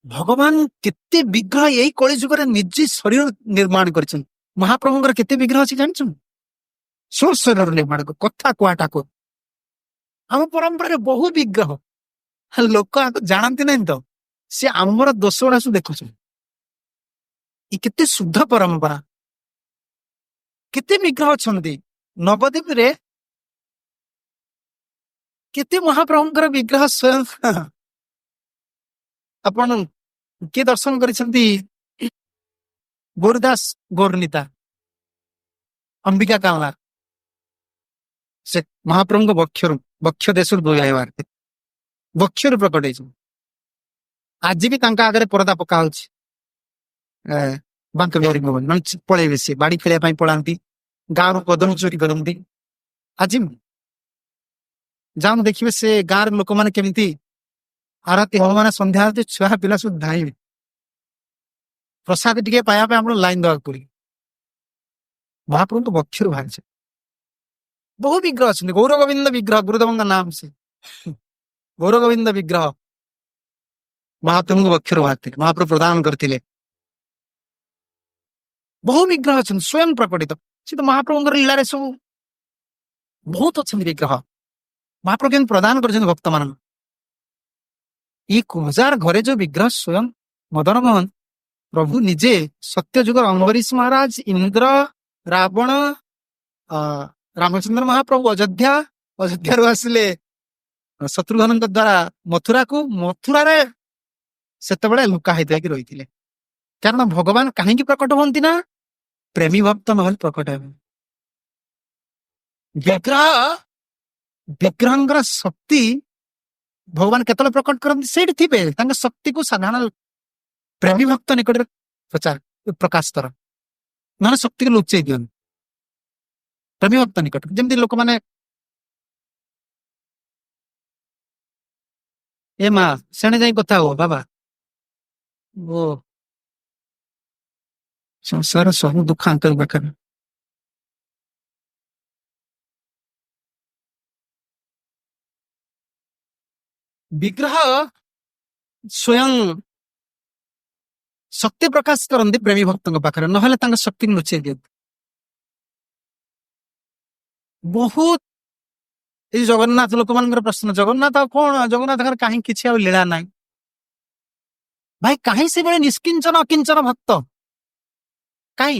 ଭଗବାନ କେତେ ବିଗ୍ରହ ଏଇ କଳି ଯୁଗରେ ନିଜେ ଶରୀର ନିର୍ମାଣ କରିଛନ୍ତି। ମହାପ୍ରଭୁଙ୍କର କେତେ ବିଗ୍ରହ ଅଛି ଜାଣିଛୁ? ଶରୀର ନିର୍ମାଣ କଥା କୁହାଟାକୁ ଆମ ପରମ୍ପରାରେ ବହୁ ବିଗ୍ରହ। ଲୋକ ଜାଣନ୍ତି ନାହିଁ ତ, ସେ ଆମର ଦୋଷ ଗୁଡା ସବୁ ଦେଖୁଛନ୍ତି। କେତେ ଶୁଦ୍ଧ ପରମ୍ପରା, କେତେ ବିଗ୍ରହ ଅଛନ୍ତି। ନବଦ୍ୱୀପରେ କେତେ ମହାପ୍ରଭୁଙ୍କର ବିଗ୍ରହ ସ୍ୱୟଂ। ଆପଣ କିଏ ଦର୍ଶନ କରିଛନ୍ତି? ଗୌରଦାସ ଗୌରନୀତା ଅମ୍ବିକା କାମଲା, ସେ ମହାପ୍ରଭୁଙ୍କ ବକ୍ଷ ଦେଶରୁ ବକ୍ଷରୁ ପ୍ରକଟ ହେଇଛନ୍ତି। ଆଜି ବି ତାଙ୍କ ଆଗରେ ପରଦା ପକା ହଉଛି। ବାଙ୍କ ବିହାରୀ ମାନେ ପଳେଇବେ, ସେ ବାଡି ଖେଳିବା ପାଇଁ ପଳାନ୍ତି, ଗାଁରୁ କଦମ ଚୋରି କରନ୍ତି। ଆଜି ଯାଆନ୍ତୁ ଦେଖିବେ ସେ ଗାଁର ଲୋକମାନେ କେମିତି ଆରତି ହବ, ମାନେ ସନ୍ଧ୍ୟା ଆଳତି ଛୁଆ ପିଲା ସବୁ ଧାଇଁବେ ପ୍ରସାଦ ଟିକେ ପାଇବା ପାଇଁ ଆମର ଲାଇନ ଦେବାକୁ ପଡିବ। ମହାପ୍ରଭୁଙ୍କ ବକ୍ଷରୁ ବାହାରିছে। ବହୁ ବିଗ୍ରହ ଅଛନ୍ତି। ଗୌର ଗୋବିନ୍ଦ ବିଗ୍ରହ, ଗୁରୁଦେବଙ୍କ ନାମ ସେ ଗୌର ଗୋବିନ୍ଦ ବିଗ୍ରହ ମହାପ୍ରଭୁଙ୍କ ବକ୍ଷରୁ ବାହାରିଥିଲେ, ମହାପ୍ରଭୁ ପ୍ରଦାନ କରିଥିଲେ। ବହୁ ବିଗ୍ରହ ଅଛନ୍ତି ସ୍ୱୟଂ ପ୍ରକଟିତ। ସେ ତ ମହାପ୍ରଭୁଙ୍କର ଲୀଳାରେ ସବୁ ବହୁତ ଅଛନ୍ତି ବିଗ୍ରହ। ମହାପ୍ରଭୁ କେମିତି ପ୍ରଦାନ କରିଛନ୍ତି ଭକ୍ତମାନଙ୍କୁ। ଏଇ କୁଜାର ଘରେ ଯୋଉ ବିଗ୍ରହ ସ୍ୱୟଂ ମଦନ ମୋହନ ପ୍ରଭୁ ନିଜେ ସତ୍ୟ ଯୁଗର ଅମ୍ବରୀଶ ମହାରାଜ, ଇନ୍ଦ୍ର, ରାବଣ, ଅ ରାମଚନ୍ଦ୍ର ମହାପ୍ରଭୁ ଅଯୋଧ୍ୟାରୁ ଆସିଲେ ଶତ୍ରୁଘ୍ନଙ୍କ ଦ୍ଵାରା ମଥୁରାକୁ, ମଥୁରାରେ ସେତେବେଳେ ଲୁକା ହେଇକି ରହିଥିଲେ। କାରଣ ଭଗବାନ କାହିଁକି ପ୍ରକଟ ହୁଅନ୍ତି ନା ପ୍ରେମୀ ଭକ୍ତ ନହେଲେ ପ୍ରକଟ ହେବେ। ବିଗ୍ରହଙ୍କର ଶକ୍ତି ଭଗବାନ କେତେବେଳେ ପ୍ରକଟ କରନ୍ତି ସେଇଠି ଥିବେ, ତାଙ୍କ ଶକ୍ତିକୁ ସାଧାରଣ ପ୍ରେମୀ ଭକ୍ତ ନିକଟରେ ପ୍ରକାଶ କର, ନହେଲେ ଶକ୍ତିକୁ ଲୁଚେଇ ଦିଅନ୍ତି ପ୍ରେମୀ ଭକ୍ତ ନିକଟରେ। ଯେମିତି ଲୋକମାନେ ଏ ମା ସେଣେ ଯାଇ କଥା ହୁଅ ବାବା, ଓ ସଂସାର ସବୁ ଦୁଃଖ ଆଙ୍କର ପାଖରେ। ବିଗ୍ରହ ସ୍ୱୟଂ ଶକ୍ତି ପ୍ରକାଶ କରନ୍ତି ପ୍ରେମୀ ଭକ୍ତଙ୍କ ପାଖରେ, ନହେଲେ ତାଙ୍କ ଶକ୍ତିକୁ ଲୁଚେଇ ଦିଅନ୍ତି। ବହୁତ ଏଇ ଜଗନ୍ନାଥ ଲୋକମାନଙ୍କର ପ୍ରଶ୍ନ, ଜଗନ୍ନାଥ ଆଉ କଣ, ଜଗନ୍ନାଥଙ୍କର କାହିଁ କିଛି ଆଉ ଲୀଳା ନାହିଁ। ଭାଇ କାହିଁ ସେଭଳି ନିଷ୍କିଞ୍ଚନ ଅକିଞ୍ଚନ ଭକ୍ତ, କାହିଁ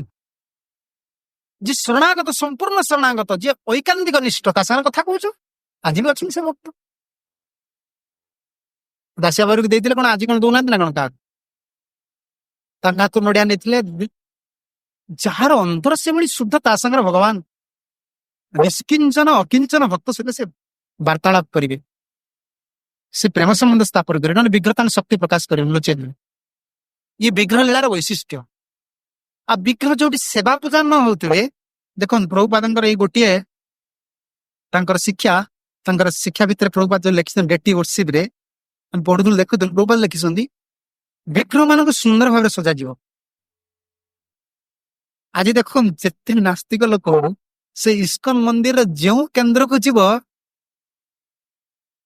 ଯେ ଶରଣାଗତ, ସମ୍ପୂର୍ଣ୍ଣ ଶରଣାଗତ, ଯିଏ ଐକାନ୍ତିକ ନିଷ୍ଠ, ତା ସାଙ୍ଗରେ କଥା କହୁଛୁ। ଆଜି ବି ଅଛନ୍ତି ସେ ଭକ୍ତ। ଦାସିଆ ବାରିକୁ ଦେଇଥିଲେ କଣ ଆଜି କଣ ଦଉନାହାନ୍ତି ନା କଣ କାହାକୁ? ତାଙ୍କ ହାତରୁ ନଡିଆ ନେଇଥିଲେ। ଯାହାର ଅନ୍ତର ସେଭଳି ଶୁଦ୍ଧ, ତା ସାଙ୍ଗରେ ଭଗବାନ ନିଷ୍କିଞ୍ଚନ ଅକିଞ୍ଚନ ଭକ୍ତ ସହିତ ସେ ବାର୍ତ୍ତାଳାପ କରିବେ, ସେ ପ୍ରେମ ସମ୍ବନ୍ଧ ସ୍ଥାପନ କରିବେ, ନହେଲେ ବିଗ୍ରହ ତାଙ୍କ ଶକ୍ତି ପ୍ରକାଶ କରିବେ, ଲୁଚେଇ ଦେବେ। ଇଏ ବିଗ୍ରହ ଲୀଳାର ବୈଶିଷ୍ଟ୍ୟ। ଆଉ ବିଗ୍ରହ ଯୋଉଠି ସେବା ପୂଜା ନ ହଉଥିବେ, ଦେଖନ୍ତୁ ପ୍ରଭୁପାଦଙ୍କର ଏଇ ଗୋଟିଏ ତାଙ୍କର ଶିକ୍ଷା ଭିତରେ ପ୍ରଭୁପାଦ ଯୋଉ ଲେଖିଛନ୍ତି ଡେଟି ବର୍ଷିପ ରେ ଆମେ ପଢୁଥିଲୁ, ଦେଖୁଥିଲୁ, ପ୍ରଭୁପାଦ ଲେଖିଛନ୍ତି ବିଗ୍ରହ ମାନଙ୍କୁ ସୁନ୍ଦର ଭାବରେ ସଜାଯିବ। ଆଜି ଦେଖନ୍ତୁ ଯେତେ ନାସ୍ତିକ ଲୋକ ସେ ଇସ୍କନ ମନ୍ଦିରର ଯେଉଁ କେନ୍ଦ୍ରକୁ ଯିବ,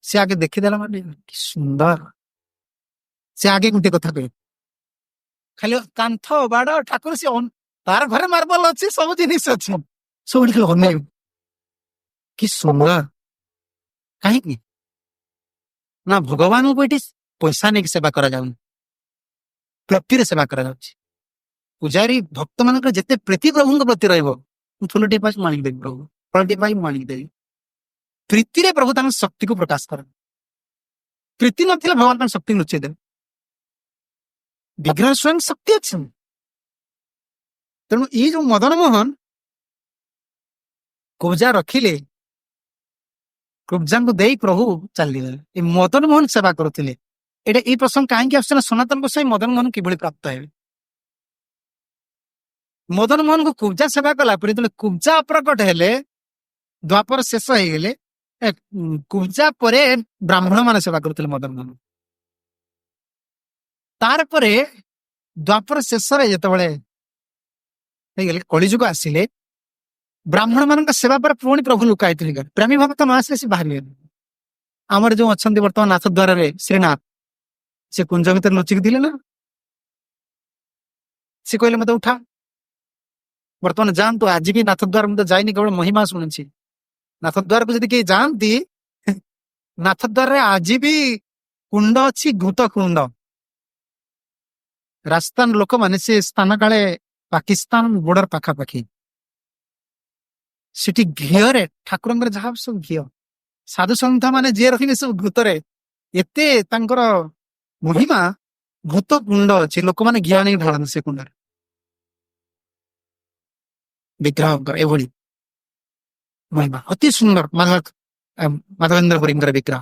ସେ ଆଗେ ଦେଖିଦେଲା ମାନେ କି ସୁନ୍ଦର, ସେ ଆଗେ ଗୋଟେ କଥା କହିବ, ଖାଲି କାନ୍ଥ ବାଡ ଠାକୁର, ସେ ତାର ଘରେ ମାର୍ବଲ ଅଛି, ସବୁ ଜିନିଷ ଅଛି, ସବୁଠି ଖାଲି ଅନେଇବ କି ସୁନ୍ଦର। କାହିଁକି ନା ଭଗବାନଙ୍କୁ ଏଠି ପଇସା ନେଇକି ସେବା କରାଯାଉନି, ପ୍ରୀତିରେ ସେବା କରାଯାଉଛି। ପୂଜାରୀ ଭକ୍ତ ମାନଙ୍କର ଯେତେ ପ୍ରୀତି ପ୍ରଭୁଙ୍କ ପ୍ରତି ରହିବ, ମୁଁ ଫୁଲଟିଏ ପାଇ ମାଣିକି ଦେବି, ପ୍ରଭୁ ଫଳଟିଏ ପାଇ ମାଣିକି ଦେବି, ପ୍ରୀତିରେ ପ୍ରଭୁ ତାଙ୍କ ଶକ୍ତିକୁ ପ୍ରକାଶ କରନ୍ତି। ପ୍ରୀତି ନଥିଲେ ଭଗବାନ ତାଙ୍କ ଶକ୍ତି ଲୁଚେଇ ଦେବେ। ବିଗ୍ରହ ସ୍ୱୟଂ ଶକ୍ତି ଅଛି। ତେଣୁ ଏଇ ଯୋଉ ମଦନ ମୋହନ କବଜା ରଖିଲେ, କବଜାଙ୍କୁ ଦେଇ ପ୍ରଭୁ ଚାଲିଗଲେ, ଏ ମଦନ ମୋହନ ସେବା କରୁଥିଲେ। ଏଇ ପ୍ରସଙ୍ଗ କାହିଁକି ଆସୁଛି ନା ସନାତନ ଗୋସାଇ ମଦନ ମୋହନ କିଭଳି ପ୍ରାପ୍ତ ହେବେ। ମଦନ ମୋହନଙ୍କୁ କୁବ୍ଜା ସେବା କଲା ପରେ ଯେତେବେଳେ କୁବ୍ଜା ଅପ୍ରକଟ ହେଲେ, ଦ୍ୱାପର ଶେଷ ହେଇଗଲେ, କୁବ୍ଜା ପରେ ବ୍ରାହ୍ମଣ ମାନେ ସେବା କରୁଥିଲେ ମଦନ ମୋହନ। ତାରପରେ ଦ୍ୱାପର ଶେଷରେ ଯେତେବେଳେ ହେଇଗଲେ, କଳିଯୁଗ ଆସିଲେ, ବ୍ରାହ୍ମଣ ମାନଙ୍କ ସେବା ପରେ ପୁଣି ପ୍ରଭୁ ଲୁକାଇଥିଲେ। ପ୍ରେମୀ ଭକ୍ତ ନ ଆସିଲେ ସେ ବାହାରିବେନି। ଆମର ଯୋଉ ଅଛନ୍ତି ବର୍ତ୍ତମାନ ନାଥ ଦ୍ୱାରରେ ଶ୍ରୀନାଥ, ସେ କୁଞ୍ଜ ଭିତରେ ଲୁଚିକି ଥିଲେ ନା, ସେ କହିଲେ ମତେ ଉଠା, ବର୍ତ୍ତମାନ ଯାଆନ୍ତୁ। ଆଜି ବି ନାଥ ଦ୍ୱାର ମୁଁ ତ ଯାଇନି, କେବଳ ମହିମା ଶୁଣିଛି। ନାଥ ଦ୍ୱାରକୁ ଯଦି କେହି ଯାଆନ୍ତି, ନାଥ ଦ୍ୱାରରେ ଆଜି ବି କୁଣ୍ଡ ଅଛି, ଘୃତ କୁଣ୍ଡ। ରାଜସ୍ଥାନ ଲୋକମାନେ, ସେ ସ୍ଥାନ କାଳେ ପାକିସ୍ତାନ ବୋର୍ଡର ପାଖାପାଖି, ସେଠି ଘିଅରେ ଠାକୁରଙ୍କର ଯାହା ସବୁ ଘିଅ, ସାଧୁ ସନ୍ଥ ମାନେ ଯିଏ ରଖିବେ ସବୁ ଘୃତରେ, ଏତେ ତାଙ୍କର ମହିମା। ଘୃତ କୁଣ୍ଡ ଅଛି, ଲୋକମାନେ ଘିଅ ନେଇକି ଢାଳନ୍ତି ସେ କୁଣ୍ଡରେ। ବିଗ୍ରହଙ୍କର ଏଭଳି ମହିମା ଅତି ସୁନ୍ଦର। ମାଧବେନ୍ଦ୍ରପୁରୀଙ୍କର ବିଗ୍ରହ,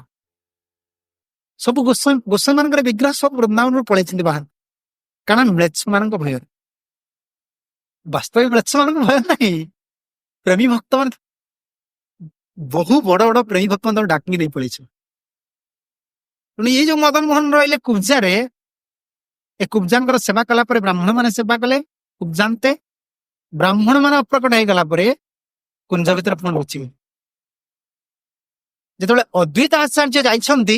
ସବୁ ଗୋସ୍ୱାମୀ ମାନଙ୍କର ବିଗ୍ରହ ସବୁ ବୃନ୍ଦାବନରୁ ପଳେଇଛନ୍ତି ବାହାର, କାରଣ ମ୍ଲେଚ୍ଛ ମାନଙ୍କ ଭୟରେ। ବାସ୍ତବିକ ମ୍ଲେଚ୍ଛ ମାନଙ୍କ ଭୟ ନାହିଁ, ପ୍ରେମୀ ଭକ୍ତ ମାନେ, ବହୁ ବଡ ବଡ ପ୍ରେମୀ ଭକ୍ତ ମାନେ ଡାକି ନେଇ ପଳେଇଛ। ତେଣୁ ଏଇ ଯୋଉ ମଦନ ମୋହନ ରହିଲେ କୁବ୍ଜାରେ, ଏ କୁବ୍ଜାଙ୍କର ସେବା କଲା ପରେ ବ୍ରାହ୍ମଣ ମାନେ ସେବା କଲେ କୁବ୍ଜାନ୍ତେ। ବ୍ରାହ୍ମଣ ମାନେ ଅପ୍ରକଟ ହେଇଗଲା ପରେ କୁଞ୍ଜ ଭିତରେ ପୁଣି ଲୁଚିବେ। ଯେତେବେଳେ ଅଦ୍ୱୈତ ଆଚାର୍ଯ୍ୟ ଯାଇଛନ୍ତି,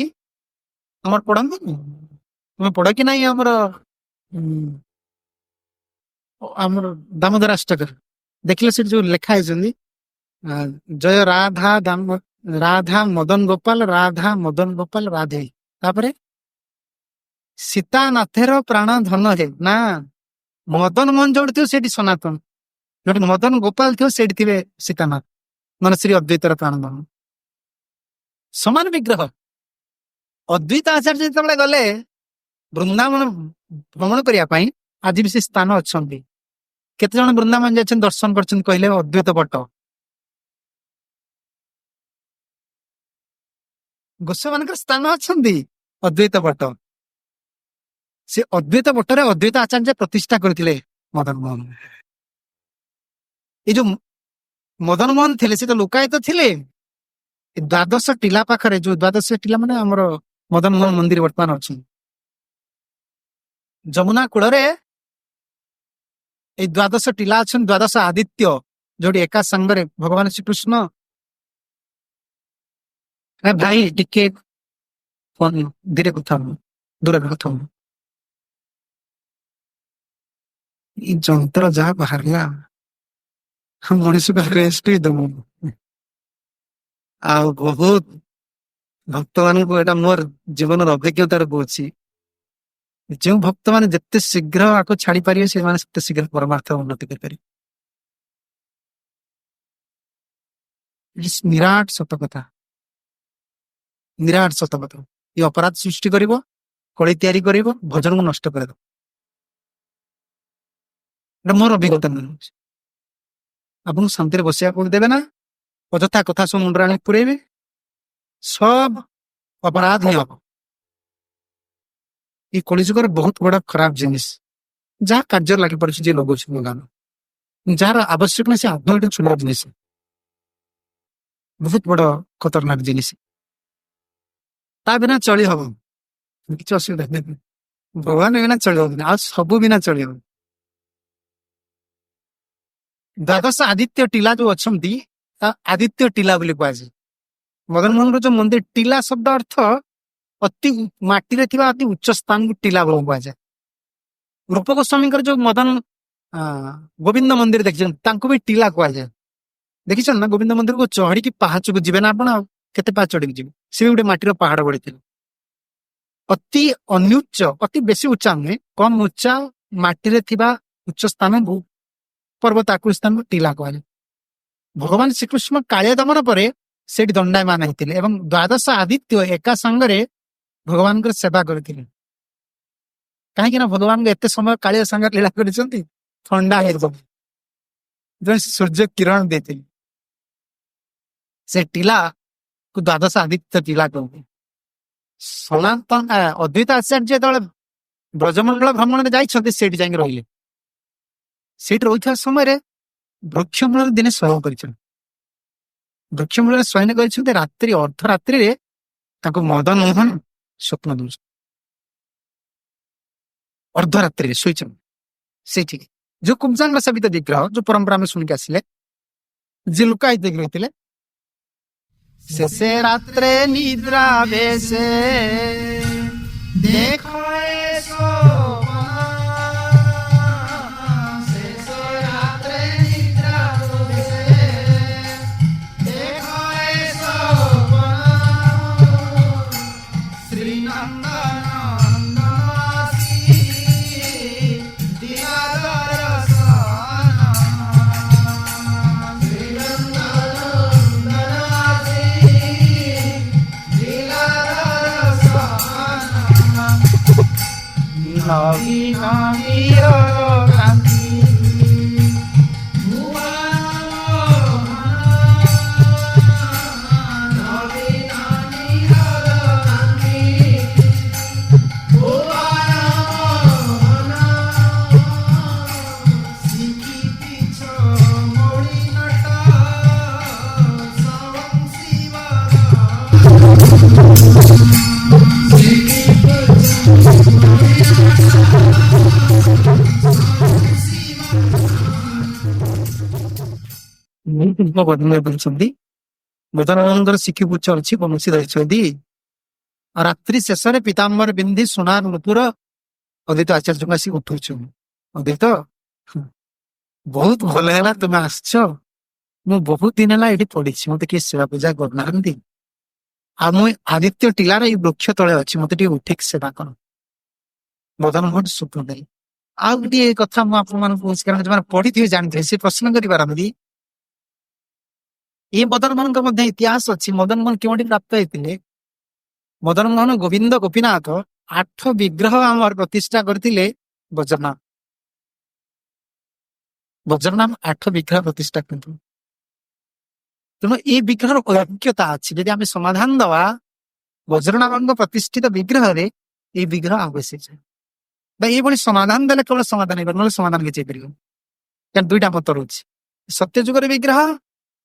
ଆମର ପଢନ୍ତୁ, ତୁମେ ପଢ କି ନାହିଁ ଆମର ଆମର ଦାମୋଦର ଅଷ୍ଟକ ଦେଖିଲେ ସେଠି ଯୋଉ ଲେଖା ହେଇଛନ୍ତି ଜୟ ରାଧା ମଦନ ଗୋପାଳ ରାଧା ମଦନ ଗୋପାଳ ରାଧେ, ତାପରେ ସୀତାନାଥେର ପ୍ରାଣ ଧନ ହେ ନା, ମଦନ ମୋହନ ଯୋଉଠି ଥିବ ସେଇଠି ସନାତନ, ଯୋଉଠି ମଦନ ଗୋପାଳ ଥିବ ସେଇଠି ଥିବେ ସୀତାନାଥ, ମାନେ ଶ୍ରୀ ଅଦ୍ୱୈତର ପ୍ରାଣ ଧନ, ସମାନ ବିଗ୍ରହ। ଅଦ୍ୱୈତ ଆଚାର୍ଯ୍ୟ ଯେତେବେଳେ ଗଲେ ବୃନ୍ଦାବନ ଭ୍ରମଣ କରିବା ପାଇଁ, ଆଜି ବି ସେ ସ୍ଥାନ ଅଛନ୍ତି। କେତେ ଜଣ ବୃନ୍ଦାବନ ଯାଇଛନ୍ତି, ଦର୍ଶନ କରିଛନ୍ତି କହିଲେ? ଅଦ୍ୱୈତ ବଟ, ଗୋସ୍ୱାମୀମାନଙ୍କର ସ୍ଥାନ ଅଛନ୍ତି ଅଦ୍ୱୈତ ବଟ। ସେ ଅଦ୍ୱୈତ ବଟରେ ଅଦ୍ୱୈତ ଆଚାର୍ଯ୍ୟ ପ୍ରତିଷ୍ଠା କରିଥିଲେ ମଦନ ମୋହନ। ଏଇ ଯୋଉ ମଦନ ମୋହନ ଥିଲେ ସେ ତ ଲୋକାୟତ ଥିଲେ। ଏ ଦ୍ୱାଦଶ ଟିଲା ପାଖରେ, ଯୋଉ ଦ୍ୱାଦଶ ଟିଲା ମାନେ ଆମର ମଦନ ମୋହନ ମନ୍ଦିର ବର୍ତ୍ତମାନ ଅଛି, ଯମୁନା କୂଳରେ ଏଇ ଦ୍ୱାଦଶ ଟିଲା ଅଛନ୍ତି, ଦ୍ୱାଦଶ ଆଦିତ୍ୟ, ଯୋଉଠି ଏକା ସାଙ୍ଗରେ ଭଗବାନ ଶ୍ରୀକୃଷ୍ଣ। ଭାଇ ଟିକେ ଫୋନ ଧୀରେ କଥା ହବ, ଦୂରରେ କଥା ହବ। ଏଇ ଯନ୍ତ୍ର ଯାହା ବାହାରିଲା ମଣିଷକୁ ରେଷ୍ଟ ହିଁ ଦବ। ଆଉ ବହୁତ ଭକ୍ତ ମାନଙ୍କୁ ଏଇଟା ମୋର ଜୀବନର ଅଭିଜ୍ଞତାରେ କହୁଛି, ଯେଉଁ ଭକ୍ତ ମାନେ ଯେତେ ଶୀଘ୍ର ଆକୁ ଛାଡି ପାରିବେ ସେମାନେ ସେତେ ଶୀଘ୍ର ପରମାର୍ଥ ଉନ୍ନତି କରିପାରିବେ। ନିରାଟ ସତ କଥା, ନିରାଟ ସତ କଥା। ଏ ଅପରାଧ ସୃଷ୍ଟି କରିବ, କଳି ତିଆରି କରିବ, ଭଜନକୁ ନଷ୍ଟ କରିଦେବ। ଏଟା ମୋର ଅଭିଜ୍ଞତା ନୁହେଁ। ଆପଣଙ୍କୁ ଶାନ୍ତିରେ ବସିବାକୁ ଦେବେ ନା, ଅଯଥା କଥା ସବୁ ମୁଣ୍ଡରେ ଆଣି ପୁରେଇବେ, ସବ ଅପରାଧ ହିଁ ହବ। ଏଇ କଳିଯୁଗର ବହୁତ ବଡ ଖରାପ ଜିନିଷ, ଯାହା କାର୍ଯ୍ୟରେ ଲାଗି ପାରୁଛି ଯିଏ ଲଗାଉଛି ଲଗାନ, ଯାହାର ଆବଶ୍ୟକ ନାହିଁ ସେ ଆଦୌ ଏଟା ଛୁଲା ଜିନିଷ, ବହୁତ ବଡ ଖତରନାକ ଜିନିଷ। ତା ବିନା ଚଳି ହବ, କିଛି ଅସୁବିଧା ନାହିଁ। ଭଗବାନ ବିନା ଚଳି ହବନି, ଆଉ ସବୁ ବିନା ଚଳି ହବ। ଦ୍ୱାଦଶ ଆଦିତ୍ୟ ଟିଲା ଯୋଉ ଅଛନ୍ତି, ତା ଆଦିତ୍ୟ ଟିଲା ବୋଲି କୁହାଯାଏ। ମଦନ ମୋହନର ଯୋଉ ମନ୍ଦିର, ଟିଲା ଶବ୍ଦ ଅର୍ଥ ଅତି ମାଟିରେ ଥିବା ଅତି ଉଚ୍ଚ ସ୍ଥାନକୁ ଟିଲା ବୋଲି କୁହାଯାଏ। ରୂପ ଗୋସ୍ୱାମୀଙ୍କର ଯୋଉ ମଦନ ଗୋବିନ୍ଦ ମନ୍ଦିର ଦେଖିଛନ୍ତି, ତାଙ୍କୁ ବି ଟିଲା କୁହାଯାଏ। ଦେଖିଛନ୍ତି ନା, ଗୋବିନ୍ଦ ମନ୍ଦିରକୁ ଚଢିକି ପାହାଚକୁ ଯିବେ ନା ଆପଣ, ଆଉ କେତେ ପାହାଚ ଚଢିକି ଯିବେ, ସେ ବି ଗୋଟେ ମାଟିର ପାହାଡ ଗଢିଥିଲେ। ଅତି ଅନୁଚ୍ଚ, ଅତି ବେଶୀ ଉଚ୍ଚା ନୁହେଁ, କମ ଉଚ୍ଚା ମାଟିରେ ଥିବା ଉଚ୍ଚ ସ୍ଥାନକୁ, ପର୍ବତ ଆକୃତି ସ୍ଥାନକୁ ଟିଲା କୁହାଯାଏ। ଭଗବାନ ଶ୍ରୀକୃଷ୍ଣ କାଳିଆ ଦମନ ପରେ ସେଠି ଦଣ୍ଡାୟମାନ ହେଇଥିଲେ ଏବଂ ଦ୍ୱାଦଶ ଆଦିତ୍ୟ ଏକା ସାଙ୍ଗରେ ଭଗବାନଙ୍କର ସେବା କରିଥିଲେ। କାହିଁକି ନା ଭଗବାନଙ୍କୁ ଏତେ ସମୟ କାଳିଆ ସାଙ୍ଗରେ ଲୀଳା କରିଛନ୍ତି, ଥଣ୍ଡା ହେଇଯିବ, ସୂର୍ଯ୍ୟ କିରଣ ଦେଇଥିଲେ। ସେ ଟିଲାକୁ ଦ୍ୱାଦଶ ଆଦିତ୍ୟ ଟିଲା କହନ୍ତି। ସନାତନ ଅଦ୍ୱୈତ ଆଚାର୍ଯ୍ୟ ଯେତେବେଳେ ବ୍ରଜମଣ୍ଡଳ ଭ୍ରମଣରେ ଯାଇଛନ୍ତି, ସେଇଠି ଯାଇକି ରହିଲେ। ସେଇଠି ରହିଥିବା ସମୟରେ ବୃକ୍ଷ ମୂଳରେ ଦିନେ ଶୟନ କରିଛନ୍ତି। ବୃକ୍ଷ ମୂଳରେ ଶୟନ କରିଛନ୍ତି, ରାତ୍ରି ଅର୍ଦ୍ଧରାତ୍ରିରେ ତାଙ୍କୁ ମଦନ ମୋହନ ସ୍ୱପ୍ନ ଦଉଛନ୍ତି। ଅର୍ଦ୍ଧରାତ୍ରିରେ ଶୋଇଛନ୍ତି ସେଇଠି, ଯୋଉ କୁବ୍ଜାଙ୍ଗ ସେବିତ ବିଗ୍ରହ, ଯୋଉ ପରମ୍ପରା ଆମେ ଶୁଣିକି ଆସିଲେ, ଯିଏ ଲୁକାୟିତ ରହିଥିଲେ, ଶେଷେ ରାତ୍ରେ ନିଦ୍ରା ବେଶେ ଦେଖାଏ ଶୋଭନ, ଶେଷେ ରାତ୍ରେ ନିଦ୍ରା ବେଶେ ଦେଖାଏ ଶୋଭନ, ଶ୍ରୀ ନନ୍ଦନ ଆସି ଦିବାର ଦର୍ଶନ, ଶ୍ରୀ ନନ୍ଦନ ଆସି ଦିବାର ଦର୍ଶନ, ନବୀନ ବୀର କାନ୍ତି ଭୁବନ ମୋହନ, ନବୀନ ବୀର କାନ୍ତି ଭୁବନ ମୋହନ, ଶିଖିপিছ ମୌଳି ନଟ ସବଂ ଶିବର, କରିଛନ୍ତି। ମଦନାନନ୍ଦର ଶିଖି ପୁଚ୍ଛ ଅଛି, ବଂଶୀ ରହିଛନ୍ତି। ଆଉ ରାତ୍ରି ଶେଷରେ ପିତାମ୍ବର ବିନ୍ଧି ସୁନାର ନୂପୁର ଅଦ୍ୱୈତ ଆଚାର୍ଯ୍ୟଙ୍କୁ ଆସି ଉଠଉଛୁ। ଅଦ୍ୱୈତ ବହୁତ ଭଲ ହେଲା ତୁମେ ଆସିଛ। ମୁଁ ବହୁତ ଦିନ ହେଲା ଏଠି ପଢିଛି, ମତେ କିଏ ସେବା ପୂଜା କରୁନାହାନ୍ତି, ଆଉ ମୁଁ ଆଦିତ୍ୟ ଟିଲାର ଏଇ ବୃକ୍ଷ ତଳେ ଅଛି, ମତେ ଟିକେ ଉଠିକି ସେବା କର। ମଦନ ମୋହନ ସୁଖ ଦେଲେ। ଆଉ ଗୋଟିଏ କଥା ମୁଁ ଆପଣମାନଙ୍କୁ କହୁଛି, କାରଣ ଯୋଉମାନେ ପଢିଥିବେ ଜାଣିଥିବେ, ସେ ପ୍ରଶ୍ନ କରିପାରନ୍ତି ଏଇ ମଦନ ମୋହନଙ୍କ ମଧ୍ୟ ଇତିହାସ ଅଛି। ମଦନ ମୋହନ କେଉଁଠି ପ୍ରାପ୍ତ ହେଇଥିଲେ? ମଦନ ମୋହନ ଗୋବିନ୍ଦ ଗୋପୀନାଥ 8 ବିଗ୍ରହ ଆମର ପ୍ରତିଷ୍ଠା କରିଥିଲେ ବଜ୍ରନାଥ। ବଜ୍ରନାଥ 8 ବିଗ୍ରହ ପ୍ରତିଷ୍ଠା କରିଥିଲେ। ତେଣୁ ଏଇ ବିଗ୍ରହର ଐକ୍ୟତା ଅଛି। ଯଦି ଆମେ ସମାଧାନ ଦବା ବଜ୍ରନାଥଙ୍କ ପ୍ରତିଷ୍ଠିତ ବିଗ୍ରହରେ, ଏଇ ବିଗ୍ରହ ଆବଶ୍ୟକ। ବା ଏଇଭଳି ସମାଧାନ ଦେଲେ କେବଳ ସମାଧାନ ହେଇପାରିବ, ନହେଲେ ସମାଧାନ କିଛି ହେଇପାରିବ। କାରଣ ଦୁଇଟା ମତ ରହୁଛି, ସତ୍ୟ ଯୁଗର ବିଗ୍ରହ,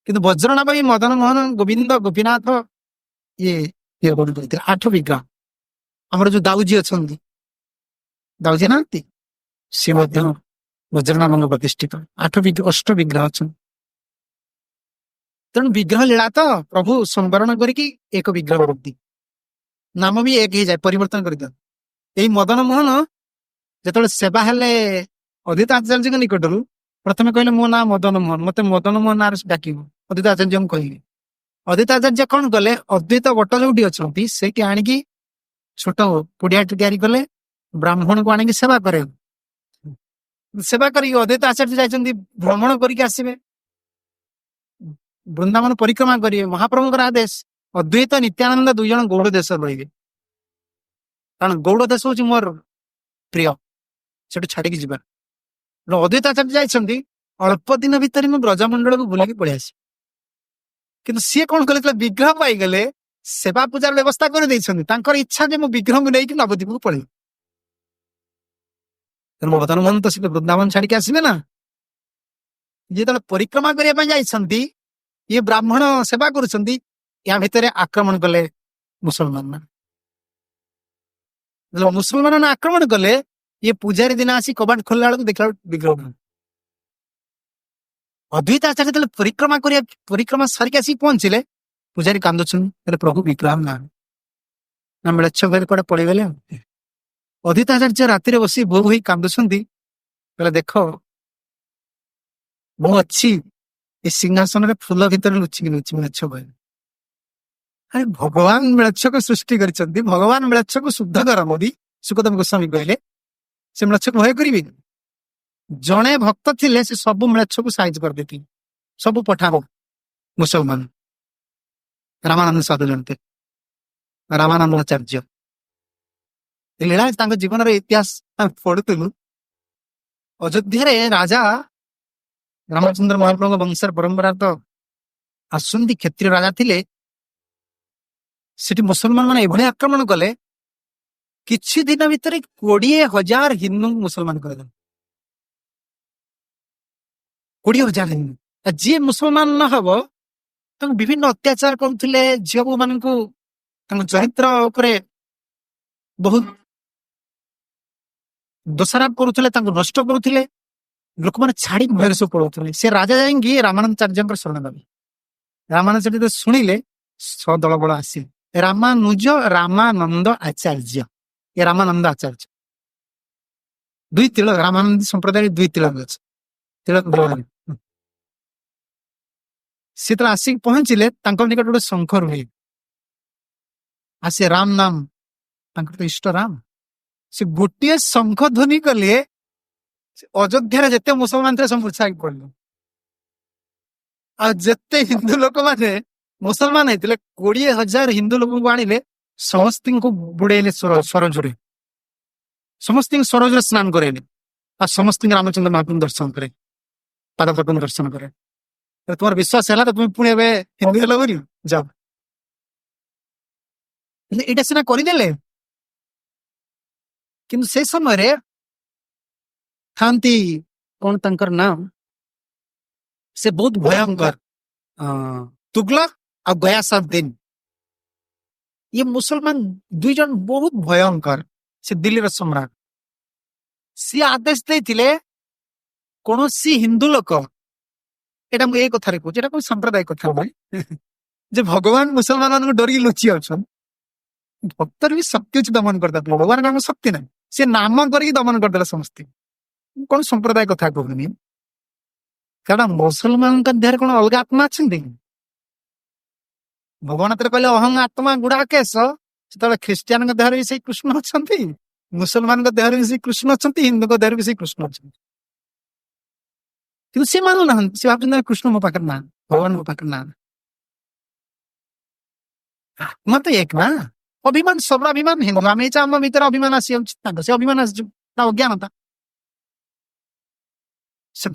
କିନ୍ତୁ ବଜ୍ରନାଥ ବି ମଦନ ମୋହନ ଗୋବିନ୍ଦ ଗୋପୀନାଥ ଇଏ ଇଏ କରିଥିଲେ 8 ବିଗ୍ରହ। ଆମର ଯୋଉ ଦାଉଜୀ ଅଛନ୍ତି, ଦାଉଜୀ ନାହାନ୍ତି, ସେ ମଧ୍ୟ ବଜ୍ରନାଥଙ୍କ ପ୍ରତିଷ୍ଠିତ 8 ବିଗ୍ରହ ଅଛନ୍ତି। ତେଣୁ ବିଗ୍ରହ ଲୀଳା ତ ପ୍ରଭୁ ସମ୍ବରଣ କରିକି ଏକ ବିଗ୍ରହ କରନ୍ତି, ନାମ ବି ଏକ ହେଇଯାଏ, ପରିବର୍ତ୍ତନ କରିଦିଅନ୍ତି। ଏଇ ମଦନ ମୋହନ ଯେତେବେଳେ ସେବା ହେଲେ ଅଦ୍ୱୈତ ଆଚାର୍ଯ୍ୟଙ୍କ ନିକଟରୁ, ପ୍ରଥମେ କହିଲେ ମୋ ନାଁ ମଦନ ମୋହନ, ମତେ ମଦନ ମୋହନ ନାଁରେ ଡାକିବ। ଅଦ୍ୱୈତ ଆଚାର୍ଯ୍ୟଙ୍କୁ କହିଲେ। ଅଦ୍ୱୈତ ଆଚାର୍ଯ୍ୟ କଣ କଲେ, ଅଦ୍ୱୈତ ବଟ ଯୋଉଠି ଅଛନ୍ତି ସେଇଠି ଆଣିକି ଛୋଟ କୁଡିଆଟି ତିଆରି କଲେ, ବ୍ରାହ୍ମଣକୁ ଆଣିକି ସେବା କରେ। ସେବା କରିକି ଅଦ୍ୱୈତ ଆଚାର୍ଯ୍ୟ ଯାଇଛନ୍ତି ଭ୍ରମଣ କରିକି ଆସିବେ, ବୃନ୍ଦାବନ ପରିକ୍ରମା କରିବେ। ମହାପ୍ରଭୁଙ୍କର ଆଦେଶ, ଅଦ୍ୱୈତ ନିତ୍ୟାନନ୍ଦ 2 ଜଣ ଗୌଡ଼ ଦେଶ ରହିବେ, କାରଣ ଗୌଡ଼ ଦେଶ ହଉଛି ମୋର ପ୍ରିୟ, ସେଠୁ ଛାଡିକି ଯିବା। ଅଦ୍ୱୈତ ଆଚାର୍ଯ୍ୟ ଯାଇଛନ୍ତି, ଅଳ୍ପ ଦିନ ଭିତରେ ମୁଁ ବ୍ରଜମଣ୍ଡଳକୁ ବୁଲିକି ପଳେଇ ଆସି। କିନ୍ତୁ ସିଏ କଣ କଲେ, ବିଗ୍ରହ ପାଇଗଲେ, ସେବା ପୂଜାର ବ୍ୟବସ୍ଥା କରିଦେଇଛନ୍ତି, ତାଙ୍କର ଇଚ୍ଛା ଯେ ମୁଁ ବିଗ୍ରହକୁ ନେଇକି ନବଦ୍ୱୀପକୁ ପଳେଇବି। ତେଣୁ ମଦନ ମୋହନ ତ ସେ ବୃନ୍ଦାବନ ଛାଡିକି ଆସିବେ ନା। ଯେତେବେଳେ ପରିକ୍ରମା କରିବା ପାଇଁ ଯାଇଛନ୍ତି, ଇଏ ବ୍ରାହ୍ମଣ ସେବା କରୁଛନ୍ତି, ୟା ଭିତରେ ଆକ୍ରମଣ କଲେ ମୁସଲମାନ ମାନେ। ମୁସଲମାନ ମାନେ ଆକ୍ରମଣ କଲେ, ଇଏ ପୂଜାରୀ ଦିନ ଆସି କବାଟ ଖୋଲିଲା ବେଳକୁ ଦେଖିଲା ବିଗ୍ରହ ନାହିଁ। ଅଦ୍ୱୈତ ଆଚାର୍ଯ୍ୟ ଯେତେବେଳେ ପରିକ୍ରମା ସାରିକି ଆସିକି ପହଞ୍ଚିଲେ, ପୂଜାରୀ କାନ୍ଦୁଛନ୍ତି, ହେଲେ ପ୍ରଭୁ ବିଗ୍ରହ ନାହିଁ, ନା ମିଳଚ୍ଛ କରି କୁଆଡେ ପଳେଇଗଲେ। ଅଦ୍ୱୈତ ଆଚାର୍ଯ୍ୟ ରାତିରେ ବସି ବୋଉ ହୋଇ କାନ୍ଦୁଛନ୍ତି, କହିଲେ ଦେଖ ମୁଁ ଅଛି ଏ ସିଂହାସନରେ, ଫୁଲ ଭିତରେ ଲୁଚିକି ରହୁଛି ମିଳଚ୍ଛ ଭୟ। ଆରେ ଭଗବାନ ମିଳଚ୍ଛକୁ ସୃଷ୍ଟି କରିଛନ୍ତି, ଭଗବାନ ମିଳଚ୍ଛକୁ ଶୁଦ୍ଧ କରନ୍ତି, ସୁକଦେବ ଗୋସ୍ୱାମୀ କହିଲେ, ସେ ମିଳଚ୍ଛକୁ ଭୟ କରିବେ? ଜଣେ ଭକ୍ତ ଥିଲେ, ସେ ସବୁ ମିଳଚ୍ଛକୁ ସାଇଜ କରିଦେଇଥିଲେ, ସବୁ ପଠାଣ ମୁସଲମାନ। ରାମାନନ୍ଦ ସାଧୁ ଜଣେ, ରାମାନନ୍ଦ ଆଚାର୍ଯ୍ୟ। ଲୀଳା ତାଙ୍କ ଜୀବନର ଇତିହାସ ଆମେ ପଢୁଥିଲୁ। ଅଯୋଧ୍ୟାରେ ରାଜା ରାମଚନ୍ଦ୍ର ମହାପ୍ରଭୁଙ୍କ ବଂଶର ପରମ୍ପରା ତ ଆସୁଛନ୍ତି, କ୍ଷତ୍ରିୟ ରାଜା ଥିଲେ। ସେଠି ମୁସଲମାନ ମାନେ ଏଭଳି ଆକ୍ରମଣ କଲେ, କିଛି ଦିନ ଭିତରେ 20,000 ହିନ୍ଦୁ ମୁସଲମାନ କରିଦେଲେ। 20,000 ହିନ୍ଦୁ। ଯିଏ ମୁସଲମାନ ନ ହବ, ତାଙ୍କୁ ବିଭିନ୍ନ ଅତ୍ୟାଚାର କରୁଥିଲେ, ଝିଅ ବୋହୂ ମାନଙ୍କୁ ତାଙ୍କ ଚରିତ୍ର ଉପରେ ବହୁତ ଦୋଷାରୋପ କରୁଥିଲେ, ତାଙ୍କୁ ନଷ୍ଟ କରୁଥିଲେ, ଲୋକମାନେ ଛାଡି ଭୟରେ ସବୁ ପଳଉଥିଲେ। ସେ ରାଜା ଯାଇକି ରାମାନନ୍ଦାଚାର୍ଯ୍ୟଙ୍କର ଶରଣ ଦେଲେ। ରାମାନନ୍ଦାଚାର୍ଯ୍ୟ ଶୁଣିଲେ, ଦଳ ବଳ ଆସିଲେ। ରାମାନନ୍ଦ ଆଚାର୍ଯ୍ୟ, ଏ ରାମାନନ୍ଦ ଆଚାର୍ଯ୍ୟ 2 ତିଳକ, ରାମାନନ୍ଦ ସମ୍ପ୍ରଦାୟରେ 2 ତିଳକ ଅଛି, ତିଳକ। ସେ ଯେତେବେଳେ ଆସିକି ପହଞ୍ଚିଲେ, ତାଙ୍କ ନିକଟରେ ଗୋଟେ ଶଙ୍ଖ ରୁହେ, ଆସେ ରାମ ନାମ, ତାଙ୍କର ତ ଇଷ୍ଟ ରାମ। ସେ ଗୋଟିଏ ଶଙ୍ଖ ଧ୍ୱନି କଲେ, ଅଯୋଧ୍ୟାରେ ଯେତେ ମୁସଲମାନ ଥିଲେ ସବୁ ମୂର୍ଚ୍ଛା ହେଇକି ପଡିଲେ। ଆଉ ଯେତେ ହିନ୍ଦୁ ଲୋକମାନେ ମୁସଲମାନ ହେଇଥିଲେ, 20,000 ହିନ୍ଦୁ ଲୋକଙ୍କୁ ଆଣିଲେ, ସମସ୍ତଙ୍କୁ ବୁଡେଇଲେ ସରୋଜରେ, ସମସ୍ତଙ୍କୁ ସରୋଜରେ ସ୍ନାନ କରେଇଲେ, ଆଉ ସମସ୍ତଙ୍କୁ ରାମଚନ୍ଦ୍ର ମହାପ୍ରଭୁ ଦର୍ଶନ କରେ, ପାଦପଦ୍ମ ଦର୍ଶନ କରେ। ତୁମର ବିଶ୍ୱାସ ହେଲା ତ ତୁମେ ପୁଣି ଏବେ ହିନ୍ଦୁ ହେଲ ବୋଲି ଯାଅ। ହେଲେ ଏଇଟା ସିନା କରିଦେଲେ, କିନ୍ତୁ ସେ ସମୟରେ ଥାନ୍ତି କଣ ତାଙ୍କର ନାମ, ସେ ବହୁତ ଭୟଙ୍କର, ତୁଗଲକ ଆଉ ଗୟାସଉଦ୍ଦିନ, ଇଏ ମୁସଲମାନ 2 ଜଣ ବହୁତ ଭୟଙ୍କର। ସେ ଦିଲ୍ଲୀର ସମ୍ରାଟ, ସିଏ ଆଦେଶ ଦେଇଥିଲେ, କୌଣସି ହିନ୍ଦୁ ଲୋକ, ଏଇଟା ମୁଁ ଏଇ କଥାରେ କହୁଛି, ଏଇଟା କୋଉ ସାମ୍ପ୍ରଦାୟିକ କଥା ନୁହେଁ, ଯେ ଭଗବାନ ମୁସଲମାନ ମାନଙ୍କୁ ଡରିକି ଲୁଚି ଅଛନ୍ତି। ଭକ୍ତର ବି ଶକ୍ତି ଅଛି ଦମନ କରିଦେବା, ଭଗବାନଙ୍କ ଶକ୍ତି ନାହିଁ, ସେ ନାମ କରିକି ଦମନ କରିଦେଲେ ସମସ୍ତେ। कौन संप्रदाय कथा कहूनी कारण मुसलमान देह कौन अलग आत्मा अच्छा भगवान कहले अहं आत्मा गुड़ा केश से ख्रीस्टियान देह भी से कृष्ण अच्छा मुसलमान देह भी से कृष्ण अच्छा हिंदू देह भी से कृष्ण अच्छा कि सी मानु ना सी भाव कृष्ण मो पाखे ना भगवान मो पाखे ना आत्मा तो एक ना अभिमान सब अभिमान हिंदू आम आम भर अभिमान आसी से अभिमान आस अज्ञानता से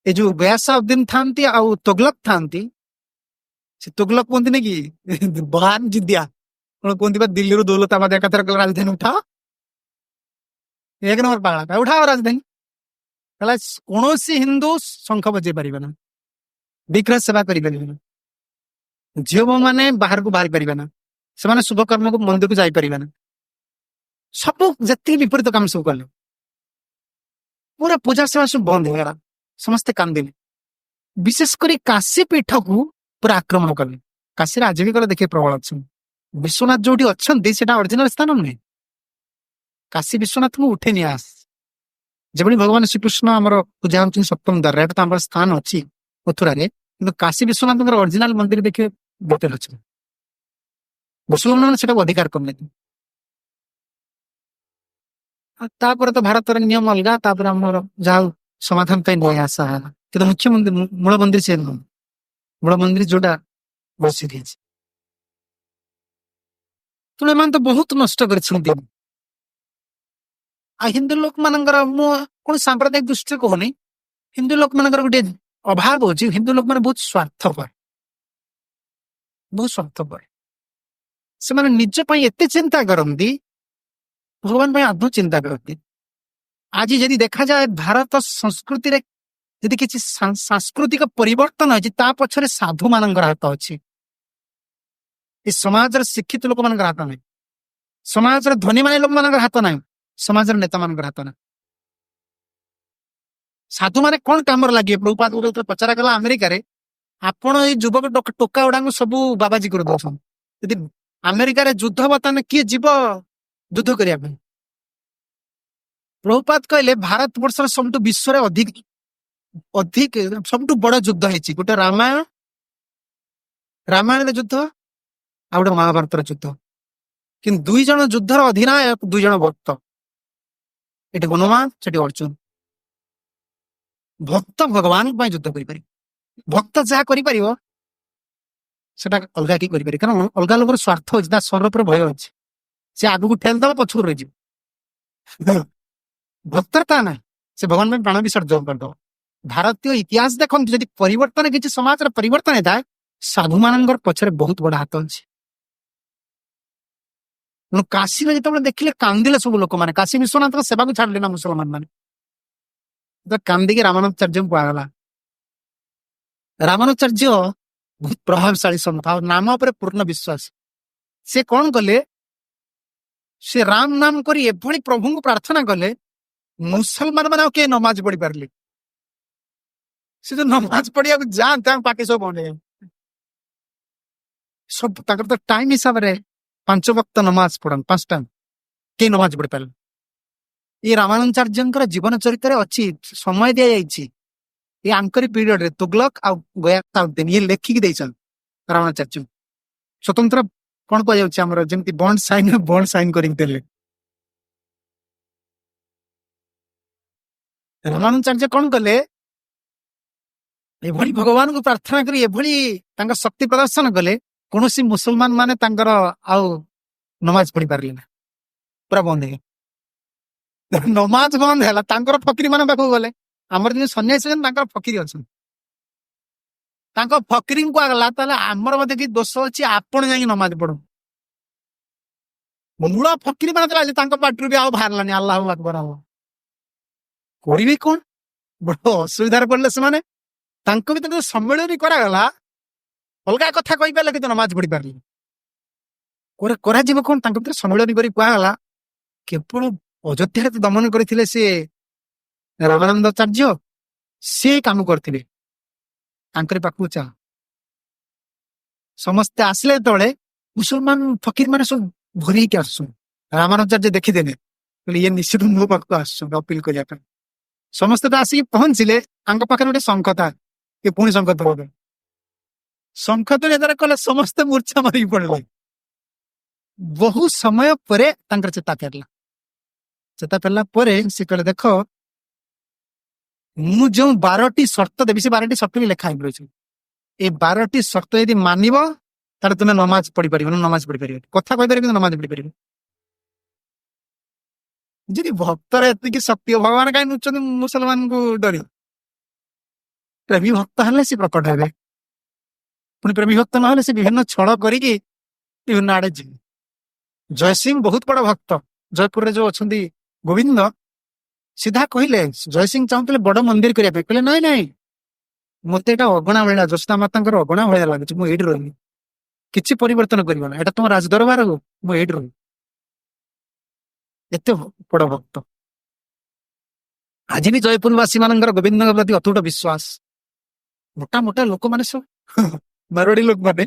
ये जो गयासउद्दीन था तुगलक था से तुगलक कहते कि बहान जिद्या कौन कहते दिल्ली रू दौलताबाद एकाथर राजधानी उठाओ एक नंबर पागला उठाओ राजधानी कहला कौन हिंदू शंख बजे पारे ना विग्रह सेवा करें झील मैंने बाहर को बाहरी पारे ना से शुभ कर्म को मंदिर को जापर ना सब जिते विपरीत काम सब कले पूरा पूजा सेवा सब बंद हो समस्ते कांदिले विशेषकर काशी पीठ को पूरा आक्रमण कले काशी आज भी कले देखिए प्रबल अच्छा विश्वनाथ जो अच्छा ओरिजिनल स्थान नुहे काशी विश्वनाथ को उठे नहीं आस जब भगवान श्रीकृष्ण आमर पूजा होती सप्तम द्वार तो आम स्थान अच्छी मथुरा कि काशी विश्वनाथ ओरिजिनल मंदिर देखिए बेटर अच्छे मुसलमान से अधिकार करने तो भारत नियम अलग जहाँ समाधान नहीं आशा है कि मुख्य मंदिर मूल मंदिर से मूल मंदिर जोटा बसी तेणु तो बहुत नष्ट कर हिंदू लोक मान कौन सांप्रदायिक दृष्टि कहूनी हिंदू लोक मान गोटे अभाव हो हिंदू लोक मैंने बहुत स्वार्थपर से निजप एत चिंता करती भगवान आदौ चिंता करती आज जदि देखा जाए भारत संस्कृति यदि किसी सांस्कृतिक परिवर्तन हो पछरे साधु मान हाथ अच्छी समाज शिक्षित लोक मान हाथ ना समाज धनी मान लोक मान हाथ ना समाज नेता मान हाथ ना साधु माने कौन काम लगे प्रभुपाद गोटे पचरा गला अमेरिका आपण ये युवक टोका गुड़ा सब बाबाजी कर दे अमेरिका युद्ध बर्तमान किए जीव युद्ध करने प्रभुपाद कहले भारत वर्ष सब विश्व अधिक अधिक सब बड़ युद्ध है गोटे रामायण युद्ध आ गए महाभारत युद्ध कि दुई जन युद्धर अधिनायक दुई जन भक्त ये हनुमान से अर्जुन भक्त भगवान युद्ध कर भक्त जहाँ कर अलग कि कारण अलग लोग स्वार्थ अच्छी स्वर पर भय अच्छे सी आग को ठेलद पछक रही भक्तरता ना से भगवान में प्राण विसर्जन करद भारतीय इतिहास देखते जब परिवर्तन किसी समाज परिवर्तन होता है साधु मान पछरे बहुत बड़ा हाथ अच्छे काशी में जो देखिले कांदिले सब लोक मैंने काशी विश्वनाथ सेवा को छाड़े ना मुसलमान मैंने तो कांदी रामानुजाचार्य को आगला रामानुजाचार्य बहुत प्रभावशाली संत और नाम पर पूर्ण विश्वास से कौन कले से राम नाम करी एभली प्रभु को प्रार्थना कले मुसलमान मान के नमाज पढ़ी पारे से जो नमाज पढ़िया जाते पार्टी सब बंद सब तो टाइम हिसाब से 5 वक्त नमाज पढ़न 5 टाइम कई नमाज पढ़ी पारे ये रामानुजाचार्य जीवन चरित्र अच्छी समय दि जाइए ये आंकरी पीरियड तुगलक आ गयासउद्दीन ये लेखिकी देछन रामानुजाचार्य स्वतंत्र कौन कह जमी बॉन्ड साइन कर रामानुजाचार्य कौन कले एभली भगवान को प्रार्थना करी एभली शक्ति प्रदर्शन कले कौन सी मुसलमान माने आउ नमाज पढ़ी पारे ना पूरा बंद है नमाज बंद है फकीरी मान पाक गले आमर जो सन्यासी फकीरी अच्छा फकीरी को आगला आमर मध्य कि दोष अच्छी आपण जा नमाज पढ़ो मूल फकीरी मान पार्टी भी बाहर अल्लाह अकबर करी कौन बड़ असुविधार पड़े से सम्मेलन करागला अलग कथा कही पारे कि नमाज पढ़ी पारे कौन सम्मेलन करा केवल अयोध्या तो दमन करते सी रामानंदाचार्य सी काम करते पाखु चा समस्ते आसले तले मुसलमान फकीर माने सब भरी के आसु रामानुजाचार्य देखीदेले କହିଲେ ଇଏ ନିଶ୍ଚିତ ମୋ ପାଖକୁ ଆସୁଛନ୍ତି ଅପିଲ କରିବା ପାଇଁ। ସମସ୍ତେ ତ ଆସିକି ପହଞ୍ଚିଲେ, ତାଙ୍କ ପାଖରେ ଗୋଟେ ଶଙ୍ଖ ଥାଏ, ଏ ପୁଣି ଶଙ୍ଖ ଦେବ। ଶଙ୍ଖ ତ ଯେତେବେଳେ କଲେ ସମସ୍ତେ ମୂର୍ଚ୍ଛା ମାରିକି ପଡିଲେ। ବହୁ ସମୟ ପରେ ତାଙ୍କର ଚେତା ଫେରିଲା। ଚେତା ଫେରିଲା ପରେ ସେ କହିଲେ ଦେଖ, ମୁଁ ଯୋଉ 12ଟି ସର୍ତ୍ତ ଦେବି, ସେ 12ଟି ସର୍ତ୍ତ ବି ଲେଖା ହେଇଛି। এই 12ଟି ସର୍ତ୍ତ ଯଦି ମାନିବ ତାହେଲେ ତୁମେ ନମାଜ ପଢିପାରିବ, ନମାଜ ପଢିପାରିବ, କଥା କହିପାରିବ କିନ୍ତୁ ନମାଜ ପଢିପାରିବ। ଯଦି ଭକ୍ତର ଏତିକି ଶକ୍ତି, ଭଗବାନ କାହିଁ ନୁଚନ୍ତି ମୁସଲମାନଙ୍କୁ ଡରି? ପ୍ରେମୀ ଭକ୍ତ ହେଲେ ସେ ପ୍ରକଟ ହେବେ, ପୁଣି ପ୍ରେମୀ ଭକ୍ତ ନହେଲେ ସେ ବିଭିନ୍ନ ଛଳ କରିକି ବିଭିନ୍ନ ଆଡେ ଯିବେ। ଜୟସିଂ ବହୁତ ବଡ ଭକ୍ତ। ଜୟପୁରରେ ଯୋଉ ଅଛନ୍ତି ଗୋବିନ୍ଦ, ସିଧା କହିଲେ, ଜୟସିଂ ଚାହୁଁଥିଲେ ବଡ ମନ୍ଦିର କରିବା ପାଇଁ, କହିଲେ ନାଇଁ ନାଇଁ, ମତେ ଏଇଟା ଅଗଣା ଭଳିଆ, ଯଶୋଦା ମାତାଙ୍କର ଅଗଣା ଭଳିଆ ଲାଗୁଛି, ମୁଁ ଏଇଠି ରହିବି, କିଛି ପରିବର୍ତ୍ତନ କରିବ ନା, ଏଇଟା ତମ ରାଜଦରବାର, ମୁଁ ଏଇଠି ରହିବି। ଏତେ ବଡ ଭକ୍ତ। ଆଜି ବି ଜୟପୁରବାସୀ ମାନଙ୍କର ଗୋବିନ୍ଦଙ୍କ ପ୍ରତି ଅତୁଟ ବିଶ୍ୱାସ। ମୋଟା ମୋଟା ଲୋକମାନେ ସବୁ ମାରୱାଡି ଲୋକମାନେ।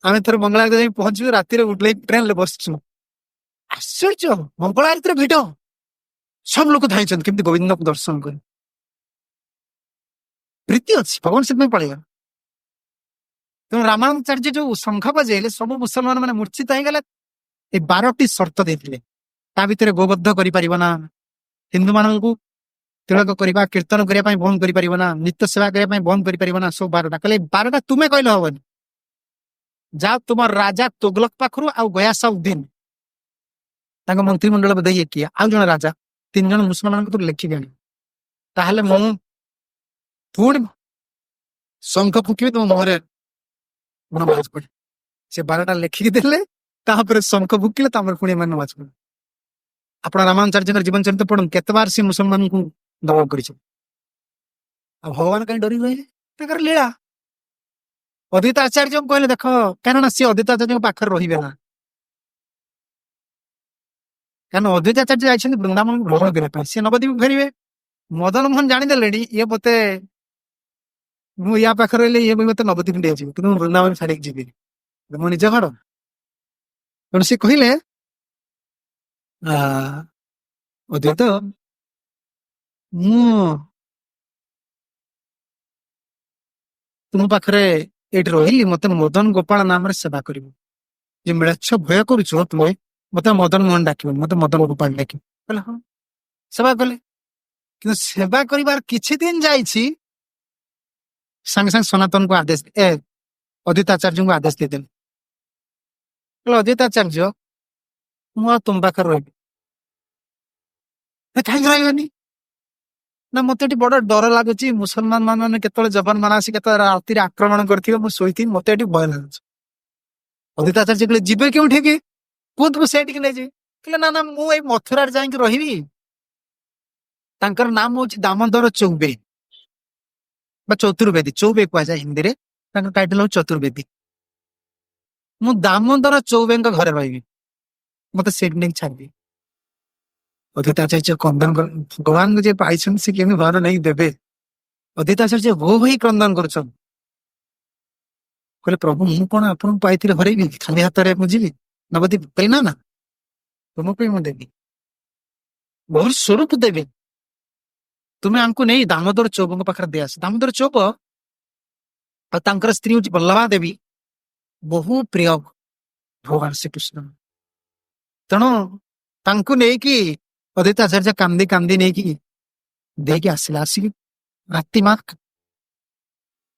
ଆମେ ଥରେ ମଙ୍ଗଳା ଯାଇ ପହଞ୍ଚିବୁ, ରାତିରେ ଉଠେଇ ଟ୍ରେନରେ ବସିଛୁ, ଆଶ୍ଚର୍ଯ୍ୟ, ମଙ୍ଗଳା ଆରତୀରେ ଭିଡ, ସବୁ ଲୋକ ଧାଇଁଛନ୍ତି କେମିତି ଗୋବିନ୍ଦଙ୍କୁ ଦର୍ଶନ କରି। ପ୍ରୀତି ଅଛି, ଭଗବାନ ସେଥିପାଇଁ ପଳେଇବା। ତେଣୁ ରାମାନୁଚାର୍ଯ୍ୟ ଯୋଉ ଶଙ୍ଖ ବଜେଇଲେ, ସବୁ ମୁସଲମାନ ମାନେ ମୂର୍ଚ୍ଛିତ ହେଇଗଲେ। এই 12ଟି ସର୍ତ୍ତ ଦେଇଥିଲେ, ତା ଭିତରେ ଗୋବଦ୍ଧ କରିପାରିବ ନା, ହିନ୍ଦୁ ମାନଙ୍କୁ ତିଳକ କରିବା, କୀର୍ତ୍ତନ କରିବା ପାଇଁ ବନ୍ଦ କରିପାରିବ ନା, ନିତ୍ୟ ସେବା କରିବା ପାଇଁ ବନ୍ଦ କରିପାରିବ ନା, ସବୁ 12ଟା। କହିଲେ 12ଟା ତୁମେ କହିଲେ ହବନି, ଯାଅ ତୁମ ରାଜା ତୁଗଲକ ପାଖରୁ ଆଉ ଗୟାସାଉଦ୍ଦିନ ତାଙ୍କ ମନ୍ତ୍ରିମଣ୍ଡଳ ଦେଇ କିଏ ଆଉ ଜଣେ ରାଜା, 3 ଜଣ ମୁସଲମାନଙ୍କୁ ଲେଖିକି ଆଣି, ତାହେଲେ ମୁଁ ପୁଣି ଶଙ୍ଖ ଫୁଙ୍କିବି ତୁମ ମୁହଁରେ ନମାଜ ପଢି। ସେ 12ଟା ଲେଖିକି ଦେଲେ, ତାପରେ ଶଙ୍ଖ ଫୁକିଲେ, ତାପରେ ପୁଣି ଏମାନେ ନମାଜ ପଢିଲେ। ଆପଣ ରାମାନୁଚାର୍ଯ୍ୟଙ୍କର ଜୀବନ ଚରିତ୍ର ପଢନ୍ତୁ, କେତେବାର ସେ ମୁସଲମାନଙ୍କୁ ଦମନ କରିଛନ୍ତି। ଆଉ ଭଗବାନ କାହିଁ ଡରି ରହିଲେ? ତାଙ୍କର ଲୀଳା। ଅଦ୍ୱୈତ ଆଚାର୍ଯ୍ୟଙ୍କୁ କହିଲେ ଦେଖ, କାରଣ ସିଏ ଅଦ୍ୱୈତ ଆଚାର୍ଯ୍ୟଙ୍କ ପାଖରେ ରହିବେ ନା, କାରଣ ଅଦ୍ୱୈତ ଆଚାର୍ଯ୍ୟ ଯାଇଛନ୍ତି ବୃନ୍ଦାବନକୁ ଭ୍ରମଣ କରିବା ପାଇଁ, ସିଏ ନବଦ୍ୱୀପ ଫେରିବେ। ମଦନ ମୋହନ ଜାଣିଦେଲେଣି, ଇଏ ମତେ, ମୁଁ ୟା ପାଖରେ ରହିଲେ ଇଏ ମତେ ନବଦ୍ୱୀପ ନେଇଯିବ, କିନ୍ତୁ ମୁଁ ବୃନ୍ଦାବନ ଛାଡିକି ଯିବିନି, ମୋ ନିଜ ଘର। ତେଣୁ ସେ କହିଲେ, ଅଦ୍ୱୈତ, ମୁଁ ତୁମ ପାଖରେ ଏଇଠି ରହିଲି, ମତେ ମଦନ ଗୋପାଳ ନାମରେ ସେବା କରିବ। ଯେ ମିଳଚ୍ଛ ଭୟ କରୁଛ ତୁମେ, ମତେ ମଦନ ମୋହନ ଡାକିବନି, ମତେ ମଦନ ଗୋପାଳ ଡାକିବ। କହିଲେ ହଁ, ସେବା କଲେ। କିନ୍ତୁ ସେବା କରିବାର କିଛି ଦିନ ଯାଇଛି, ସାଙ୍ଗେ ସାଙ୍ଗେ ସନାତନକୁ ଆଦେଶ, ଅଦ୍ୱୈତ ଆଚାର୍ଯ୍ୟଙ୍କୁ ଆଦେଶ ଦେଇଦେଲେ। କହିଲେ ଅଦ୍ୱୈତ ଆଚାର୍ଯ୍ୟ, ମୁଁ ଆଉ ତୁମ ପାଖରେ ରହିବି। କାହିଁକି ରହିବେନି? ନା ମତେ ଏଠି ବଡ ଡର ଲାଗୁଛି, ମୁସଲମାନ ମାନେ କେତେବେଳେ ଯବାନ ମାନେ ଆସି କେତେବେଳେ ରାତିରେ ଆକ୍ରମଣ କରିଥିବେ, ମୁଁ ଶୋଇଥିବି, ମତେ ଏଠି ଭୟ ଲାଗୁଛି। ଅଦ୍ୱୈତ ଆଚାର୍ଯ୍ୟ କହିଲେ ଯିବେ କେଉଁଠିକି? କୁହନ୍ତୁ ସେଇଠିକି ନେଇଯିବି। କହିଲେ ନା ନା, ମୁଁ ଏଇ ମଥୁରାରେ ଯାଇକି ରହିବି। ତାଙ୍କର ନାମ ହଉଛି ଦାମୋଦର ଚୌବେ ବା ଚତୁର୍ବେଦୀ, ଚୌବେ କୁହାଯାଏ ହିନ୍ଦୀରେ, ତାଙ୍କ ଟାଇଟଲ ହଉଛି ଚତୁର୍ବେଦୀ। ମୁଁ ଦାମୋଦର ଚୌବେଙ୍କ ଘରେ ରହିବି, ମତେ ସେଇଠି ନେଇକି ଛାଡିବି। ଅଦ୍ୱୈତ ଆଚାର୍ଯ୍ୟ କ୍ରନ୍ଦନ କଲେ, ଭଗବାନଙ୍କୁ ଯିଏ ପାଇଛନ୍ତି ସେ କେମିତି ଘର ନେଇକି ଦେବେ? ଅଦ୍ୱୈତ ଆଚାର୍ଯ୍ୟ ହୋ ହୋଇ କ୍ରନ୍ଦନ କରୁଛନ୍ତି। କହିଲେ ପ୍ରଭୁ, ମୁଁ କଣ ଆପଣଙ୍କୁ ପାଇଥିଲେ ହରେଇବି, ଖାଲି ହାତରେ ମୁଁ ଯିବି ନବଦ୍ୱୀପ? କହିଲେ ନା ନା, ତୁମ ପାଇଁ ମୁଁ ଦେବି, ବହୁତ ସ୍ୱରୂପ ଦେବି, ତୁମେ ଆମକୁ ନେଇ ଦାମୋଦର ଚୌବଙ୍କ ପାଖରେ ଦେଇ ଆସ। ଦାମୋଦର ଚୌବ ଆଉ ତାଙ୍କର ସ୍ତ୍ରୀ ହଉଛି ବଲ୍ଲଭା ଦେବୀ, ବହୁ ପ୍ରିୟ ଭଗବାନ ଶ୍ରୀକୃଷ୍ଣ। ତେଣୁ ତାଙ୍କୁ ନେଇକି ଅଦ୍ୱୈତ ଆଚାର୍ଯ୍ୟ କାନ୍ଦି କାନ୍ଦି ନେଇକି ଦେଇକି ଆସିଲେ। ଆସିକି ରାତି ମା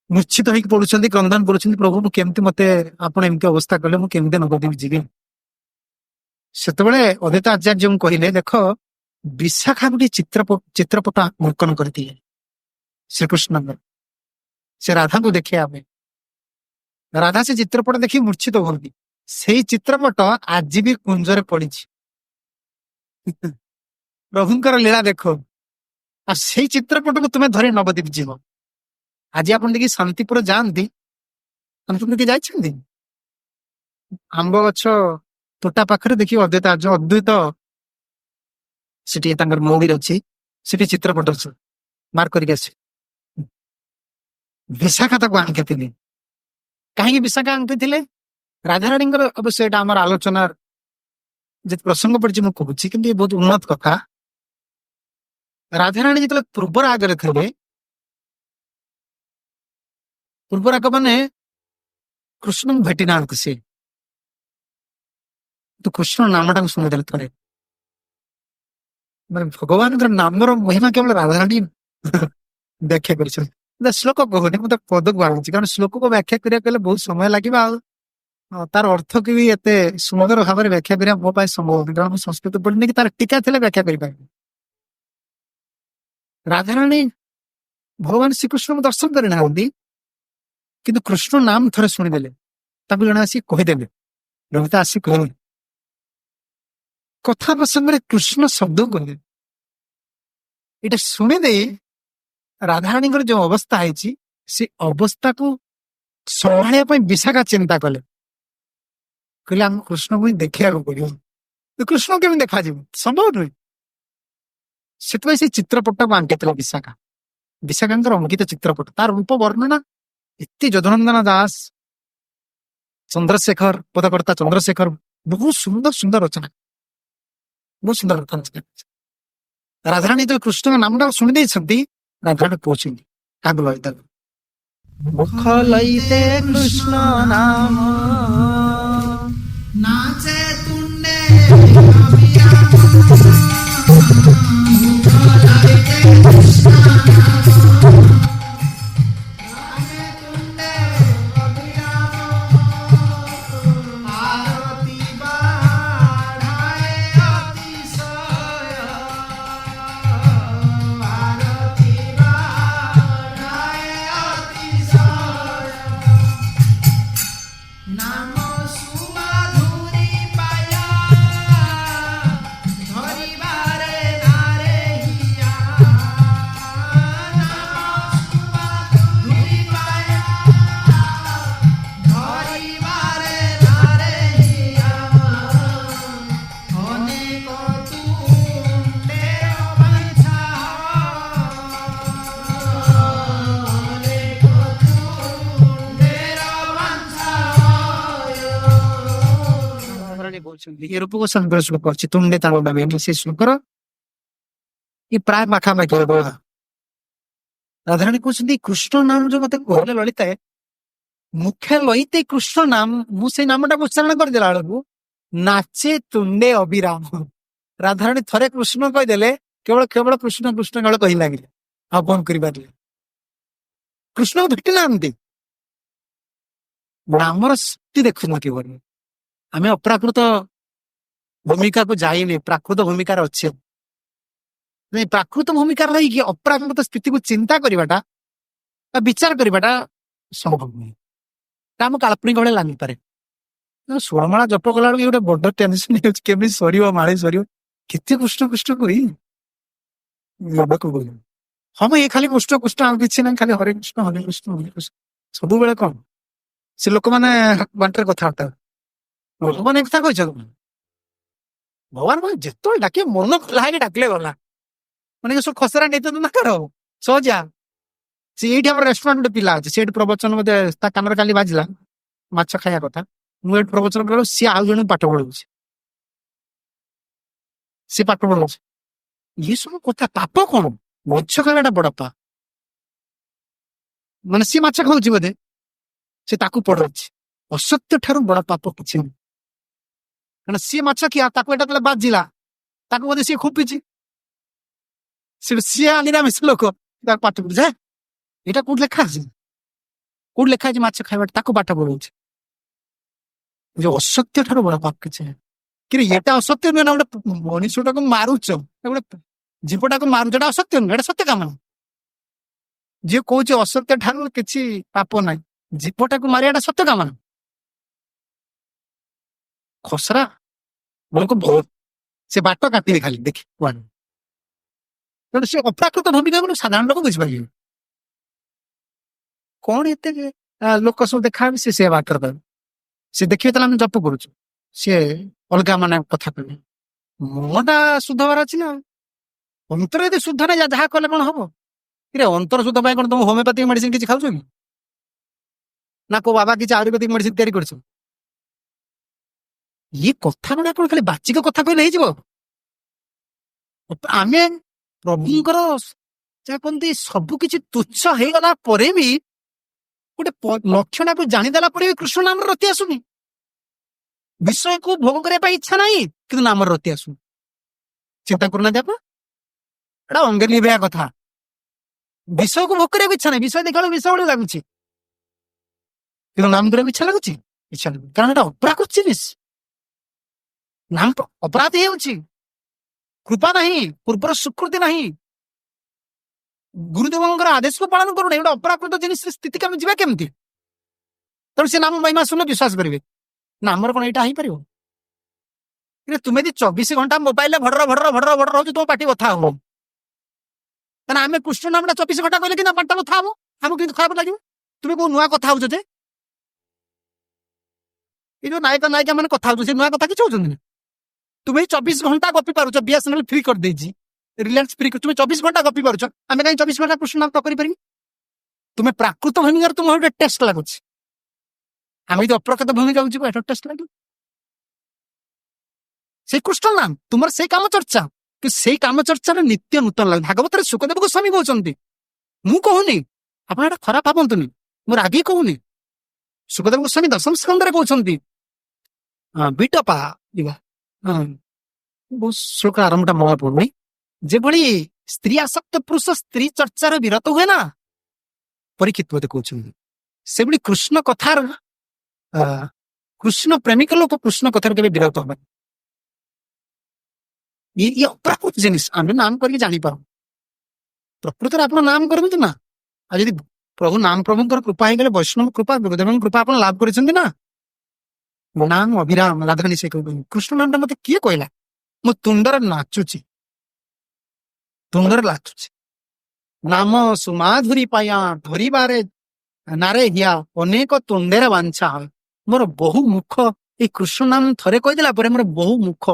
ନିଶ୍ଚିତ ହେଇକି ପଡୁଛନ୍ତି, କ୍ରନ୍ଦନ କରୁଛନ୍ତି, ପ୍ରଭୁ ମୁଁ କେମିତି, ମତେ ଆପଣ ଏମିତି ଅବସ୍ଥା କଲେ, ମୁଁ କେମିତି ନବଦ୍ୱୀପ ଯିବି? ସେତେବେଳେ ଅଦ୍ୱୈତ ଆଚାର୍ଯ୍ୟଙ୍କୁ କହିଲେ ଦେଖ, ବିଶାଖା ଗୋଟେ ଚିତ୍ରପଟ ଅଙ୍କନ କରିଥିଲେ ଶ୍ରୀକୃଷ୍ଣଙ୍କର, ସେ ରାଧାଙ୍କୁ ଦେଖିବା ପାଇଁ। ରାଧା ସେ ଚିତ୍ରପଟ ଦେଖି ମୂର୍ଚ୍ଛିତ ହୁଅନ୍ତି। ସେଇ ଚିତ୍ରପଟ ଆଜି ବି କୁଞ୍ଜରେ ପଡିଛି। ପ୍ରଭୁଙ୍କର ଲୀଳା ଦେଖ। ଆଉ ସେଇ ଚିତ୍ରପଟକୁ ତୁମେ ଧରି ନବଦ୍ୱୀପ ଯିବ। ଆଜି ଆପଣ ଟିକେ ଶାନ୍ତିପୁର ଯାଆନ୍ତି, ଶାନ୍ତିପୁର ଟିକେ ଯାଇଛନ୍ତି? ଆମ୍ବ ଗଛ ତୋଟା ପାଖରେ ଦେଖିବ ଅଦ୍ୱୈତ ସେଠି ତାଙ୍କର ମନ୍ଦିର ଅଛି, ସେଠି ଚିତ୍ରପଟ ଅଛି, ମାର୍କ କରିକି ଆସିବେ। ବିଶାଖା ତାକୁ ଆଙ୍କିଥିଲେ। କାହିଁକି ବିଶାଖା ଆଙ୍କିଥିଲେ? ରାଧାରାଣୀଙ୍କର, ଅବଶ୍ୟ ଏଇଟା ଆମର ଆଲୋଚନାର ଯେ ପ୍ରସଙ୍ଗ ପଡିଛି ମୁଁ କହୁଛି, କିନ୍ତୁ ଏ ବହୁତ ଉନ୍ନତ କଥା। ରାଧାରାଣୀ ଯେତେବେଳେ ପୂର୍ବ ରାଗରେ ଥିଲେ, ପୂର୍ବ ରାଗ ମାନେ କୃଷ୍ଣଙ୍କୁ ଭେଟି ନାହାନ୍ତି ସେ, କିନ୍ତୁ କୃଷ୍ଣ ନାମଟାକୁ ଶୁଣିଦେଲେ ଥରେ। ମାନେ ଭଗବାନଙ୍କର ନାମର ମହିମା କେବଳ ରାଧାରାଣୀ ବ୍ୟାଖ୍ୟା କରିଛନ୍ତି। ଶ୍ଲୋକ କହୁନି, ମୁଁ ତ ପଦକୁ ଆଣୁଛି, କାରଣ ଶ୍ଲୋକକୁ ବ୍ୟାଖ୍ୟା କରିବାକୁ ହେଲେ ବହୁତ ସମୟ ଲାଗିବ, ଆଉ ତାର ଅର୍ଥକୁ ବି ଏତେ ସୁନ୍ଦର ଭାବରେ ବ୍ୟାଖ୍ୟା କରିବା ମୋ ପାଇଁ ସମ୍ଭବ ନୁହେଁ, କାରଣ ମୁଁ ସଂସ୍କୃତ ପଢିନି କି ତାର ଟୀକା ଥିଲେ ବ୍ୟାଖ୍ୟା କରିପାରିବି। ରାଧାରାଣୀ ଭଗବାନ ଶ୍ରୀକୃଷ୍ଣଙ୍କୁ ଦର୍ଶନ କରିନାହାନ୍ତି, କିନ୍ତୁ କୃଷ୍ଣ ନାମ ଥରେ ଶୁଣିଦେଲେ। ତାଙ୍କୁ ଜଣେ ଆସି କହିଦେଲେ, ରବିତା ଆସି କହିଲେ, କଥା ପ୍ରସଙ୍ଗରେ କୃଷ୍ଣ ଶବ୍ଦ କହିଲେ। ଏଇଟା ଶୁଣିଦେଇ ରାଧାରାଣୀଙ୍କର ଯୋଉ ଅବସ୍ଥା ହେଇଛି, ସେ ଅବସ୍ଥାକୁ ସମ୍ଭାଳିବା ପାଇଁ ବିଶାଖା ଚିନ୍ତା କଲେ। କହିଲେ ଆମ କୃଷ୍ଣଙ୍କୁ ହିଁ ଦେଖିବାକୁ ପଡିବ। କୃଷ୍ଣ କେମିତି ଦେଖାଯିବ, ସମ୍ଭବ ନୁହେଁ। ସେଥିପାଇଁ ସେ ଚିତ୍ରପଟକୁ ଆଙ୍କିଥିଲେ ବିଶାଖା। ବିଶାଖାଙ୍କର ଅଙ୍କିତ ଚିତ୍ରପଟ, ତାର ରୂପ ବର୍ଣ୍ଣନା ଏତେ ଯଦୁନନ୍ଦନ ଦାସ, ଚନ୍ଦ୍ରଶେଖର, ପଦକର୍ତ୍ତା ଚନ୍ଦ୍ରଶେଖର, ବହୁତ ସୁନ୍ଦର ସୁନ୍ଦର ରଚନା, ବହୁତ ସୁନ୍ଦର ରଚନା। ରାଧାରାଣୀ ଯୋଉ କୃଷ୍ଣଙ୍କ ନାମଟା ଶୁଣି ଦେଇଛନ୍ତି, ରାଧାରାଣୀ କହୁଛନ୍ତି କାହାକୁ ଲଳିତା, ମୁଖ ଲଇତେ କୃଷ୍ଣ ନାମ ନାଚେ ତୁଣ୍ଡେ ଏ ରୂପ ଗୋସ୍ୱାମୀଙ୍କର ଶ୍ଲୋକ ଅଛି, ତୁଣ୍ଡେ ତାଙ୍କ ନାମେ, ସେ ଶ୍ଲୋକର ଏ ପ୍ରାୟ ପାଖାପାଖି। ରାଧାରାଣୀ କହୁଛନ୍ତି କୃଷ୍ଣ ନାମ ଯୋଉ ମତେ କହିଲେ ଲଳିତା, ମୁଖେ ଲଇତେ କୃଷ୍ଣ ନାମ, ମୁଁ ସେଇ ନାମଟାକୁ ଉଚ୍ଚାରଣ କରିଦେଲା ବେଳକୁ ନାଚେ ତୁଣ୍ଡେ ଅବିରାମ। ରାଧାରାଣୀ ଥରେ କୃଷ୍ଣ କହିଦେଲେ, କେବଳ କେବଳ କୃଷ୍ଣ କୃଷ୍ଣ କେବଳ କହି ଲାଗିଲେ, ଆଉ କଣ କରିପାରିଲେ। କୃଷ୍ଣକୁ ଭେଟି ନାହାନ୍ତି, ନାମର ଶକ୍ତି ଦେଖୁଛନ୍ତି। ଆମେ ଅପ୍ରାକୃତ ଭୂମିକାକୁ ଯାଇନି, ପ୍ରାକୃତ ଭୂମିକାରେ ଅଛି। ପ୍ରାକୃତ ଭୂମିକାର ରହିକି ଅପ୍ରାକୃତ ସ୍ଥିତିକୁ ଚିନ୍ତା କରିବାଟା ବା ବିଚାର କରିବାଟା ସମ୍ଭବ ନୁହେଁ। ଆମ କାଳ୍ପନିକ ଭଳି ଲାଗିପାରେ। ଷୋଳମାଳା ଜପ କଲା ବେଳକୁ ଗୋଟେ ବଡ ଟେନସନ ହେଉଛି, କେମିତି ସରିବ, ମାଳି ସରିବ, କେତେ କୃଷ୍ଣ କୃଷ୍ଣ କହି ହଁ ମ, ଏ ଖାଲି କୃଷ୍ଣ କୃଷ୍ଣ, ଆଉ କିଛି ନାହିଁ, ଖାଲି ହରେ କୃଷ୍ଣ ହରେ କୃଷ୍ଣ ହରେ କୃଷ୍ଣ। ସବୁବେଳେ କଣ ସେ ଲୋକମାନେ ବାଣ୍ଟରେ କଥାବାର୍ତ୍ତା, ଲୋକମାନେ କଥା କହିଛନ୍ତି। ଭଗବାନ ମାନେ ଯେତେବେଳେ ଡାକିବେ ମନ ଖୋଲା ହେଇକି ଡାକିଲେ ଗଲା। ମାନେ ସବୁ ଖସରା ନେଇଛନ୍ତି ନା କାହାର ସହଜା। ସେ ଏଇଠି ଆମର ରେଷ୍ଟୁରାଣ୍ଟ ଗୋଟେ ପିଲା ଅଛି, ସେଠି ପ୍ରବଚନ ମତେ ତା କାନରେ କାଲି ବାଜିଲା, ମାଛ ଖାଇବା କଥା। ମୁଁ ଏଠି ପ୍ରବଚନ କଲା, ସିଏ ଆଉ ଜଣେ ପାଠ ପଢଉଛି, ସିଏ ପାଠ ପଢଉଛି। ଇଏ ସବୁ କଥା, ପାପ କଣ? ମାଛ ଖାଇବାଟା ବଡ ପାପ। ମାନେ ସିଏ ମାଛ ଖାଉଛି ବୋଧେ, ସେ ତାକୁ ପଢଉଛି। ଅସତ୍ୟ ଠାରୁ ବଡ ପାପ କିଛି ନାହିଁ। କାରଣ ସିଏ ମାଛ ଖିଆ, ତାକୁ ଏଟା ଯେତେବେଳେ ବାଜିଲା, ତାକୁ ବୋଧେ ସିଏ ଖୁପିଛି। ସିଏ ନିରାମିଷ ଲୋକ, ତାକୁ ପାଠ ପଢୁଛି। ଏଇଟା କୋଉଠି ଲେଖା ଅଛି? କୋଉଠି ଲେଖା ଅଛି ମାଛ ଖାଇବାଟା? ତାକୁ ପାଠ ପଢଉଛି। ଯୋଉ ଅସତ୍ୟ ଠାରୁ ବଡ ପାପ କିଛି ନାହିଁ। କିନ୍ତୁ ଏଟା ଅସତ୍ୟ ନୁହେଁ ନା, ଗୋଟେ ମଣିଷଟାକୁ ମାରୁଛ, ଗୋଟେ ଜୀବଟାକୁ ମାରୁଛ, ଏଟା ଅସତ୍ୟ ନୁହେଁ, ଏଟା ସତ୍ୟ କାମ। ଯିଏ କହୁଛି ଅସତ୍ୟ ଠାରୁ କିଛି ପାପ ନାହିଁ, ଜୀବଟାକୁ ମାରିବାଟା ସତ୍ୟ କାମ। ଖସରା ଲୋକ ବହୁତ, ସେ ବାଟ କାଟିବେ ଖାଲି ଦେଖି କୁଆଡେ। ତେଣୁ ସେ ଅପ୍ରାକୃତ ଭୂମିକା ବୋଲି ସାଧାରଣ ଲୋକ ବୁଝିପାରିବେ। କଣ ଏତେ ଲୋକ ସବୁ ଦେଖାହେବେ, ସେ ବାଟରେ ଦେବେ। ସେ ଦେଖିବେ ତାହେଲେ ଆମେ ଜପ କରୁଛୁ, ସିଏ ଅଲଗା ମାନେ କଥା କହିବେ। ମନଟା ଶୁଦ୍ଧ ହବାର ଅଛି ନା। ଅନ୍ତର ଯଦି ଶୁଦ୍ଧ ନାହିଁ, ଯାହା କଲେ କଣ ହବ? ଅନ୍ତର ଶୁଦ୍ଧ ପାଇଁ କଣ ତମ ହୋମିଓପାଥିକ ମେଡିସିନ କିଛି ଖାଉଛ କି? ନା କୋଉ ବାବା କିଛି ଆୟୁର୍ବେଦିକ ମେଡିସିନ ତିଆରି କରୁଛ? ये कथा गुड़ा कौन खाली बाचिक कथा कहले हो आमे प्रभुଙ୍କର ଯାହା କହନ୍ତି ସବୁ କିଛି ତୁଚ୍ଛ ହେଇଗଲା ପରେ ବି ଗୋଟେ ଲକ୍ଷଣ କୁ ଜାଣିଦେଲା ପରେ ବି କୃଷ୍ଣ ନାମର ରତି ଆସୁନି। ବିଷୟକୁ ଭୋଗ କରିବା ପାଇଁ ଇଚ୍ଛା ନାହିଁ କିନ୍ତୁ ନାମର ରତି ଆସୁନି। ଚିନ୍ତା କରୁନାହାନ୍ତି ଆପଣ, ଏଟା ଅଙ୍ଗେ ଲିଭେଇବା କଥା। ବିଷୟକୁ ଭୋଗ କରିବାକୁ ଇଚ୍ଛା ନାହିଁ, ବିଷୟ ଦେଖିବାକୁ ବିଷୟ ଭଳି ଲାଗୁଛି କିନ୍ତୁ ନାମ କରିବାକୁ ଇଚ୍ଛା ଲାଗୁଛି, ଇଚ୍ଛା ଲାଗୁଛି କାରଣ ଏଟା ଅପରାଧ ଜିନିଷ। ନାମ ଅପରାଧ ହେଇଯାଉଛି, କୃପା ନାହିଁ, ପୂର୍ବର ସ୍ୱୀକୃତି ନାହିଁ, ଗୁରୁଦେବଙ୍କର ଆଦେଶକୁ ପାଳନ କରୁନି, ଗୋଟେ ଅପରାକୃତ ଜିନିଷ ସ୍ଥିତିକୁ ଆମେ ଯିବା କେମିତି? ତେଣୁ ସେ ନାମ ମହିମା ଶୁଣିଲେ ବିଶ୍ୱାସ କରିବେ ନା ଆମର କଣ ଏଇଟା ହେଇପାରିବ? ତୁମେ ଯଦି 24 ଘଣ୍ଟା ମୋବାଇଲରେ ଭଡର ଭଡର ଭଡର ଭଡର ହଉଛି ତୁମ ପାଟି କଥା ହବ, ତାହେଲେ ଆମେ କୃଷ୍ଣ ନାମଟା 24 ଘଣ୍ଟା କହିଲେ କିନ୍ତୁ ପାଟିଟା କଥା ହବ, ଆମକୁ କିନ୍ତୁ ଖରାପ ଲାଗିବ। ତୁମେ କୋଉ ନୂଆ କଥା ହଉଛ ଯେ? ଏଇ ଯୋଉ ନାୟକ ନାୟିକା ମାନେ କଥା ହଉଛ ସେ ନୂଆ କଥା କିଛି ହଉଛନ୍ତି ନା? ତୁମେ 24 ଘଣ୍ଟା ଗପି ପାରୁଛ, ବିଏସଏନଏଲ ଫ୍ରି କରିଦେଇଛି, ରିଲାଏନ୍ସ ଫ୍ରି, ତୁମେ 24 ଘଣ୍ଟା ଗପି ପାରୁଛ, ଆମେ କାହିଁ 24 ଘଣ୍ଟା କୃଷ୍ଣ ନାମ କରିପାରିବି? ତୁମେ ପ୍ରାକୃତ ଭୂମିକାରେ ତୁମ ଗୋଟେ ଟେଷ୍ଟ ଲାଗୁଛି, ଆମେ ଯଦି ଅପ୍ରକୃତ ଭୂମିକା ଯିବୁ ଏଟା ଟେଷ୍ଟ ଲାଗିବ। ସେଇ କୃଷ୍ଣ ନାମ ତୁମର ସେଇ କାମ ଚର୍ଚ୍ଚା, କି ସେଇ କାମ ଚର୍ଚ୍ଚାରେ ନିତ୍ୟ ନୂତନ ଲାଗେ। ଭାଗବତରେ ସୁଖଦେବ ଗୋସ୍ୱାମୀ କହୁଛନ୍ତି, ମୁଁ କହୁନି ଆପଣ ଏଟା ଖରାପ ଭାବନ୍ତୁନି, ମୁଁ ରାଗି କହୁନି। ସୁଖଦେବ ଗୋସ୍ୱାମୀ 10ମ ସ୍କନ୍ଧରେ କହୁଛନ୍ତି, ବିଟପା ଯିବା ବହୁତ ଶ୍ଲୋକ ଆରମ୍ଭଟା ମନେ ପଡୁନି, ଯେଭଳି ସ୍ତ୍ରୀ ଆସକ୍ତ ପୁରୁଷ ସ୍ତ୍ରୀ ଚର୍ଚ୍ଚାର ବିରତ ହୁଏ ନା, ପରୀକ୍ଷିତ ବୋଧେ କହୁଛନ୍ତି, ସେଭଳି କୃଷ୍ଣ କଥାର କୃଷ୍ଣ ପ୍ରେମିକ ଲୋକ କୃଷ୍ଣ କଥାରୁ କେବେ ବିରତ ହବ। ଇଏ ଅପ୍ରାକୃତ ଜିନିଷ ଆମେ ନାମ କରିକି ଜାଣିପାରୁ, ପ୍ରକୃତରେ ଆପଣ ନାମ କରନ୍ତୁ ନା। ଆଉ ଯଦି ପ୍ରଭୁଙ୍କର କୃପା ହେଇଗଲେ, ବୈଷ୍ଣବ କୃପା, ଗୁରୁଦେବଙ୍କ କୃପା ଆପଣ ଲାଭ କରିଛନ୍ତି ନା, ନାମ ଅଭିରାମ ରାଧାରାଣୀ ସେ କୃଷ୍ଣ ନାମଟା ମତେ କିଏ କହିଲା? ମୁଁ ତୁଣ୍ଡରେ ନାଚୁଛି, ତୁଣ୍ଡରେ ନାଚୁଛି। ନାମ ସୁମାଧୁରୀ ପାୟା ଧରିବାରେ ନାରେ ହିଆ ଅନେକ ତୁଣ୍ଡେର ବାଞ୍ଛା। ମୋର ବହୁ ମୁଖ ଏଇ କୃଷ୍ଣ ନାମ ଥରେ କହିଦେଲା ପରେ ମୋର ବହୁ ମୁଖ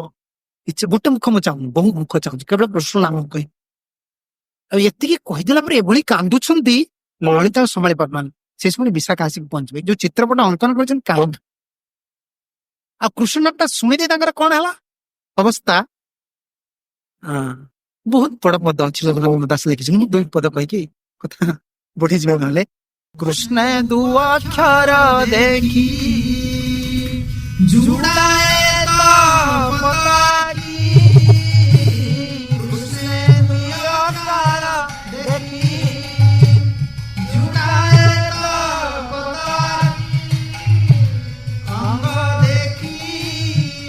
ଇଚ୍ଛା, ଗୋଟେ ମୁଖ ମୁଁ ଚାହୁଁନି, ବହୁ ମୁଖ ଚାହୁଁଛି କେବଳ କୃଷ୍ଣ ନାମ କହି। ଆଉ ଏତିକି କହିଦେଲା ପରେ ଏଭଳି କାନ୍ଦୁଛନ୍ତି ଲଳିତା ସମ୍ଭାଳି ପାରୁନାହାନ୍ତି। ସେ ସମୟରେ ବିଶାଖା ଆସିକି ପହଞ୍ଚିବେ, ଯୋଉ ଚିତ୍ରପଟ ଅଙ୍କନ କରିଛନ୍ତି କାନ୍ଦ। ଆଉ କୃଷ୍ଣ ନାମଟା ଶୁଣିଦେଇ ତାଙ୍କର କଣ ହେଲା ଅବସ୍ଥା? ବହୁତ ବଡ ପଦ ଅଛି ଦାସ ଲେଖିଛନ୍ତି, ମୁଁ 2 ପଦ କହିକି କଥା ବଢିଯିବା। ନହେଲେ କୃଷ୍ଣ ଦୁଆକ୍ଷର ଦେଖି जुड़ाए तो पताकी, कृष्ण दुआक्षर देखी जुड़ाए तो पताकी, अंग देखी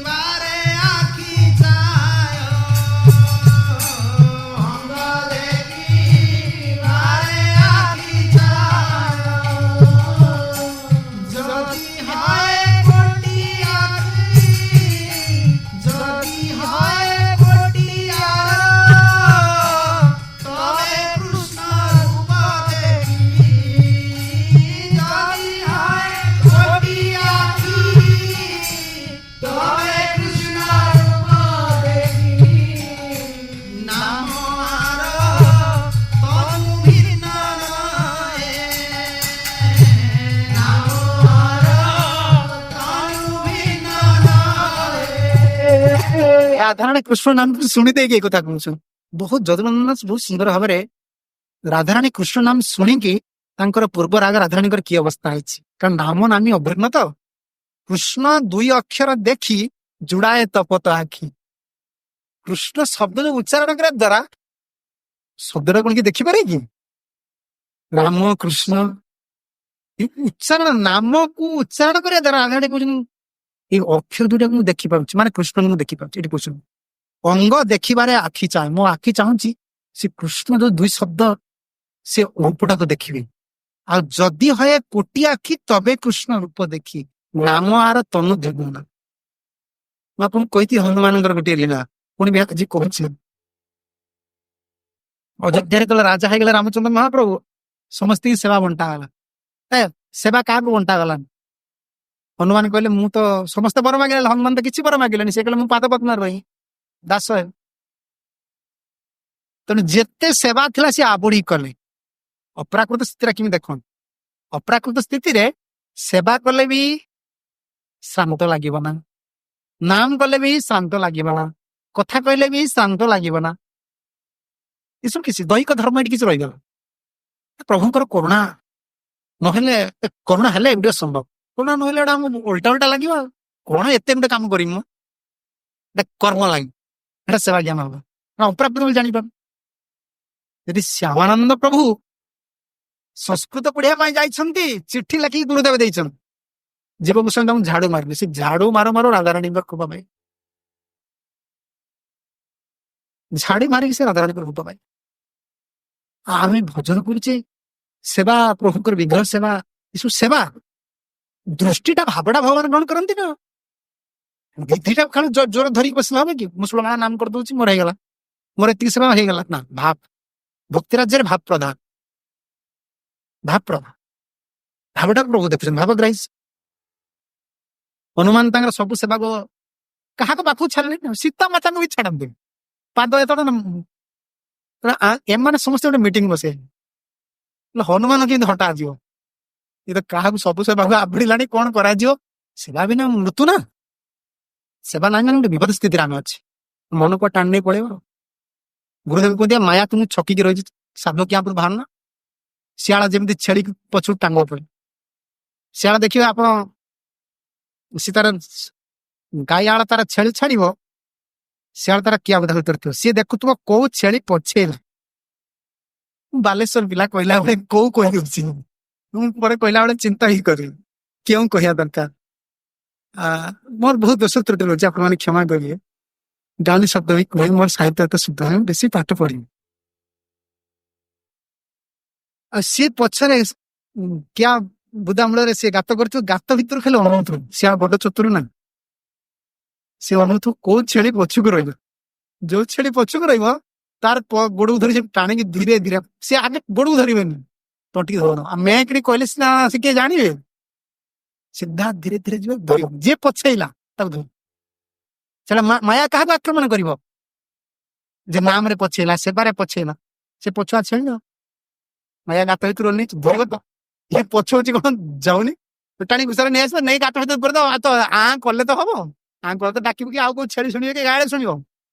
बारे आखी चायो, अंग देखी बारे आखी चायो, जदि हाय ରାଧାରାଣୀ କୃଷ୍ଣ ନାମ ଶୁଣି ଦେଇକି ଏ କଥା କହୁଛୁ। ବହୁତ ଯଦୁନନ୍ଦନ ବହୁତ ସୁନ୍ଦର ଭାବରେ ରାଧାରାଣୀ କୃଷ୍ଣ ନାମ ଶୁଣିକି ତାଙ୍କର ପୂର୍ବ ରାଗ ରାଧାରାଣୀଙ୍କର କି ଅବସ୍ଥା ହେଇଛି, କାରଣ ନାମ ନାମୀ ଅଭିନ୍ନ ତ। କୃଷ୍ଣ 2 ଅକ୍ଷର ଦେଖି ଯୁଡାଏ ତପତ ଆଖି। କୃଷ୍ଣ ଶବ୍ଦ ଉଚ୍ଚାରଣ କରିବା ଦ୍ୱାରା ଶବ୍ଦଟା କଣ କି ଦେଖିପାରେ କି? ରାମ କୃଷ୍ଣ ଉଚ୍ଚାରଣ, ନାମକୁ ଉଚ୍ଚାରଣ କରିବା ଦ୍ୱାରା ରାଧାରାଣୀ କହୁଛନ୍ତି ଏଇ ଅକ୍ଷର 2ଟାକୁ ମୁଁ ଦେଖିପାରୁଛି, ମାନେ କୃଷ୍ଣଙ୍କୁ ମୁଁ ଦେଖିପାରୁଛି। ଏଠି କହୁଛନ୍ତି ଅଙ୍ଗ ଦେଖିବାରେ ଆଖି ଚାହେଁ, ମୋ ଆଖି ଚାହୁଁଛି ସେ କୃଷ୍ଣ ଯୋଉ 2 ଶବ୍ଦ ସେ ରୂପଟାକୁ ଦେଖିବି। ଆଉ ଯଦି ହଏ କୋଟି ଆଖି ତବେ କୃଷ୍ଣ ରୂପ ଦେଖି, ନାମ ଆର ତନୁ ଜୀବନ। ମୁଁ ଆପଣଙ୍କୁ କହିଥିଲି ହନୁମାନଙ୍କର ଗୋଟିଏ ଲୀଳା, ପୁଣି ବି ଆଜି କହୁଛି। ଅଯୋଧ୍ୟାରେ ଯେତେବେଳେ ରାଜା ହେଇଗଲେ ରାମଚନ୍ଦ୍ର ମହାପ୍ରଭୁ, ସମସ୍ତଙ୍କୁ ସେବା ବଣ୍ଟା ଗଲା। ସେବା କାହାକୁ ବଣ୍ଟା ଗଲାନି? ହନୁମାନ କହିଲେ ମୁଁ ତ ସମସ୍ତେ ବର ମାଗିଲେ, ହନୁମାନ ତ କିଛି ବର ମାଗିଲେନି, ସେ କହିଲେ ମୁଁ ପାଦ ପଦ୍ମରେ ରହି ଦାସ। ତେଣୁ ଯେତେ ସେବା ଥିଲା ସେ ଆବୁଡି କଲେ। ଅପ୍ରାକୃତ ସ୍ଥିତିରେ କେମିତି ଦେଖନ୍ତୁ, ଅପ୍ରାକୃତ ସ୍ଥିତିରେ ସେବା କଲେ ବି ଶାନ୍ତ ଲାଗିବ ନା, ନାମ କଲେ ବି ଶାନ୍ତ ଲାଗିବ ନା, କଥା କହିଲେ ବି ଶାନ୍ତ ଲାଗିବ ନା, ଏସବୁ କିଛି ଦୈହିକ ଧର୍ମ ଏଠି କିଛି ରହିଗଲା। ପ୍ରଭୁଙ୍କର କରୁଣା ନହେଲେ, କରୁଣା ହେଲେ ଏଗୁଟେ ସମ୍ଭବ, କରୁଣା ନହେଲେ ଏଟା ଆମକୁ ଓଲଟା ଓଲଟା ଲାଗିବ। ଆଉ କଣ ଏତେ ଗୋଟେ କାମ କରିବି ମୁଁ, ଏଟା କର୍ମ ଲାଗିବ, ଏଟା ସେବା ଜ୍ଞାନ ହବ, ଅପ୍ରାପ୍ତ ବୋଲି ଜାଣିପାରୁ। ଯଦି ଶ୍ୟାମାନନ୍ଦ ପ୍ରଭୁ ସଂସ୍କୃତ ପଢିବା ପାଇଁ ଯାଇଛନ୍ତି, ଚିଠି ଲେଖିକି ଗୁରୁଦେବ ଦେଇଛନ୍ତି, ଜୀବଭୂଷଣ ତାଙ୍କୁ ଝାଡୁ ମାରିଲେ, ସେ ଝାଡୁ ମାରୁ ମାରୁ ରାଧାରାଣୀଙ୍କ କୃପା ପାଇ, ଝାଡୁ ମାରିକି ସେ ରାଧାରାଣୀଙ୍କ କୃପା ପାଇ। ଆମେ ଭଜନ କରୁଛେ, ସେବା ପ୍ରଭୁଙ୍କର ବିଗ୍ରହ ସେବା, ଏସବୁ ସେବା ଦୃଷ୍ଟିଟା ଭାବଟା ଭଗବାନ ଗ୍ରହଣ କରନ୍ତି ନା। ବିଧିଟା ଖାଲି ଜୋର ଧରିକି ବସିଲା হবে କି, ମୁସଲମାନ ନାମ କରିଦଉଛି ମୋର ହେଇଗଲା, ମୋର ଏତିକି ସେବା ହେଇଗଲା ନା। ଭାବ, ଭକ୍ତି ରାଜ୍ୟରେ ଭାବ ପ୍ରଧାନ, ଭାବ ପ୍ରଧାନ, ଭାବଟାକୁ ପ୍ରଭୁ ଦେଖୁଛନ୍ତି, ଭାବଗ୍ରାହୀ। ହନୁମାନ ତାଙ୍କର ସବୁ ସେବାକୁ କାହାକୁ ପାଖକୁ ଛାଡ଼ିଲେନି, ସୀତା ମାତାଙ୍କୁ ବି ଛାଡନ୍ତି ପାଦ ଏତେବେଳେ। ଏମାନେ ସମସ୍ତେ ଗୋଟେ ମିଟିଂ ବସେ, ହନୁମାନ କେମିତି ହଟା ଯିବ, ଏ ତ କାହାକୁ ସବୁ ସେବାକୁ ଆଭିଡ଼ିଲାଣି, କଣ କରାଯିବ, ସେବା ବିନା ମୃତ୍ୟୁ ନା, ସେବା ନାହିଁ ମାନେ ଗୋଟେ ବିପଦ ସ୍ଥିତିରେ ଆମେ ଅଛି, ମନକୁ ଟାଣି ନେଇ ପଳେଇବ। ଗୁରୁଦେବ କୁହନ୍ତି ମାୟା ତୁମକୁ ଛକିକି ରହିଛି, ସାଧୁ କିଆ ଉପରୁ ବାହାରୁନା। ଶିଆଳ ଯେମିତି ଛେଳି ପଛକୁ ଟାଙ୍ଗ ପଡେ, ଶିଆଳ ଦେଖିବେ ଆପଣ, ସେ ତାର ଗାଈ ଆଳ ତାର ଛେଳି ଛାଡିବ, ଶିଆଳ ତାର କିଆ ବୋଧା ଭିତରେ ଥିବ, ସିଏ ଦେଖୁଥିବ କୋଉ ଛେଳି ପଛେଇଲା। ବାଲେଶ୍ୱର ପିଲା କହିଲା ବେଳେ କୋଉ କହିଦେଉଛି, ମୁଁ ପରେ କହିଲା ବେଳେ ଚିନ୍ତା ହିଁ କରିବି କେଉଁ କହିବା ଦରକାର। ମୋର ବହୁତ ଦୋଷ ତ୍ରୁଟି ରହୁଛି, ଆପଣମାନେ କ୍ଷମା କରିବେ, ଗାଲି ଶବ୍ଦ ବି କହି, ମୋର ସାହିତ୍ୟ ଏତେ ଶୁଦ୍ଧ ନାହିଁ, ବେଶୀ ପାଠ ପଢିବି। ଆଉ ସିଏ ପଛରେ କିଆ ବୁଦା ମୂଳରେ ସିଏ ଗାତ କରିଥିବ, ଗାତ ଭିତରୁ ଖାଲି ଅନଉଥିବ, ସିଏ ଆଉ ବଡ ଚତୁର ନାହିଁ, ସେ ଅନଉଥିବ କୋଉ ଛେଳି ପଛକୁ ରହିବ, ଯୋଉ ଛେଳି ପଛକୁ ରହିବ ତାର ଗୋଡକୁ ଧରି ସେ ଟାଣିକି ଧୀରେ ଧୀରେ, ସେ ଆଗେ ଗୋଡକୁ ଧରିବେନି, ତଣ୍ଟିକି ଧରନ, ଆଉ ମେକିରି କହିଲେ ସିନା ସେ କିଏ ଜାଣିବେ, ସିଧା ଧୀରେ ଧୀରେ ଯିବ, ଧରିବ, ଯିଏ ପଛେଇଲା ତାକୁ ଧରିବ। ସେଟା ମାୟା କାହାକୁ ଆକ୍ରମଣ କରିବ, ଯେ ନାମରେ ପଛେଇଲା, ସେବାରେ ପଛେଇଲା, ସେ ପଛୁଆ ଛେଳି ନା, ମାୟା ଗାତ ଭିତରୁ ଅନେଇଛି ଧରିବ ତ, ଇଏ ପଛଉଛି କଣ ଯାଉନି, ଟାଣି ଘୁଷାରେ ନେଇ ଆସିବ, ନେଇ ଗାତ ଭିତରେ ପୁରେଇଦବ, ତ ଆଁ କଲେ ତ ହବ, ଆଁ କଲେ ତ ଡାକିବୁ କି ଆଉ କୋଉ ଛେଳି ଶୁଣିବେ କି ଗାଈ ଶୁଣିବ,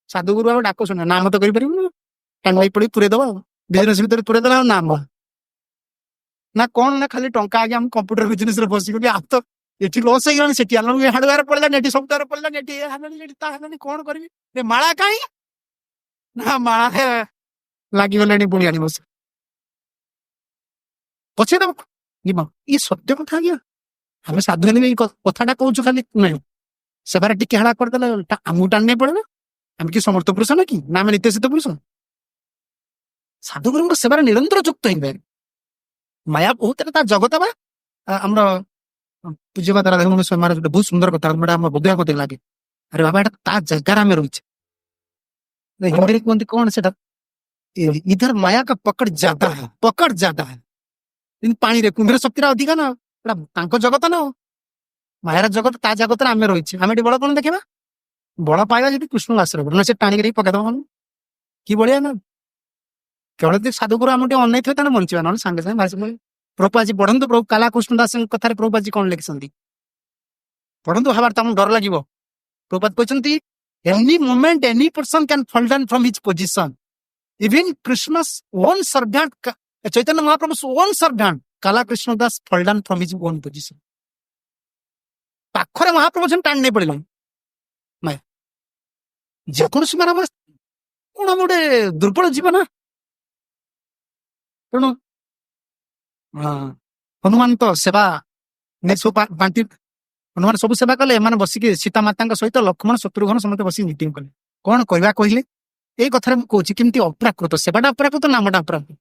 ସାଧୁଗୁରୁ ଆଉ ଡାକ ଶୁଣିବ, ନାମ ତ କରିପାରିବୁନି, ଟାଣି ପଡି ପୁରେଇ ଦବ, ବିଜନେସ ଭିତରେ ପୁରେଇ ଦେଲା ଆଉ ନାମ ନା କଣ, ନା ଖାଲି ଟଙ୍କା ଆଜ୍ଞା ଆମ କମ୍ପ୍ୟୁଟର ବିଜନେସ ରେ ବସିକି ଆଉ ତ ଏଠି ଲସ୍ ହେଇଗଲାଣି, ସେଠି ହାର୍ଡୱେର ପଡିଲାନି, ଏଠି ସଫ୍ଟୱେର ପଡିଲାନି, ଏଠି ହେଲାନି, ଏଠି ତା ହେଲାନି, କଣ କରିବି, ମାଳା କାହିଁ ନା, ମାଳା ଲାଗିଗଲାଣି ପୁଣି ଆଣି ବସ ପଛେଇ ଦବ ଯିବ, ଇଏ ସତ୍ୟ କଥା ଆଜ୍ଞା। ଆମେ ସାଧୁ ହେଲେ ଏଇ କଥାଟା କହୁଛୁ ଖାଲି ନାହିଁ, ସେବାରେ ଟିକେ ହେଳା କରିଦେଲେ ଆମକୁ ଟାଣି ନେଇ ପଡିବ, ଆମେ କି ସମର୍ଥ ପୁରୁଷ ନା କି, ନା ଆମେ ନିତ୍ୟସିତ ପୁରୁଷ। ସାଧୁଗୁରୁଙ୍କ ସେବାରେ ନିରନ୍ତର ଯୁକ୍ତ ହେଇପାରିବେ, ମାୟା ବହୁତ ତା ଜଗତ ବା। ଆମର ପୂଜ୍ୟପାତ ରାଧାମୋହନ ସ୍ୱାମୀ ମହାରାଜ ଗୋଟେ ବହୁତ ସୁନ୍ଦର କଥା, ଆମ ବୋଧବା ମତେ ଲାଗେ, ଆରେ ବାବା ଏଟା ତା ଜାଗାରେ ଆମେ ରହୁଛେ, ହିନ୍ଦୀରେ କୁହନ୍ତି କଣ ସେଟା, ଇଧର ମାୟା କା ପକଡ ଜାଦା है, ପକଡ ଜାଦା है, କିନ୍ତୁ ପାଣିରେ କୁମ୍ଭୀର ଶକ୍ତିଟା ଅଧିକା ନା, ଏଟା ତାଙ୍କ ଜଗତ ନା, ମାୟାର ଜଗତ, ତା ଜଗତରେ ଆମେ ରହିଛେ, ଆମେ ଏଠି ବଳ କଣ ଦେଖିବା, ବଳ ପାଇବା ଯଦି କୃଷ୍ଣ ଆଶ୍ରୟ ନା, ସେ ଟାଣିକି ପକେଇଦବ କି ବଳିଆ ନା। କେବଳ ଯଦି ସାଧୁଗୁରୁ ଆମକୁ ଟିକେ ଅନେଇଥିବେ ତାହେଲେ ବଞ୍ଚିବା, ନହେଲେ ସାଙ୍ଗେ ସାଙ୍ଗେ ଭାସି ପଳେଇବା। ପ୍ରଭୁ ଆଜି ପଢନ୍ତୁ, ପ୍ରଭୁ କାଲା କୃଷ୍ଣ ଦାସଙ୍କ କଥାରେ ପ୍ରଭୁ ଆଜି କଣ ଲେଖିଛନ୍ତି ପଢନ୍ତୁ, ଭାବାର ତମକୁ ଡର ଲାଗିବ। ପ୍ରଭୁପାଦ କହିଛନ୍ତି any moment any person can fall down from his position, even Krishna's own servant, Chaitanya Mahaprabhu's own servant Kala Krishna Das fall down from his own position. ପାଖରେ ମହାପ୍ରଭୁ ଟାଣି ନେଇ ପଡିଲେଣି, ଯେକୌଣସି ମାନେ କଣ ଗୋଟେ ଦୁର୍ବଳ ଜୀବ ନା, ତେଣୁ ହନୁମାନ ତ ସେବା ସବୁ ବାଣ୍ଟି, ହନୁମାନ ସବୁ ସେବା କଲେ, ଏମାନେ ବସିକି ସୀତା ମାତାଙ୍କ ସହିତ ଲକ୍ଷ୍ମଣ ଶତ୍ରୁଘ୍ନ ସମସ୍ତେ ବସିକି ମିଟିଂ କଲେ, କଣ କହିବା କହିଲେ, ଏଇ କଥାରେ ମୁଁ କହୁଛି କେମିତି ଅପ୍ରାକୃତ, ସେବାଟା ଅପ୍ରାକୃତ, ନାମଟା ଅପ୍ରାକୃତ।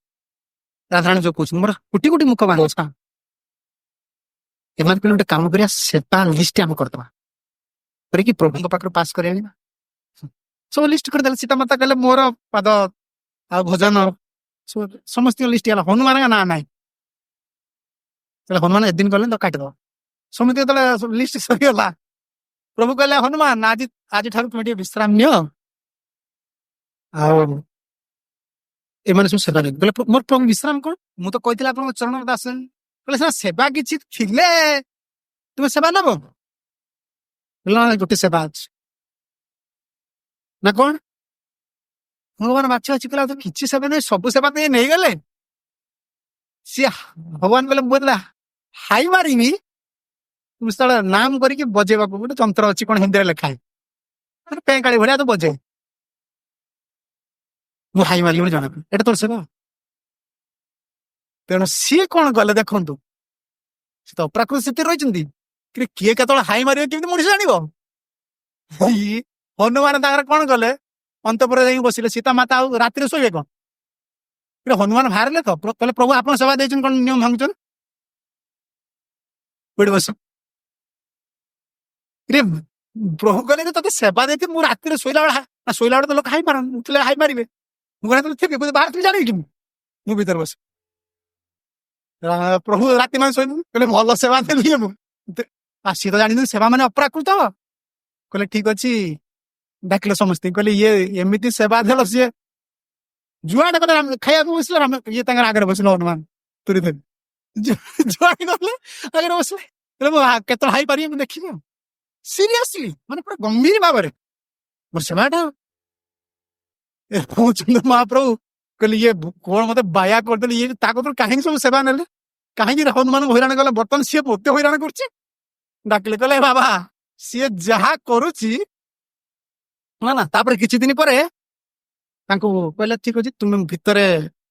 ରାଧାରାଣୀ ଯୋଉ କହୁଛନ୍ତି ମୋର କୋଟି କୋଟି ମୁଖ ବାହାରି ଅଛି, ଏମାନେ କହିଲେ ଗୋଟେ କାମ କରିବା, ସେବା ଲିଷ୍ଟ ଆମେ କରିଦବା, କରିକି ପ୍ରଭୁଙ୍କ ପାଖରୁ ପାସ୍ କରି ଆଣିବା, ସବୁ ଲିଷ୍ଟ କରିଦେଲେ। ସୀତା ମାତା କହିଲେ ମୋର ପାଦ ଆଉ ଭୋଜନ ସମସ୍ତଙ୍କ ଲିଷ୍ଟ ହେଲା, ହନୁମାନଙ୍କ ନାଁ ନାହିଁ, ହନୁମାନ ଏଦିନ ଗଲେ ତ କାଟିଦବ, ସମିତି ଯେତେବେଳେ ଲିଷ୍ଟ ସରିଗଲା, ପ୍ରଭୁ କହିଲେ ହନୁମାନ ଆଜି ଠାରୁ ତୁମେ ଟିକେ ବିଶ୍ରାମ ନିଅ, ଆଉ ଏମାନେ ସବୁ ସେବା ନେବେ। ମୋର ପ୍ରଭୁ ବିଶ୍ରାମ କଣ, ମୁଁ ତ କହିଥିଲି ଆପଣଙ୍କ ଚରଣ ଦାସ, କହିଲେ ସିନା ସେବା କିଛି ଥିଲେ ତୁମେ ସେବା ନେବ, ଗୋଟେ ସେବା ଅଛି, ନା କଣ? ଭଗବାନ ବାଛି ବାଛି କଲା, କିଛି ସେବା ନାହିଁ, ସବୁ ସେବା ତ ଇଏ ନେଇଗଲେ। ସିଏ ଭଗବାନ କହିଲେ ମୁଁ ଯେତେବେଳେ ହାଇ ମାରିବି, ମୁଁ ସେତେବେଳେ ନାମ କରିକି ବଜେଇବାକୁ ଗୋଟେ ଯନ୍ତ୍ର ଅଛି, କଣ ହିନ୍ଦୀରେ ଲେଖା ହେଇ, ପେଁକାଳି ଭଳିଆ ତ ବଜେ, ମୁଁ ହାଇ ମାରିବି ବୋଲି ଜଣା, ଏଟା ତୋର ସେବା। ତେଣୁ ସିଏ କଣ କଲେ ଦେଖନ୍ତୁ, ସେ ତ ଅପ୍ରାକୃତ ସ୍ଥିତିରେ ରହିଛନ୍ତି, କିଏ କେତେବେଳେ ହାଇ ମାରିବ କେମିତି ମଣିଷ ଜାଣିବ? ହନୁମାନ ତାଙ୍କର କଣ କଲେ, ଅନ୍ତପୁରରେ ଯାଇକି ବସିଲେ। ସୀତା ମାତା ଆଉ ରାତିରେ ଶୋଇବେ କଣ? ହନୁମାନ ବାହାରିଲେ ତ, କହିଲେ ପ୍ରଭୁ ଆପଣ ସେବା ଦେଇଛନ୍ତି, କଣ ନିୟମ ଭାଙ୍ଗୁଛନ୍ତି? କୋଉଠି ବସ, ପ୍ରଭୁ କହିଲେ ତତେ ସେବା ଦେଇଥିଲି, ମୁଁ ରାତିରେ ଶୋଇଲା ବେଳେ, ଶୋଇଲା ବେଳେ ତ ଲୋକ ହାଇ ମାରନ୍ତି, ଉଠିଲେ ହାଇ ମାରିବେ, ମୁଁ କହିଲି ଥିବି ବାହାରେ ଜାଣିବି କି ମୁଁ ଭିତରେ ବସ। ପ୍ରଭୁ ରାତି ମାନେ ଶୋଇବୁ, କହିଲେ ଭଲ ସେବା ଦେଲି ମୁଁ। ସିଏ ତ ଜାଣିଛନ୍ତି ସେବା ମାନେ ଅପ୍ରାକୃତ। କହିଲେ ଠିକ ଅଛି, ଡାକିଲେ ସମସ୍ତେ, କହିଲେ ଇଏ ଏମିତି ସେବା ଦେଲ, ସିଏ ଯୁଆଡେ ଗଲେ ଖାଇବାକୁ ବସିଲେ, ଇଏ ତାଙ୍କର ଆଗରେ ବସିଲେ, ହନୁମାନ ତୁରି ଧରି ଯୁଆଡେ ଗଲେ ଆଗରେ ବସିଲେ, କହିଲେ ମୁଁ କେତେବେଳେ ହାଇ ପାରିବି ମୁଁ ଦେଖିବି ଆଉ। ସିରିୟସଲି, ମାନେ ପୁରା ଗମ୍ଭୀର ଭାବରେ ମୋ ସେବାଟା। ମହାପ୍ରଭୁ କହିଲେ ଇଏ କଣ ମତେ ବାୟା କରିଦେଲେ, ଇଏ ତା କତରୁ କାହିଁକି ସବୁ ସେବା ନେଲେ, କାହିଁକି ହନୁମାନଙ୍କୁ ହଇରାଣ କଲେ, ବର୍ତ୍ତମାନ ସିଏ ମୋତେ ହଇରାଣ କରୁଛି। ଡାକିଲେ, କହିଲେ ବାବା ସିଏ ଯାହା କରୁଛି ନା। ତାପରେ କିଛି ଦିନ ପରେ ତାଙ୍କୁ କହିଲେ ଠିକ ଅଛି, ତୁମେ ଭିତରେ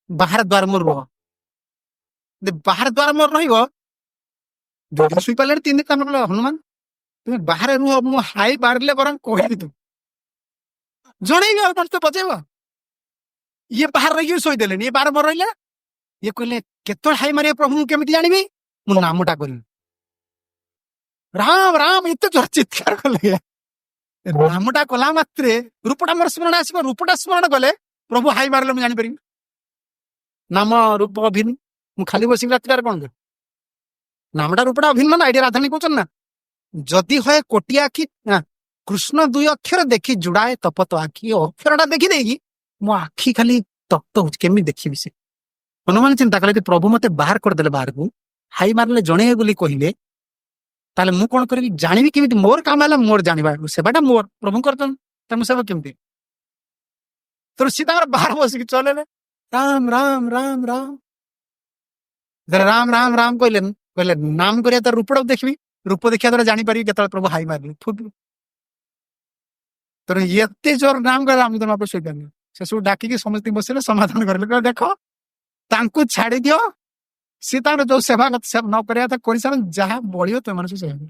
ବାହାର ଦ୍ୱାର ମୋର ରୁହ। ବାହାର ଦ୍ୱାର ମୋର ରହିବ, ଶୋଇପାରିଲେ 3 ଦିନ। ତାପରେ କହିଲେ ହନୁମାନ ତୁମେ ବାହାରେ ରୁହ, ମୁଁ ହାଇ ମାରିଲେ ବରଂ କହିବି, ତୁ ଜଣେଇବି ଆଉ କଣ, ତ ବଜେଇବ। ଇଏ ବାହାର ରହିକି ଶୋଇଦେଲେନି, ଇଏ ବାରମ୍ବାର ରହିଲା। ଇଏ କହିଲେ କେତେବେଳେ ହାଇ ମାରିବେ ପ୍ରଭୁ ମୁଁ କେମିତି ଜାଣିବି? ମୁଁ ନାମଟା କରିବି, ରାମ ରାମ, ଏତେ ଜୋର ଚିତ୍କାର କଲେ। ନାମଟା କଲା ମାତ୍ରେ ରୂପଟା ମୋର ସ୍ମରଣ ଆସିବ, ରୂପଟା ସ୍ମରଣ କଲେ ପ୍ରଭୁ ହାଇ ମାରିଲେ ମୁଁ ଜାଣିପାରିବି। ନାମ ରୂପ ଅଭିନ୍ନ, ମୁଁ ଖାଲି ବସିକି ରାତିଟାରେ କଣ କର, ନାମଟା ରୂପଟା ଅଭିନ୍ନ ନା, ଏଇଠି ରାଧାନୀ କହୁଛନ୍ତି ନା, ଯଦି ହୁଏ କୋଟି ଆଖି କୃଷ୍ଣ 2 ଅକ୍ଷର ଦେଖି ଯୁଡାଏ ତପତ ଆଖି, ଅକ୍ଷରଟା ଦେଖି ଦେଇକି ମୋ ଆଖି ଖାଲି ତପ୍ତ ହଉଛି, କେମିତି ଦେଖିବି? ସେ ହନୁମାନ ଚିନ୍ତା କଲେ, ପ୍ରଭୁ ମତେ ବାହାର କରିଦେଲେ ବାହାରକୁ, ହାଇ ମାରିଲେ ଜଣେଇବେ ବୋଲି କହିଲେ, ତାହେଲେ ମୁଁ କଣ କରିବି, ଜାଣିବି କେମିତି? ମୋର କାମ ହେଲା ମୋର ଜାଣିବା, ସେବାଟା ମୋର, ପ୍ରଭୁଙ୍କର ତାଙ୍କୁ ସେବା କେମିତି? ତେଣୁ ସିଏ ତାଙ୍କର ବାହାର ବସିକି ଚଲେଇଲେ, ରାମ ରାମ ରାମ ରାମ ରାମ ରାମ ରାମ କହିଲେ, କହିଲେ ନାମ କରିବା ତାର ରୂପଟାକୁ ଦେଖିବି, ରୂପ ଦେଖିବା ଦ୍ୱାରା ଜାଣିପାରିବି କେତେବେଳେ ପ୍ରଭୁ ହାଇ ମାରିଲେ। ତେଣୁ ଏତେ ଜୋର ନାମ କହିଲେ ଆମେ ତ ଶୋଇପାରିନି। ସେ ସବୁ ଡାକିକି ସମସ୍ତେ ବସିଲେ, ସମାଧାନ କରିଲେ, କହିଲେ ଦେଖ ତାଙ୍କୁ ଛାଡି ଦିଅ, ସିଏ ତାଙ୍କର ଯୋଉ ସେବା ନ କରିବା କଥା କରିସାର, ଯାହା ବଳିବ ତମାନେ ସବୁ ସେବା।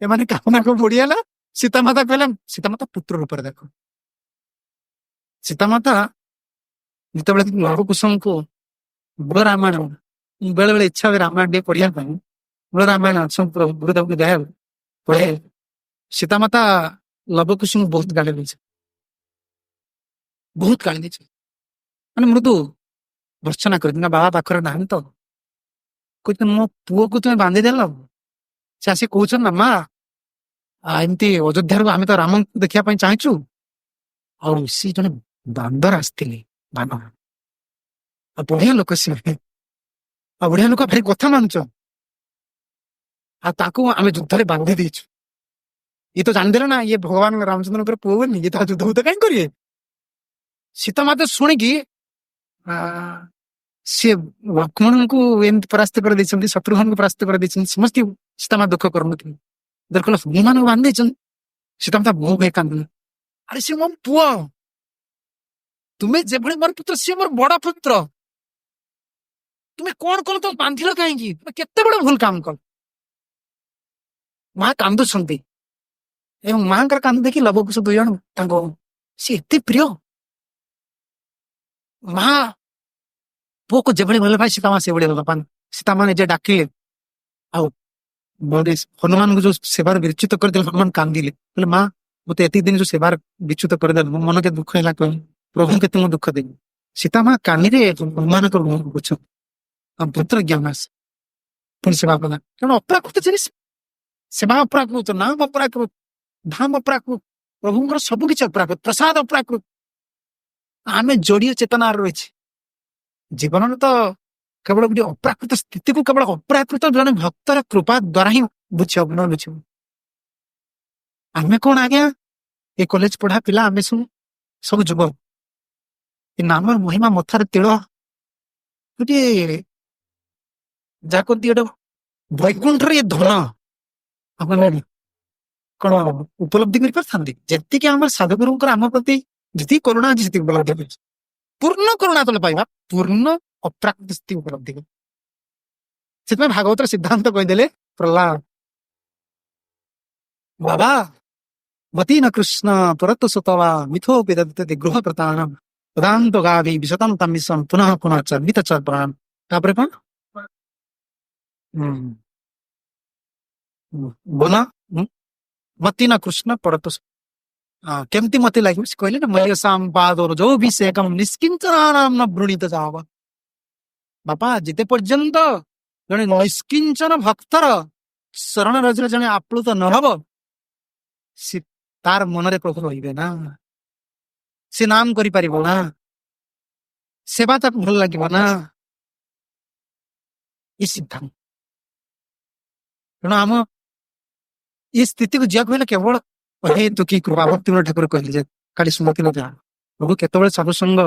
ଏମାନେ କାମନାକୁ ବୁଡିଗଲା। ସୀତାମାତା କହିଲେ, ସୀତାମାତା ପୁତ୍ର ରୂପରେ ଦେଖ। ସୀତାମାତା ଯେତେବେଳେ ଲୌହ କୁଶଙ୍କୁ ବଡ଼ ରାମାୟଣ, ବେଳେ ବେଳେ ଇଚ୍ଛା ହୁଏ ରାମାୟଣ ଟିକେ ପଢିବା ପାଇଁ, ବଡ଼ ରାମାୟଣ ଗୁରୁଦେବଙ୍କୁ ଦୟା ପଢେ। ସୀତାମାତା ଲବ କୁଶଙ୍କୁ ବହୁତ ଗାଳି ଦେଇছে, ବହୁତ ଗାଳି ଦେଇছে, ମାନେ ମୃଦୁ ଭର୍ସନା କରିଛି ନା, ବାବା ପାଖରେ ନାହାନ୍ତି ତ, କହୁଛନ୍ତି ମୋ ପୁଅକୁ ତୁମେ ବାନ୍ଧିଦେଲ। ସେ ଆସି କହୁଛନ୍ତି ନା, ମା ଏମିତି ଅଯୋଧ୍ୟାରୁ ଆମେ ତ ରାମଙ୍କୁ ଦେଖିବା ପାଇଁ ଚାହିଁଛୁ, ଆଉ ସେ ଜଣେ ବାନ୍ଦର ଆସିଥିଲେ, ବାନର, ଆଉ ବଢିଆ ଲୋକ ସିଏ, ଆଉ ବଢିଆ ଲୋକ, ଭାରି କଥା ମାନୁଛ, ଆଉ ତାକୁ ଆମେ ଯୁଦ୍ଧରେ ବାନ୍ଧି ଦେଇଛୁ। ଇଏ ତ ଜାଣିଦେଲେ ନା ଇଏ ଭଗବାନ ରାମଚନ୍ଦ୍ରଙ୍କର ପୁଅ ବୋଲି, ଇଏ ତା ଯୁଦ୍ଧ କାହିଁ କରିବେ? ସୀତାମାତା ଶୁଣିକି ସିଏ ଲକ୍ଷ୍ମଣଙ୍କୁ ଏମିତି ପରାସ୍ତ କରିଦେଇଛନ୍ତି, ଶତ୍ରୁଘ୍ନଙ୍କୁ ପରାସ୍ତ କରିଦେଇଛନ୍ତି, ସମସ୍ତେ ସୀତାମାତା ଦୁଃଖ କରୁନଥିଲେ। ହନୁମାନଙ୍କୁ ବାନ୍ଧି ଦେଇଛନ୍ତି। ସୀତାମାତା ବହୁ ଭାଇ କାନ୍ଦିଲେ, ଆରେ ସିଏ ମୋ ପୁଅ, ତୁମେ ଯେଭଳି ମୋର ପୁତ୍ର, ସିଏ ମୋର ବଡ ପୁତ୍ର, ତୁମେ କଣ କଲ, ତ ବାନ୍ଧିଲ କାହିଁକି? ତୁମେ କେତେ ବଡ ଭୁଲ କାମ କଲ। ମା କାନ୍ଦୁଛନ୍ତି, ଏବଂ ମାଙ୍କର କାନ୍ଦ ଦେଖି ଲବ କୁଶ 2 ଜଣ ତାଙ୍କ, ସିଏ ଏତେ ପ୍ରିୟ, ମା ପୁଅକୁ ଯେଭଳି ଭଲ ପାଏ, ସୀତାମା ସେଭଳି ଭଲ ପାଆନ୍ତି। ସୀତାମା ନିଜେ ଡାକିଲେ, ଆଉ ହନୁମାନଙ୍କୁ ଯୋଉ ସେବାର ବିଚ୍ୟୁତ କରିଦେଲେ, ହନୁମାନ କାନ୍ଦିଲେ, କହିଲେ ମା ମତେ ଏତିକି ଦିନ ଯୋଉ ସେବାର ବିଚ୍ୟୁତ କରିଦେଲେ, ମୋ ମନ କେତେ ଦୁଃଖ ହେଲା, କହିଲେ ପ୍ରଭୁ କେତେ ମୁଁ ଦୁଃଖ ଦେବି। ସୀତାମା କାନିରେ ହନୁମାନଙ୍କ ମୁହଁକୁ ବୁଝ, ପୁତ୍ର ଜ୍ଞାନ ଆସେ, ପୁଣି ସେବା କଲା। କାରଣ ଅପ୍ରାକୃତ ଜିନିଷ, ସେବା ଅପ୍ରାକୃତ, ନାମ ଅପ୍ରାକୃତ, ଧାମ ଅପ୍ରାକୃତ, ପ୍ରଭୁଙ୍କର ସବୁ କିଛି ଅପ୍ରାକୃତ, ପ୍ରସାଦ ଅପ୍ରାକୃତ। ଆମେ ଯୋଡିଏ ଚେତନାର ରହିଛି ଜୀବନରେ, ତ କେବଳ ଗୋଟେ ଅପ୍ରାକୃତ ସ୍ଥିତିକୁ କେବଳ ଅପ୍ରାକୃତ ଜଣେ ଭକ୍ତର କୃପା ଦ୍ୱାରା ହିଁ ବୁଝିବ, ନ ବୁଝିବ। ଆମେ କଣ ଆଜ୍ଞା ଏ କଲେଜ ପଢା ପିଲା ଆମେ ସବୁ ଯୁବ, ଏ ନାମର ମହିମା ମଥାରେ ତିଳ, ଗୋଟିଏ ଯାହା କହନ୍ତି ଗୋଟେ ବୈକୁଣ୍ଠରେ ଏ ଧନ ଆପଣ କଣ ଉପଲବ୍ଧି କରିପାରିଥାନ୍ତି? ଯେତିକି ଆମର ସାଧୁଗୁରୁଙ୍କର ଆମ ପ୍ରତି ଯେତିକି କରୁଣା ଅଛି ସେତିକି ଉପଲବ୍ଧି କରିଛି। ପୂର୍ଣ୍ଣ କରୁଣା ତଳେ ପାଇବା, ପୂର୍ଣ୍ଣ ଅପ୍ରାକୃତ ସ୍ଥିତି ଉପଲବ୍ଧି କରି। ସେଥିପାଇଁ ଭାଗବତର ସିଦ୍ଧାନ୍ତ କହିଦେଲେ ପ୍ରହ୍ଲାଦ, ବାବା ମତି ନ କୃଷ୍ଣ ପରତ ସୁତବା ମିଥୋ ପିଦତେ ଗୃହ ପ୍ରତାନ ପଦାନ୍ତ ଗାଭି ବିଶତମ ତମିଶମ ପୁନଃ ପୁନଃ ଚର୍ବିତ ଚର୍ପଣ। ତାପରେ କଣ ବୋଲ ମତି ନ କୃଷ୍ଣ ପରତ କେମିତି ମତେ ଲାଗିବ ସେ କହିଲେ ନା ମୟସାମ ପାଦର ଯୋଉ ବି ସେ କମ ନିଷ୍କିଞ୍ଚନ ନାମ ନ ବୃଣୀତ ଯାବ। ବାପା ଯେତେ ପର୍ଯ୍ୟନ୍ତ ଜଣେ ନୈଷ୍କିଞ୍ଚନ ଭକ୍ତର ଶରଣ ରଜରେ ଜଣେ ଆପ୍ଲୁତ ନ ହବ, ସେ ତାର ମନରେ ପ୍ରଭୁ ରହିବେ ନା, ସେ ନାମ କରିପାରିବ ନା, ସେବା ତାକୁ ଭଲ ଲାଗିବ ନା, ଏ ସିଦ୍ଧାନ୍ତ। ତେଣୁ ଆମ ଏ ସ୍ଥିତିକୁ ଯିବାକୁ ହେଲେ କେବଳ ତୁ କି କୃପା। ଭକ୍ତିବିନୋଦ ଠାକୁର କହିଲେ ଯେ କାଲି ଶୁଣୁଥିଲ ଯାହା, ପ୍ରଭୁ କେତେବେଳେ ସାଧୁସଙ୍ଗ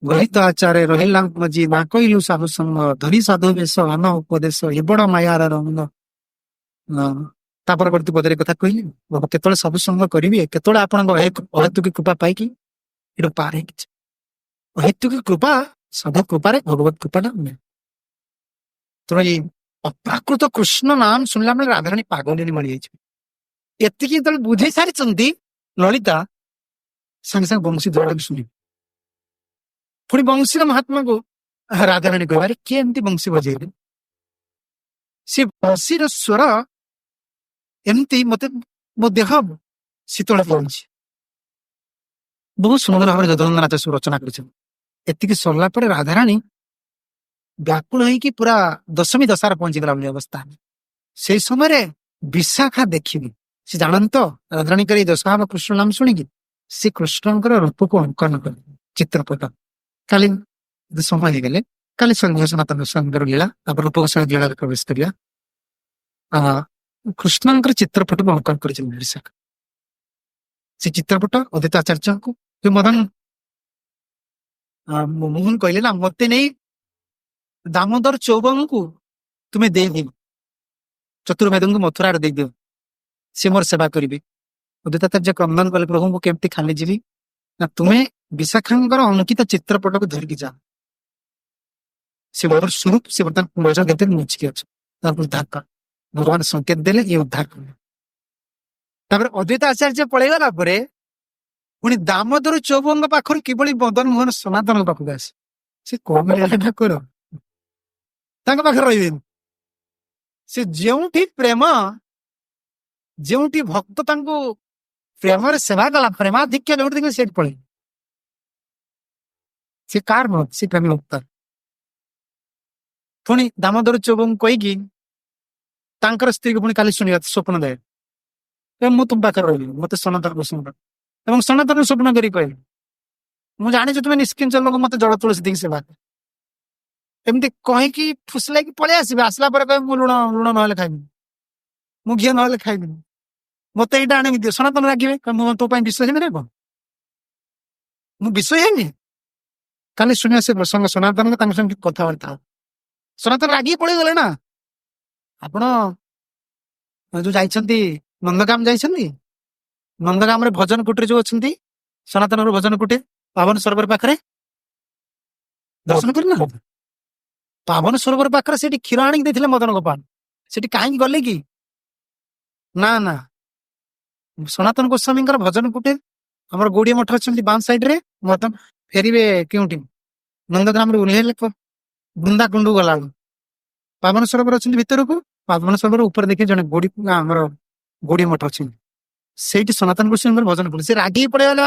ଗଣିତ ଆଚାରେ ରହିଲା ମଜି ନା କହିଲୁ ସାଧୁସଙ୍ଗ ଧରି ସାଧୁ ବେଶ ମାନ ଉପଦେଶ ଏ ବଡ ମାୟାର ରଙ୍ଗ। ତାପରେ ବର୍ତ୍ତୀ ପଦରେ କଥା କହିଲି, ପ୍ରଭୁ କେତେବେଳେ ସବୁ ସଙ୍ଗ କରିବି, କେତେବେଳେ ଆପଣଙ୍କ ଅହେତୁକି କୃପା ପାଇକି ଏଠୁ ପାର ହେଇକି ଅହେତୁକି କୃପା, ସାଧୁ କୃପାରେ ଭଗବତ କୃପାଟା ନୁହେଁ। ତେଣୁ ଏଇ ଅପ୍ରାକୃତ କୃଷ୍ଣ ନାମ ଶୁଣିଲା ବେଳେ ରାଧାରାଣୀ ପାଗଳିନୀ ମରିଯାଇଛି। ଏତିକି ଯେତେବେଳେ ବୁଝେଇ ସାରିଛନ୍ତି ଲଳିତା, ସାଙ୍ଗେ ସାଙ୍ଗେ ବଂଶୀ ଦୌଡ଼କୁ ଶୁଣିବି। ପୁଣି ବଂଶୀର ମହାତ୍ମାକୁ ରାଧାରାଣୀ କହିବାରେ କିଏ ଏମିତି ବଂଶୀ ବଜେଇଲେ, ସେ ବଂଶୀର ସ୍ୱର ଏମିତି ମତେ ମୋ ଦେହ ଶୀତଳ ପଡୁଛି। ବହୁତ ସୁନ୍ଦର ଭାବରେ ଯଦୁନନ୍ଦନ ନାଚ ସବୁ ରଚନା କରିଛନ୍ତି। ଏତିକି ସରିଲା ପରେ ରାଧାରାଣୀ ବ୍ୟାକୁଳ ହେଇକି ପୁରା ଦଶମୀ ଦଶାରେ ପହଞ୍ଚିଗଲା ଭଳି ଅବସ୍ଥା। ସେଇ ସମୟରେ ବିଶାଖା ଦେଖିବି, ସେ ଜାଣନ୍ତି ତ ରାଧାରାଣୀଙ୍କର ଏଇ ଦଶା କୃଷ୍ଣ ନାମ ଶୁଣିକି ସେ କୃଷ୍ଣଙ୍କର ରୂପକୁ ଅଙ୍କନ କଲେ ଚିତ୍ରପଟ। କାଲି ସମୟ ହେଇଗଲେ କାଲି ସନ୍ଧ୍ୟା ସନାତନ ସ୍ୱାମୀଙ୍କର ଲୀଳା, ତାପରେ ରୂପଗୋସ୍ୱାମୀ ଲୀଳାରେ ପ୍ରବେଶ କରିବା। କୃଷ୍ଣଙ୍କର ଚିତ୍ରପଟକୁ ଅଙ୍କନ କରିଛନ୍ତି ବିଶାଖା। ସେ ଚିତ୍ରପଟ ଅଦିତ ଆଚାର୍ଯ୍ୟଙ୍କୁ ମଦନ ମୋହନ କହିଲେ ନା, ମତେ ନେଇ ଦାମୋଦର ଚୌବଙ୍କୁ ତୁମେ ଦେଇଦିଅ, ଚତୁର୍ବେଦଙ୍କୁ ମଥୁରାରେ ଦେଇଦିଅ, ସେ ମୋର ସେବା କରିବେ। ଉଦିତାଚାର୍ଯ୍ୟ କ୍ରନ୍ଦନ କଲେ, ପ୍ରଭୁ ମୁଁ କେମିତି ଖାଲି ଯିବି? ନା ତୁମେ ବିଶାଖାଙ୍କର ଅଙ୍କିତ ଚିତ୍ରପଟକୁ ଧରିକି ଯାଅ, ସେ ମୋର ସ୍ୱରୂପ, ସେ ବର୍ତ୍ତମାନ ମୁଚିକି ଅଛି, ତାକୁ ଉଦ୍ଧାର କର। ଭଗବାନ ସଂକେତ ଦେଲେ, ଇଏ ଉଦ୍ଧାର କଲେ। ତାପରେ ଅଦ୍ୱୈତ ଆଚାର୍ଯ୍ୟ ପଳେଇଗଲା ପରେ ପୁଣି ଦାମୋଦର ଚୌବଙ୍କ ପାଖରୁ କିଭଳି ମଦନ ମୋହନ ସନାତନଙ୍କ ପାଖକୁ ଆସେ, ସେ କଣ ଠାକୁର ତାଙ୍କ ପାଖରେ ରହିବେନି। ସେ ଯେଉଁଠି ପ୍ରେମ, ଯେଉଁଠି ଭକ୍ତ ତାଙ୍କୁ ପ୍ରେମରେ ସେବା କଲା, ପ୍ରେମାଧିକ୍ୟ ଯୋଉଠି ଦେଖିଲେ ସେଠି ପଳେଇ। ସେ କାର ଭକ୍ତ, ସେ ପ୍ରେମୀ ଭକ୍ତ। ପୁଣି ଦାମୋଦର ଚୌବଙ୍କୁ କହିକି ତାଙ୍କର ସ୍ତ୍ରୀକୁ ପୁଣି କାଲି ଶୁଣିବା ସ୍ୱପ୍ନ ଦେବେ, ମୁଁ ତୁମ ପାଖରେ ରହିବି, ମତେ ସନାତନ ପ୍ରସନ୍ନ କର। ଏବଂ ସନାତନ ସ୍ୱପ୍ନ କରି କହିଲେ, ମୁଁ ଜାଣିଛି ତୁମେ ନିଷ୍କିଞ୍ଚନ ଲୋକ, ମତେ ଜଳ ତୁଳସୀ ଦେଇକି ସେବା କର। ଏମିତି କହିକି ଫୁସଲାଇକି ପଳେଇ ଆସିବେ। ଆସିଲା ପରେ କହିବେ, ମୁଁ ଲୁଣ ନହେଲେ ଖାଇବିନି, ମୁଁ ଘିଅ ନହେଲେ ଖାଇବିନି, ମତେ ଏଇଟା ଆଣିକି ଦିଅ। ସନାତନ ରାଗିବେ, ମୁଁ ତୋ ପାଇଁ ବିଷ ହେବି ନା କଣ, ମୁଁ ବିଷ ହେବି? କାଲି ଶୁଣିବା ସେ ପ୍ରସଙ୍ଗ ସନାତନ ତାଙ୍କ ସଙ୍ଗେ କଥାବାର୍ତ୍ତା। ସନାତନ ରାଗିକି ପଳେଇଗଲେ ନା। ଆପଣ ଯୋଉ ଯାଇଛନ୍ତି ନନ୍ଦଗାମ ଯାଇଛନ୍ତି, ନନ୍ଦଗାମରେ ଭଜନ କୁଟୀର ଯୋଉ ଅଛନ୍ତି, ସନାତନର ଭଜନ କୁଟୀର ପାବନ ସରୋବର ପାଖରେ ଦର୍ଶନ କରିନାହାନ୍ତି? ପାବନ ସରୋବର ପାଖରେ ସେଠି କ୍ଷୀର ଆଣିକି ଦେଇଥିଲେ ମଦନ ଗୋପାଳ। ସେଠି କାହିଁକି ଗଲେ କି? ନା ନା, ସନାତନ ଗୋସ୍ୱାମୀଙ୍କର ଭଜନ କୁଟୀର ଆମର ଗୌଡିଆ ମଠ ଅଛନ୍ତି ବାମ ସାଇଡ ରେ, ବର୍ତ୍ତମାନ ଫେରିବେ କେଉଁଠି ନନ୍ଦଗ୍ରାମରେ ଓହ୍ଲେଇଲେ ବୃନ୍ଦା କୁଣ୍ଡୁ ଗଲାବେଳୁ ପାବନ ସରୋବର ଅଛନ୍ତି ଭିତରକୁ, ପାବନ ସରୋବର ଉପରେ ଦେଖି ଜଣେ ଆମର ଗୌଡିଆ ମଠ ଅଛନ୍ତି, ସେଇଠି ସନାତନ ଗୋସ୍ୱାମୀଙ୍କର ଭଜନ କୁଟୀର। ସେ ରାଗିକି ପଳେଇଗଲେ।